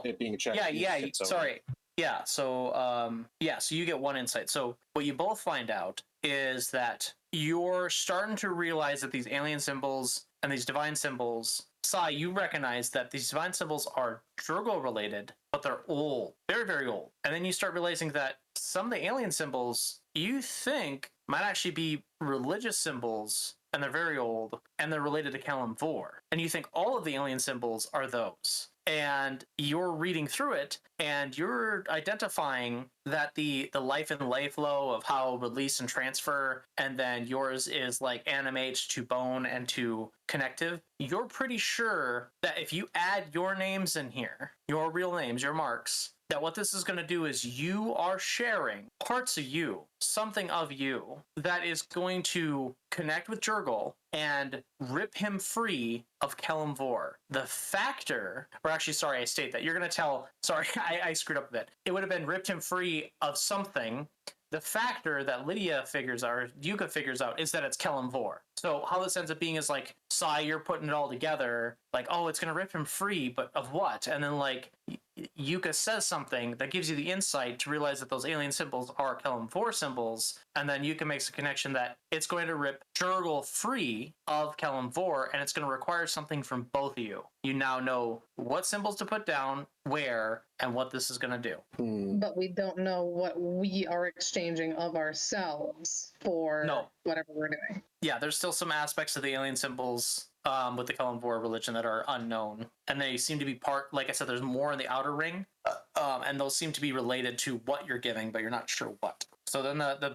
it being checked. Yeah. Sorry. Yeah. So so you get 1 insight. So what you both find out is that you're starting to realize that these alien symbols and these divine symbols. Sai, you recognize that these divine symbols are Jurgo related, but they're old, very, very old. And then you start realizing that some of the alien symbols you think might actually be religious symbols, and they're very old, and they're related to Kalimvor. And you think all of the alien symbols are those. And you're reading through it, and you're identifying that the life and lay flow of how release and transfer, and then yours is like animate to bone and to connective. You're pretty sure that if you add your names in here, your real names, your marks, that what this is going to do is you are sharing parts of you, something of you, that is going to connect with Jurgle and rip him free of Kalimvor. The factor, or actually, sorry, I state that. You're going to tell, sorry, I screwed up a bit. It would have been ripped him free of something. The factor that Lydia figures out, or Yuka figures out, is that it's Kalimvor. So how this ends up being is like, Sai, you're putting it all together, like, oh, it's going to rip him free, but of what? And then like, Yuka says something that gives you the insight to realize that those alien symbols are Kalimvor symbols, and then Yuka makes a connection that it's going to rip Jurgle free of Kalimvor, and it's going to require something from both of you. You now know what symbols to put down, where, and what this is going to do. But we don't know what we are exchanging of ourselves for whatever we're doing. Yeah, there's still some aspects of the alien symbols with the Kalimvor religion that are unknown, and they seem to be part. Like I said, there's more in the outer ring, and those seem to be related to what you're giving, but you're not sure what. So then the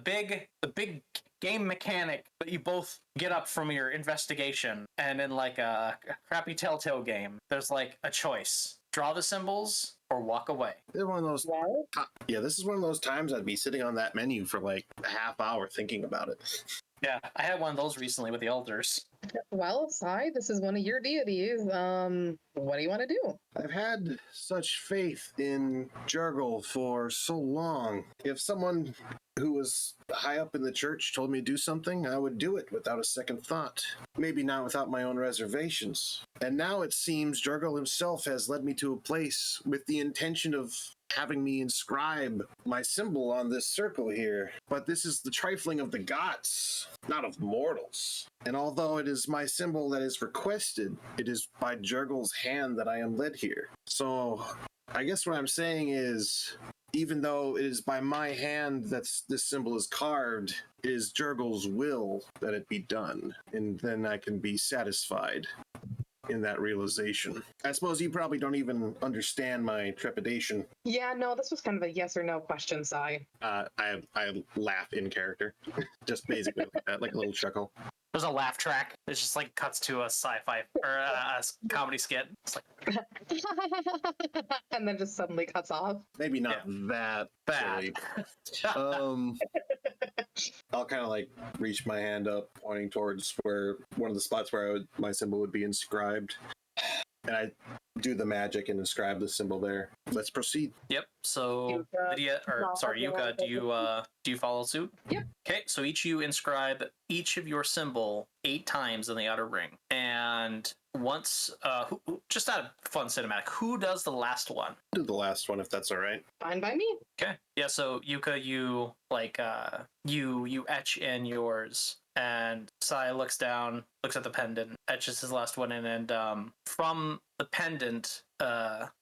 big game mechanic that you both get up from your investigation, and in like a crappy Telltale game, there's like a choice: draw the symbols or walk away. This is one of those. Yeah, this is one of those times I'd be sitting on that menu for like a half hour thinking about it. Yeah, I had one of those recently with the elders. Well, Sai, this is one of your deities. What do you want to do? I've had such faith in Jurgle for so long. If someone who was high up in the church told me to do something, I would do it without a second thought. Maybe not without my own reservations. And now it seems Jurgle himself has led me to a place with the intention of having me inscribe my symbol on this circle here. But this is the trifling of the gods, not of mortals. And although it is my symbol that is requested, it is by Jurgle's hand that I am led here. So I guess what I'm saying is, even though it is by my hand that this symbol is carved, it is Jurgle's will that it be done. And then I can be satisfied in that realization. I suppose you probably don't even understand my trepidation. Yeah, no, this was kind of a yes or no question, Sai. I laugh in character. Just basically like that, like a little chuckle. There's a laugh track. It just like cuts to a sci-fi or a comedy skit. It's like, and then just suddenly cuts off. Maybe not that bad. I'll kind of like reach my hand up, pointing towards where one of the spots where my symbol would be inscribed, and I do the magic and inscribe the symbol there. Let's proceed. Yep. So Lydia, or sorry, Yuka, do you follow suit? Yep. Okay. So each you inscribe each of your symbol 8 times in the outer ring, and once, just out of fun cinematic, who does the last one? Do the last one if that's all right. Fine by me. Okay. Yeah. So Yuka, you like you etch in yours. And Sai looks down, looks at the pendant, etches his last one in, and from the pendant,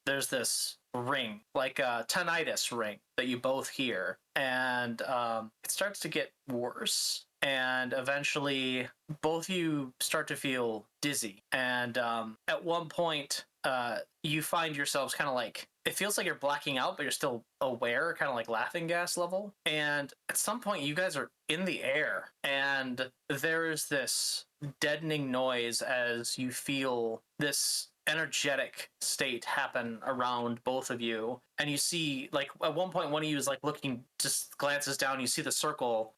there's this ring, like a tinnitus ring that you both hear, and it starts to get worse. And eventually, both of you start to feel dizzy. And at one point, you find yourselves kind of like it feels like you're blacking out, but you're still aware, kind of like laughing gas level. And at some point, you guys are in the air, and there is this deadening noise as you feel this energetic state happen around both of you. And you see, like, at one point, one of you is like looking, just glances down, you see the circle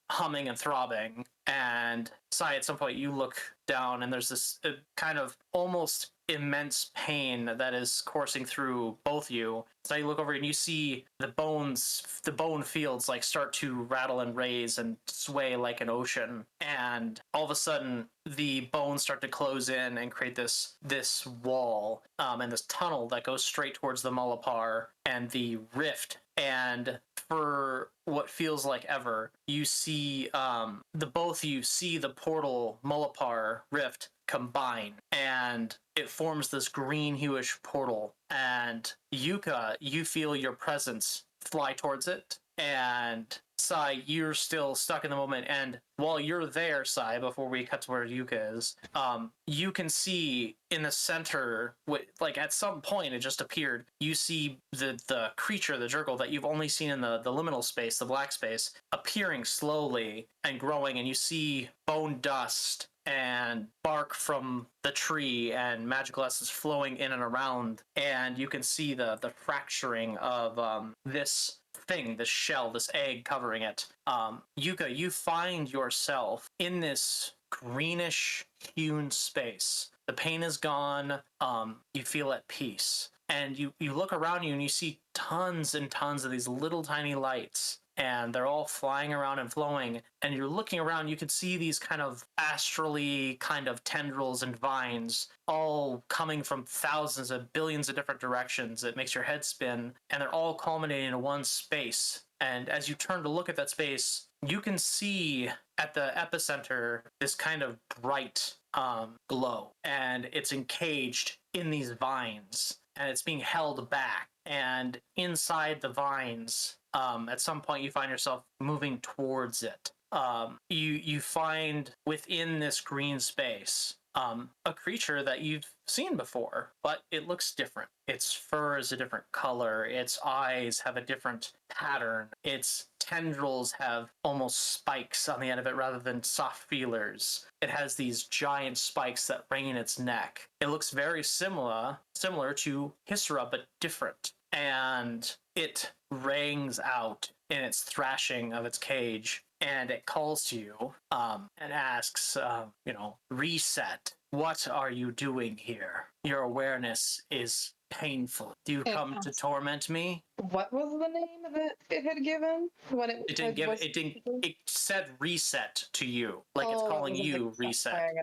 humming and throbbing. And Sai, at some point, you look down, and there's this kind of almost immense pain that is coursing through both you. So you look over and you see the bone fields like start to rattle and raise and sway like an ocean. And all of a sudden, the bones start to close in and create this wall and this tunnel that goes straight towards the Mullapar and the rift. And for what feels like ever, you see both of you see the portal Mullapar rift combine, and it forms this green hueish portal. And Yuka, you feel your presence fly towards it, and Sai, you're still stuck in the moment. And while you're there, Sai, before we cut to where Yuka is, you can see in the center, like at some point it just appeared, you see the creature, the Jurgle, that you've only seen in the liminal space, the black space, appearing slowly and growing, and you see bone dust and bark from the tree and magical essence flowing in and around, and you can see the fracturing of this thing, this shell, this egg covering it. Yuka, you find yourself in this greenish hewn space. The pain is gone. You feel at peace. And you look around you and you see tons and tons of these little tiny lights, and they're all flying around and flowing. And you're looking around, you can see these kind of astrally kind of tendrils and vines all coming from thousands of billions of different directions. It makes your head spin, and they're all culminating in one space. And as you turn to look at that space, you can see at the epicenter this kind of bright glow, and it's encaged in these vines, and it's being held back. And inside the vines, at some point, you find yourself moving towards it. You find within this green space a creature that you've seen before, but it looks different. Its fur is a different color. Its eyes have a different pattern. Its tendrils have almost spikes on the end of it rather than soft feelers. It has these giant spikes that ring in its neck. It looks very similar to Hysra, but different. And it rings out in its thrashing of its cage, and it calls to you and asks, reset. What are you doing here? Your awareness is painful. Do you come to torment me? What was the name that it had given? It said reset to you, like it's calling you reset.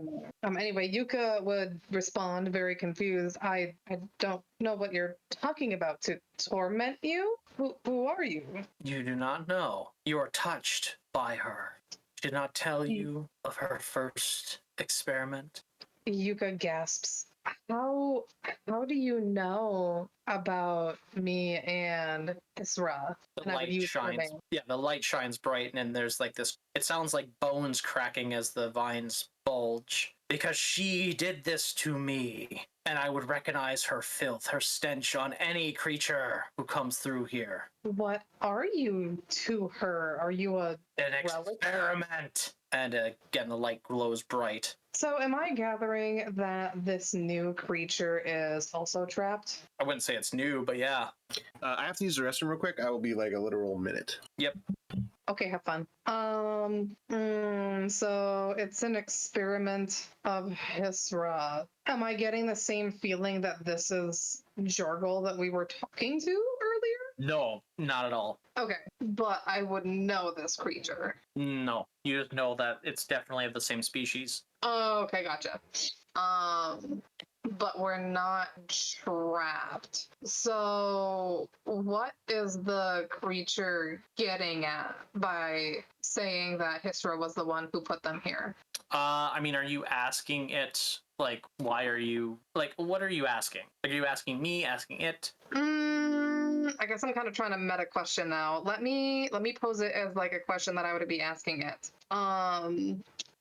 Anyway, Yuka would respond very confused. I don't know what you're talking about. To torment you? Who are you? You do not know. You are touched by her. She did not tell you of her first experiment. Yuka gasps. How do you know about me and Isra? The light shines. Yeah, the light shines bright, and there's like this. It sounds like bones cracking as the vines bulge. Because she did this to me, and I would recognize her filth, her stench on any creature who comes through here. What are you to her? Are you an experiment? And again, the light glows bright. So am I gathering that this new creature is also trapped? I wouldn't say it's new, but yeah. I have to use the restroom real quick. I will be like a literal minute. Yep. Okay, have fun. So it's an experiment of Hysra. Am I getting the same feeling that this is Jorgal that we were talking to earlier? No, not at all. Okay, but I would know this creature. No, you just know that it's definitely of the same species. Oh, okay, gotcha. But we're not trapped. So what is the creature getting at by saying that Hysra was the one who put them here? I mean, are you asking it, like, why are you, like, what are you asking? Are you asking me, asking it? I guess I'm kind of trying to meta question now. Let me pose it as like a question that I would be asking it.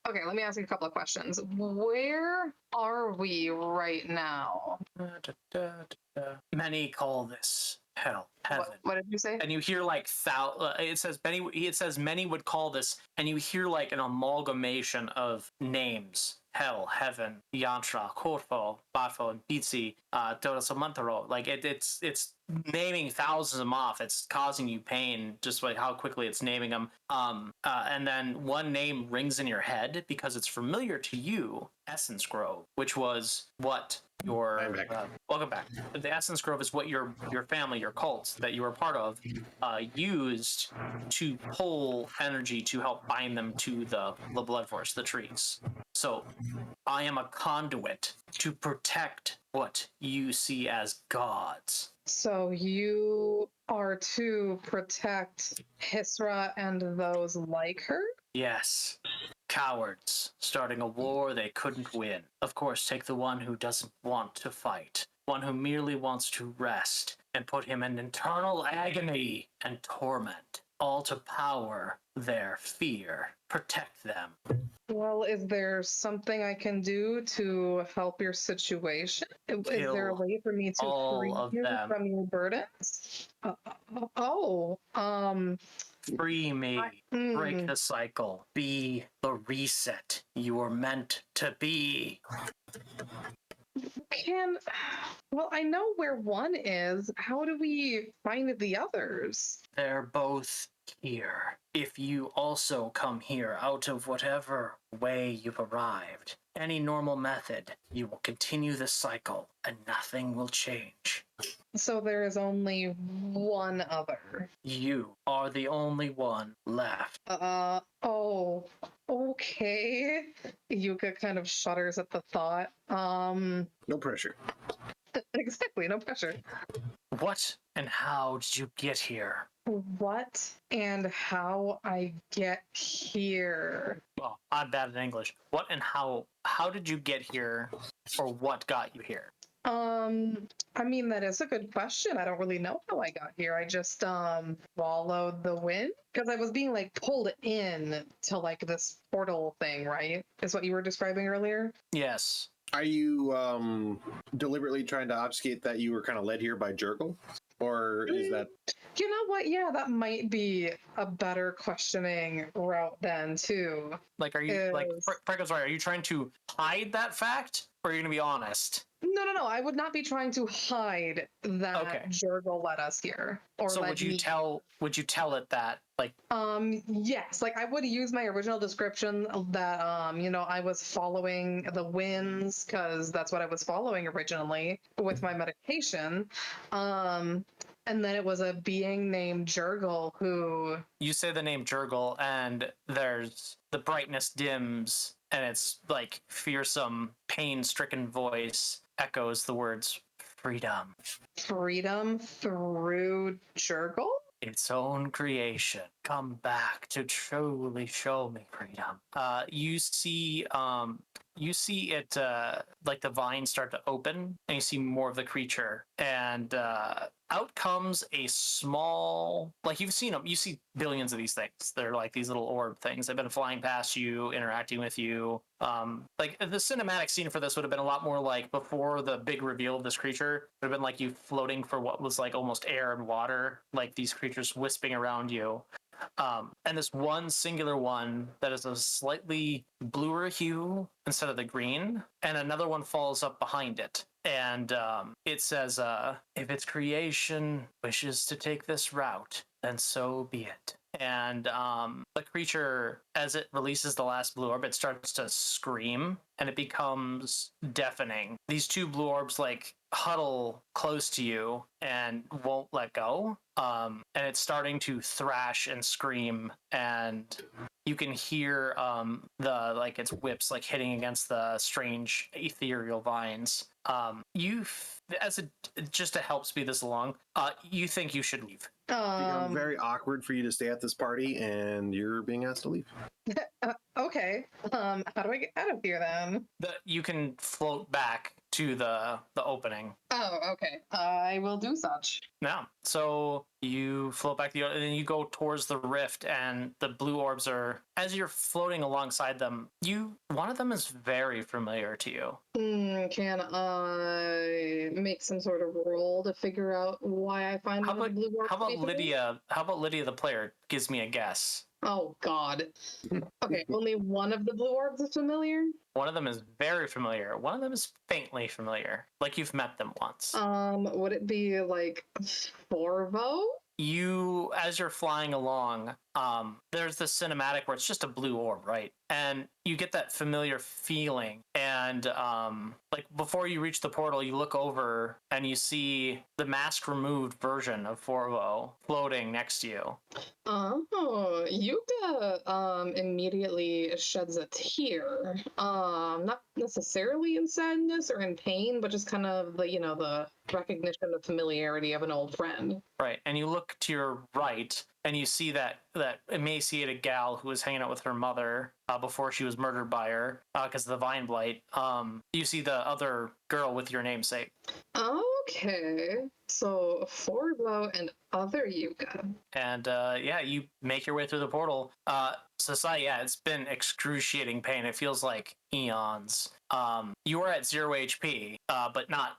Okay, let me ask you a couple of questions. Where are we right now? Many call this hell, heaven. What did you say? And you hear like it says many would call this, and you hear like an amalgamation of names: hell, heaven, yantra, corpo, bafo, and pizzi, todasamantaro. Like it's naming thousands of them off. It's causing you pain just like how quickly it's naming them. And then one name rings in your head because it's familiar to you: Essence Grove, which was what your welcome back. The Essence Grove is what your family, your cult that you were part of, used to pull energy to help bind them to the blood force, the trees. So I am a conduit to protect what you see as gods. So you are to protect Hisra and those like her? Yes. Cowards, starting a war they couldn't win. Of course, take the one who doesn't want to fight, one who merely wants to rest, and put him in internal agony and torment, all to power their fear, protect them. Well, is there something I can do to help your situation? Is there a way for me to free you from your burdens? Free me. Break the cycle. Be the reset you were meant to be. Well, I know where one is. How do we find the others? They're both here. If you also come here out of whatever way you've arrived, any normal method, you will continue the cycle and nothing will change. So there is only one other. You are the only one left. Oh, okay. Yuka kind of shudders at the thought. No pressure. Exactly, no pressure. What and how did you get here? What and how I get here? Well, I'm bad at English. What and how did you get here, or what got you here? I mean, that is a good question. I don't really know how I got here. I just followed the wind because I was being like pulled in to like this portal thing, right? Is what you were describing earlier? Yes. Are you deliberately trying to obfuscate that you were kind of led here by Jurgle? Or is that... You know what? Yeah, that might be a better questioning route then, too. Like, are you, like, Preko's right, are you trying to hide that fact, or are you going to be honest? No. I would not be trying to hide that Jurgle led us here. Or so would you tell it that, like... Yes, like I would use my original description that, I was following the winds because that's what I was following originally with my medication. And then it was a being named Jurgle who... You say the name Jurgle, and there's the brightness dims, and it's like fearsome, pain-stricken voice echoes the words freedom. Freedom through Jurgle? Its own creation. Come back to truly show me freedom. You see it like the vines start to open, and you see more of the creature, and out comes a small, like you've seen them. You see billions of these things. They're like these little orb things. They've been flying past you, interacting with you. Like the cinematic scene for this would have been a lot more like before the big reveal of this creature. It would have been like you floating for what was like almost air and water, like these creatures wisping around you. And this one singular one that is a slightly bluer hue instead of the green, and another one falls up behind it. And it says, if its creation wishes to take this route, then so be it. And the creature, as it releases the last blue orb, it starts to scream, and it becomes deafening. These two blue orbs like huddle close to you and won't let go. And it's starting to thrash and scream, and you can hear the like its whips like hitting against the strange ethereal vines. Just to help speed this along, you think you should leave. It's very awkward for you to stay at this party, and you're being asked to leave. Okay. How do I get out of here then? You can float back to the opening. Oh, okay. I will do such. Yeah. So you float back and then you go towards the rift, and the blue orbs are, as you're floating alongside them, one of them is very familiar to you. Can I make some sort of roll to figure out why I find one of the blue orbs? How about Lydia? How about Lydia, the player, gives me a guess? Oh God. Okay, only one of the blue orbs is familiar. One of them is very familiar. One of them is faintly familiar, like you've met them once. Would it be like Forvo? You, as you're flying along, there's this cinematic where it's just a blue orb, right? And you get that familiar feeling. And like before you reach the portal, you look over and you see the mask removed version of Forvo floating next to you. Oh, Yuka immediately sheds a tear. Not necessarily in sadness or in pain, but just kind of the recognition of familiarity of an old friend. Right, and you look to your right, and you see that emaciated gal who was hanging out with her mother before she was murdered by her because of the vine blight. You see the other girl with your namesake. Okay, so Forvo and other Yuka. And yeah, you make your way through the portal. Society, yeah, it's been excruciating pain. It feels like eons. You are at 0 HP, but not,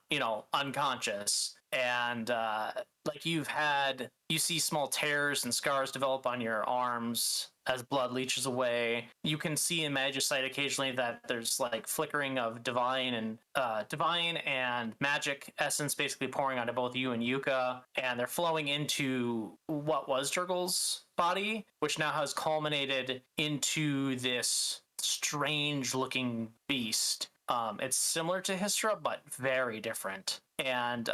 unconscious. And like you see small tears and scars develop on your arms as blood leaches away. You can see in Magicite occasionally that there's like flickering of divine and magic essence basically pouring onto both you and Yuka, and they're flowing into what was Jurgil's body, which now has culminated into this strange looking beast. It's similar to Hystra, but very different. And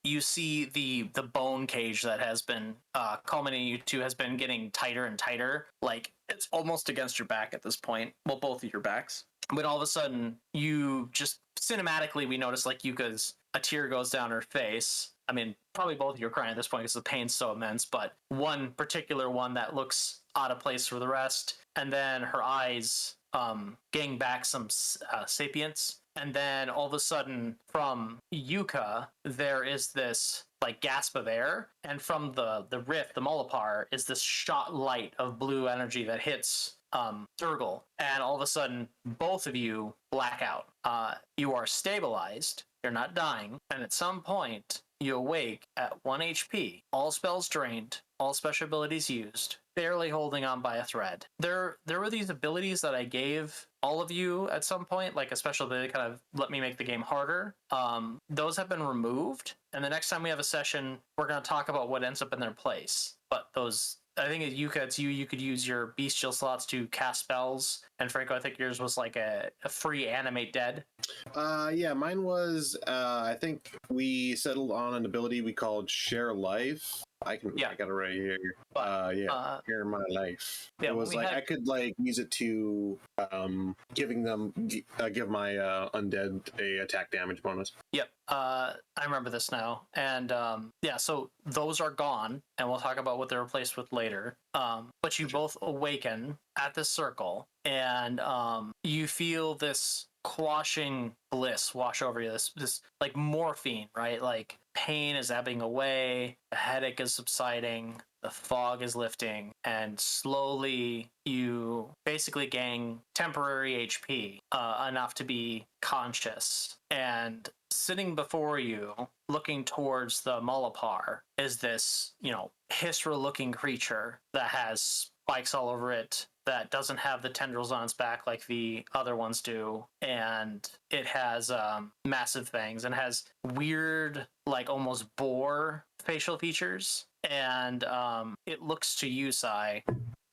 you see the bone cage that has been culminating you to has been getting tighter and tighter. Like it's almost against your back at this point. Well, both of your backs. But all of a sudden, you just cinematically, we notice like a tear goes down her face. I mean, probably both of you are crying at this point because the pain's so immense, but one particular one that looks out of place for the rest. And then her eyes gain back some sapience. And then all of a sudden, from Yuka, there is this like gasp of air, and from the rift, the Molopar, is this shot light of blue energy that hits Durgal, and all of a sudden, both of you black out. You are stabilized. You're not dying, and at some point, you awake at 1 HP. All spells drained. All special abilities used. Barely holding on by a thread. There were these abilities that I gave all of you at some point, like a special ability kind of let me make the game harder. Those have been removed, and the next time we have a session, we're going to talk about what ends up in their place. But those, I think at Yuka, you could use your bestial slots to cast spells, and Franco, I think yours was like a free animate dead. Yeah, mine was, I think we settled on an ability we called Share Life. I got it right here. Share my life. Yeah, it was like I could like use it to give my undead a attack damage bonus. Yep, I remember this now, and yeah, so those are gone, and we'll talk about what they're replaced with later. But you both awaken at this circle, and you feel this quashing bliss wash over you. This like morphine, right? Like pain is ebbing away, the headache is subsiding, the fog is lifting, and slowly you basically gain temporary HP, enough to be conscious. And sitting before you, looking towards the Molopar, is this, Hystra-looking creature that has spikes all over it, that doesn't have the tendrils on its back like the other ones do, and it has massive fangs and has weird, like almost boar facial features. And it looks to you, Sai,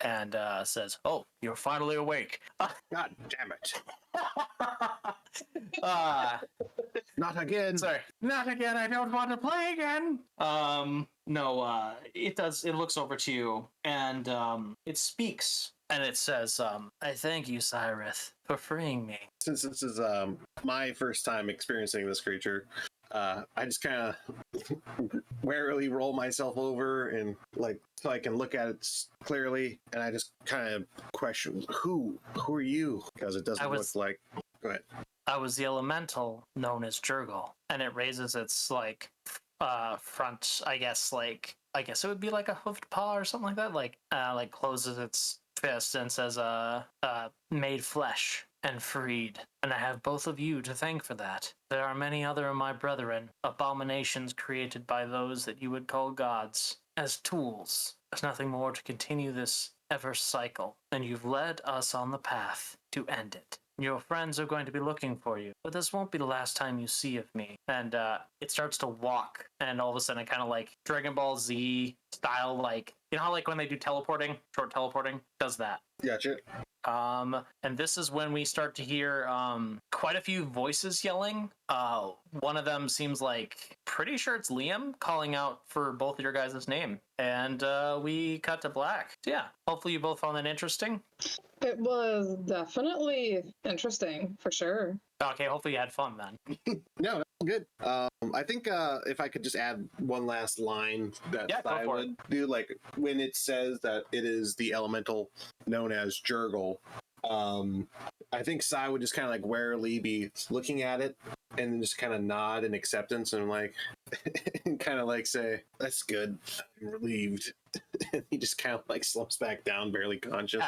and says, "Oh, you're finally awake." God damn it! Not again. Sorry, not again. I don't want to play again. No. It does. It looks over to you, and it speaks. And it says, I thank you, Cyrith, for freeing me. Since this is my first time experiencing this creature, I just kind of warily roll myself over and like so I can look at it clearly, and I just kind of question, who are you? Because it doesn't look like. Go ahead. I was the elemental known as Jurgle, and it raises its like front. I guess it would be like a hoofed paw or something like that. Like closes its fist and says, made flesh and freed, and I have both of you to thank for that. There are many other of my brethren, abominations created by those that you would call gods, as tools. There's nothing more to continue this ever cycle, and you've led us on the path to end it. Your friends are going to be looking for you, but this won't be the last time you see of me. And it starts to walk, and all of a sudden it kind of like Dragon Ball Z style, like, you know how like when they do teleporting, short teleporting, does that. Gotcha. And this is when we start to hear quite a few voices yelling. One of them seems like, pretty sure it's Liam calling out for both of your guys' name. And we cut to black. So yeah, hopefully you both found that interesting. It was definitely interesting, for sure. Okay, hopefully you had fun then. No, good. I think if I could just add one last line that I would do, like when it says that it is the elemental known as Jurgle, I think Sai would just kind of like warily be looking at it and then just kind of nod in acceptance and like, and kind of like say, "That's good. I'm relieved." And he just kind of like slumps back down, barely conscious.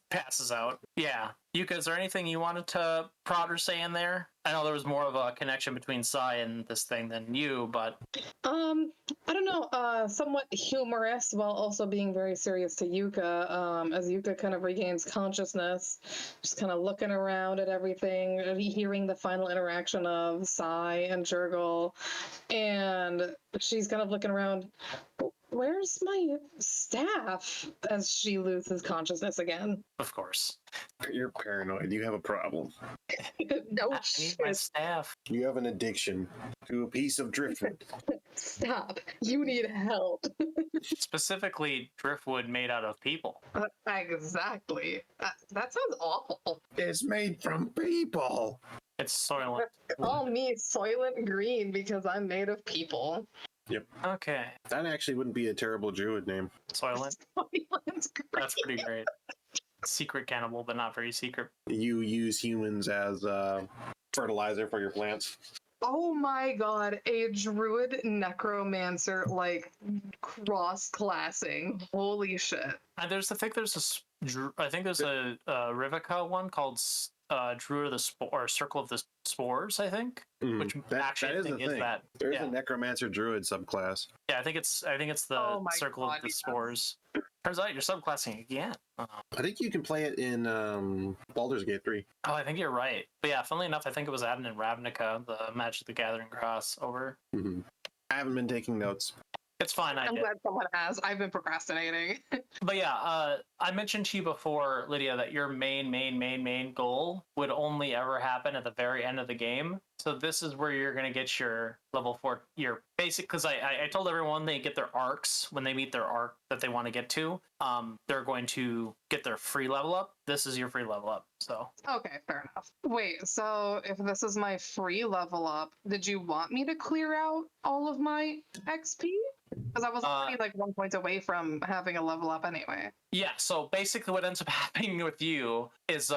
Passes out. Yeah. Yuka, is there anything you wanted to prod or say in there? I know there was more of a connection between Sai and this thing than you, but I don't know, somewhat humorous while also being very serious to Yuka, as Yuka kind of regains consciousness, just kind of looking around at everything, hearing the final interaction of Sai and Jurgle, and she's kind of looking around. Where's my staff? As she loses consciousness again. Of course. You're paranoid. You have a problem. No I need my shit. staff. You have an addiction to a piece of driftwood. Stop. You need help. Specifically, driftwood made out of people. Exactly. That sounds awful. It's made from people. It's Soylent. Call me Soylent Green because I'm made of people. Yep. Okay. That actually wouldn't be a terrible druid name. Soylent. Soylent Green. That's pretty great. Secret cannibal, but not very secret. You use humans as fertilizer for your plants. Oh my god, a druid necromancer, like, cross-classing. Holy shit. I think there's a Rivika one called Druid of the or Circle of the Spores, I think. Which that is a thing. that. There's a necromancer druid subclass. Yeah, I think it's the Circle of the Spores. Turns out you're subclassing again. I think you can play it in Baldur's Gate 3. Oh, I think you're right. But yeah, funnily enough, I think it was added in Ravnica, the Magic the Gathering crossover. Mm-hmm. I haven't been taking notes. It's fine. I'm glad someone has. I've been procrastinating. But yeah, I mentioned to you before, Lydia, that your main goal would only ever happen at the very end of the game. So this is where you're going to get your level 4, your basic, because I told everyone they get their arcs when they meet their arc that they want to get to. They're going to get their free level up. This is your free level up. So Okay, fair enough. Wait, so if this is my free level up, did you want me to clear out all of my XP? Because I was already like 1 point away from having a level up anyway. Yeah, so basically what ends up happening with you is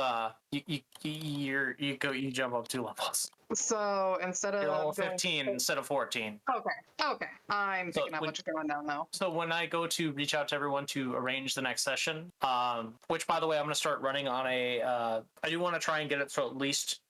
you jump up 2 levels. So instead of You're level 15 instead of 14. Okay. I'm picking up what you're going down now. So when I go to reach out to everyone to arrange the next session, which by the way I'm going to start running on I do want to try and get it so at least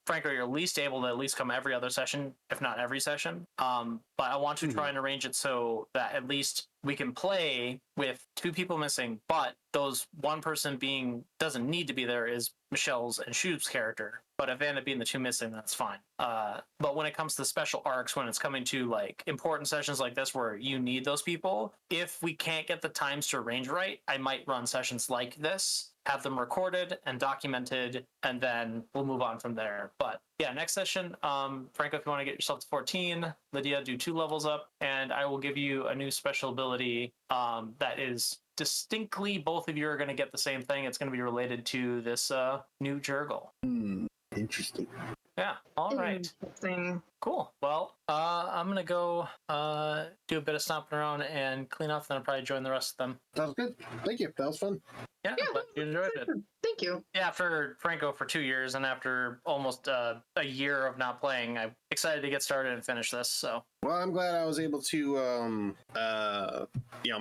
frankly, you're at least able to at least come every other session, if not every session. But I want to try and arrange it so that at least we can play with 2 people missing, but those one person doesn't need to be there is Michelle's and Shoob's character. But if they end up being the 2 missing, that's fine. But when it comes to special arcs, when it's coming to like important sessions like this where you need those people, if we can't get the times to arrange right, I might run sessions like this, have them recorded and documented, and then we'll move on from there. But yeah, next session, Franco, if you want to get yourself to 14, Lydia, do 2 levels up, and I will give you a new special ability that is distinctly, both of you are going to get the same thing. It's going to be related to this new Jurgle. Interesting. Yeah, all right. Cool. Well, I'm going to go do a bit of stomping around and clean up, and then I'll probably join the rest of them. That was good. Thank you. That was fun. Yeah, Yeah, but you enjoyed it. Thank you. Yeah, after Franco for 2 years and after almost a year of not playing, I'm excited to get started and finish this. So Well, I'm glad I was able to,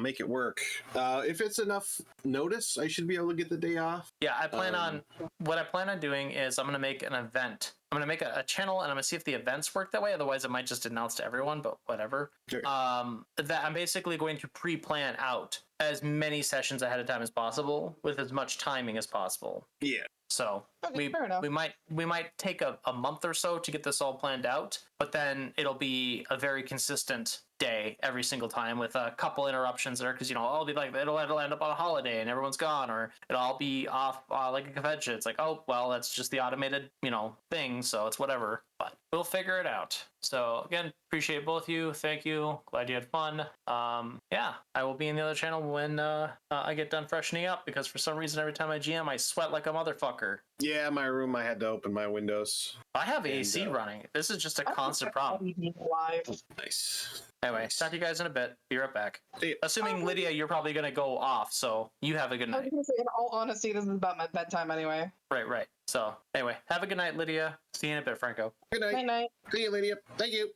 make it work. If it's enough notice, I should be able to get the day off. yeah, I plan on what I plan on doing is I'm going to make an event. I'm going to make a channel and I'm going to see if the events work that way. Otherwise, it might just announce to everyone, but whatever. Sure. That I'm basically going to pre-plan out as many sessions ahead of time as possible with as much timing as possible. Yeah. So Okay, fair enough. we might take a month or so to get this all planned out, but then it'll be a very consistent day every single time with a couple interruptions there because I'll be like it'll end up on a holiday and everyone's gone, or it'll all be off like a convention. It's like, oh well, that's just the automated thing, so it's whatever. But we'll figure it out. So again, appreciate both of you. Thank you. Glad you had fun. Yeah, I will be in the other channel when I get done freshening up because for some reason every time I GM I sweat like a motherfucker. Yeah, my room, I had to open my windows. I have AC running. This is just a constant problem. Nice. Anyway, talk to you guys in a bit. Be right back. See ya. Assuming, Lydia, you're probably going to go off, so you have a good I was night. gonna say, in all honesty, this is about my bedtime anyway. Right. So, anyway, have a good night, Lydia. See you in a bit, Franco. Good night. Night night. See you, Lydia. Thank you.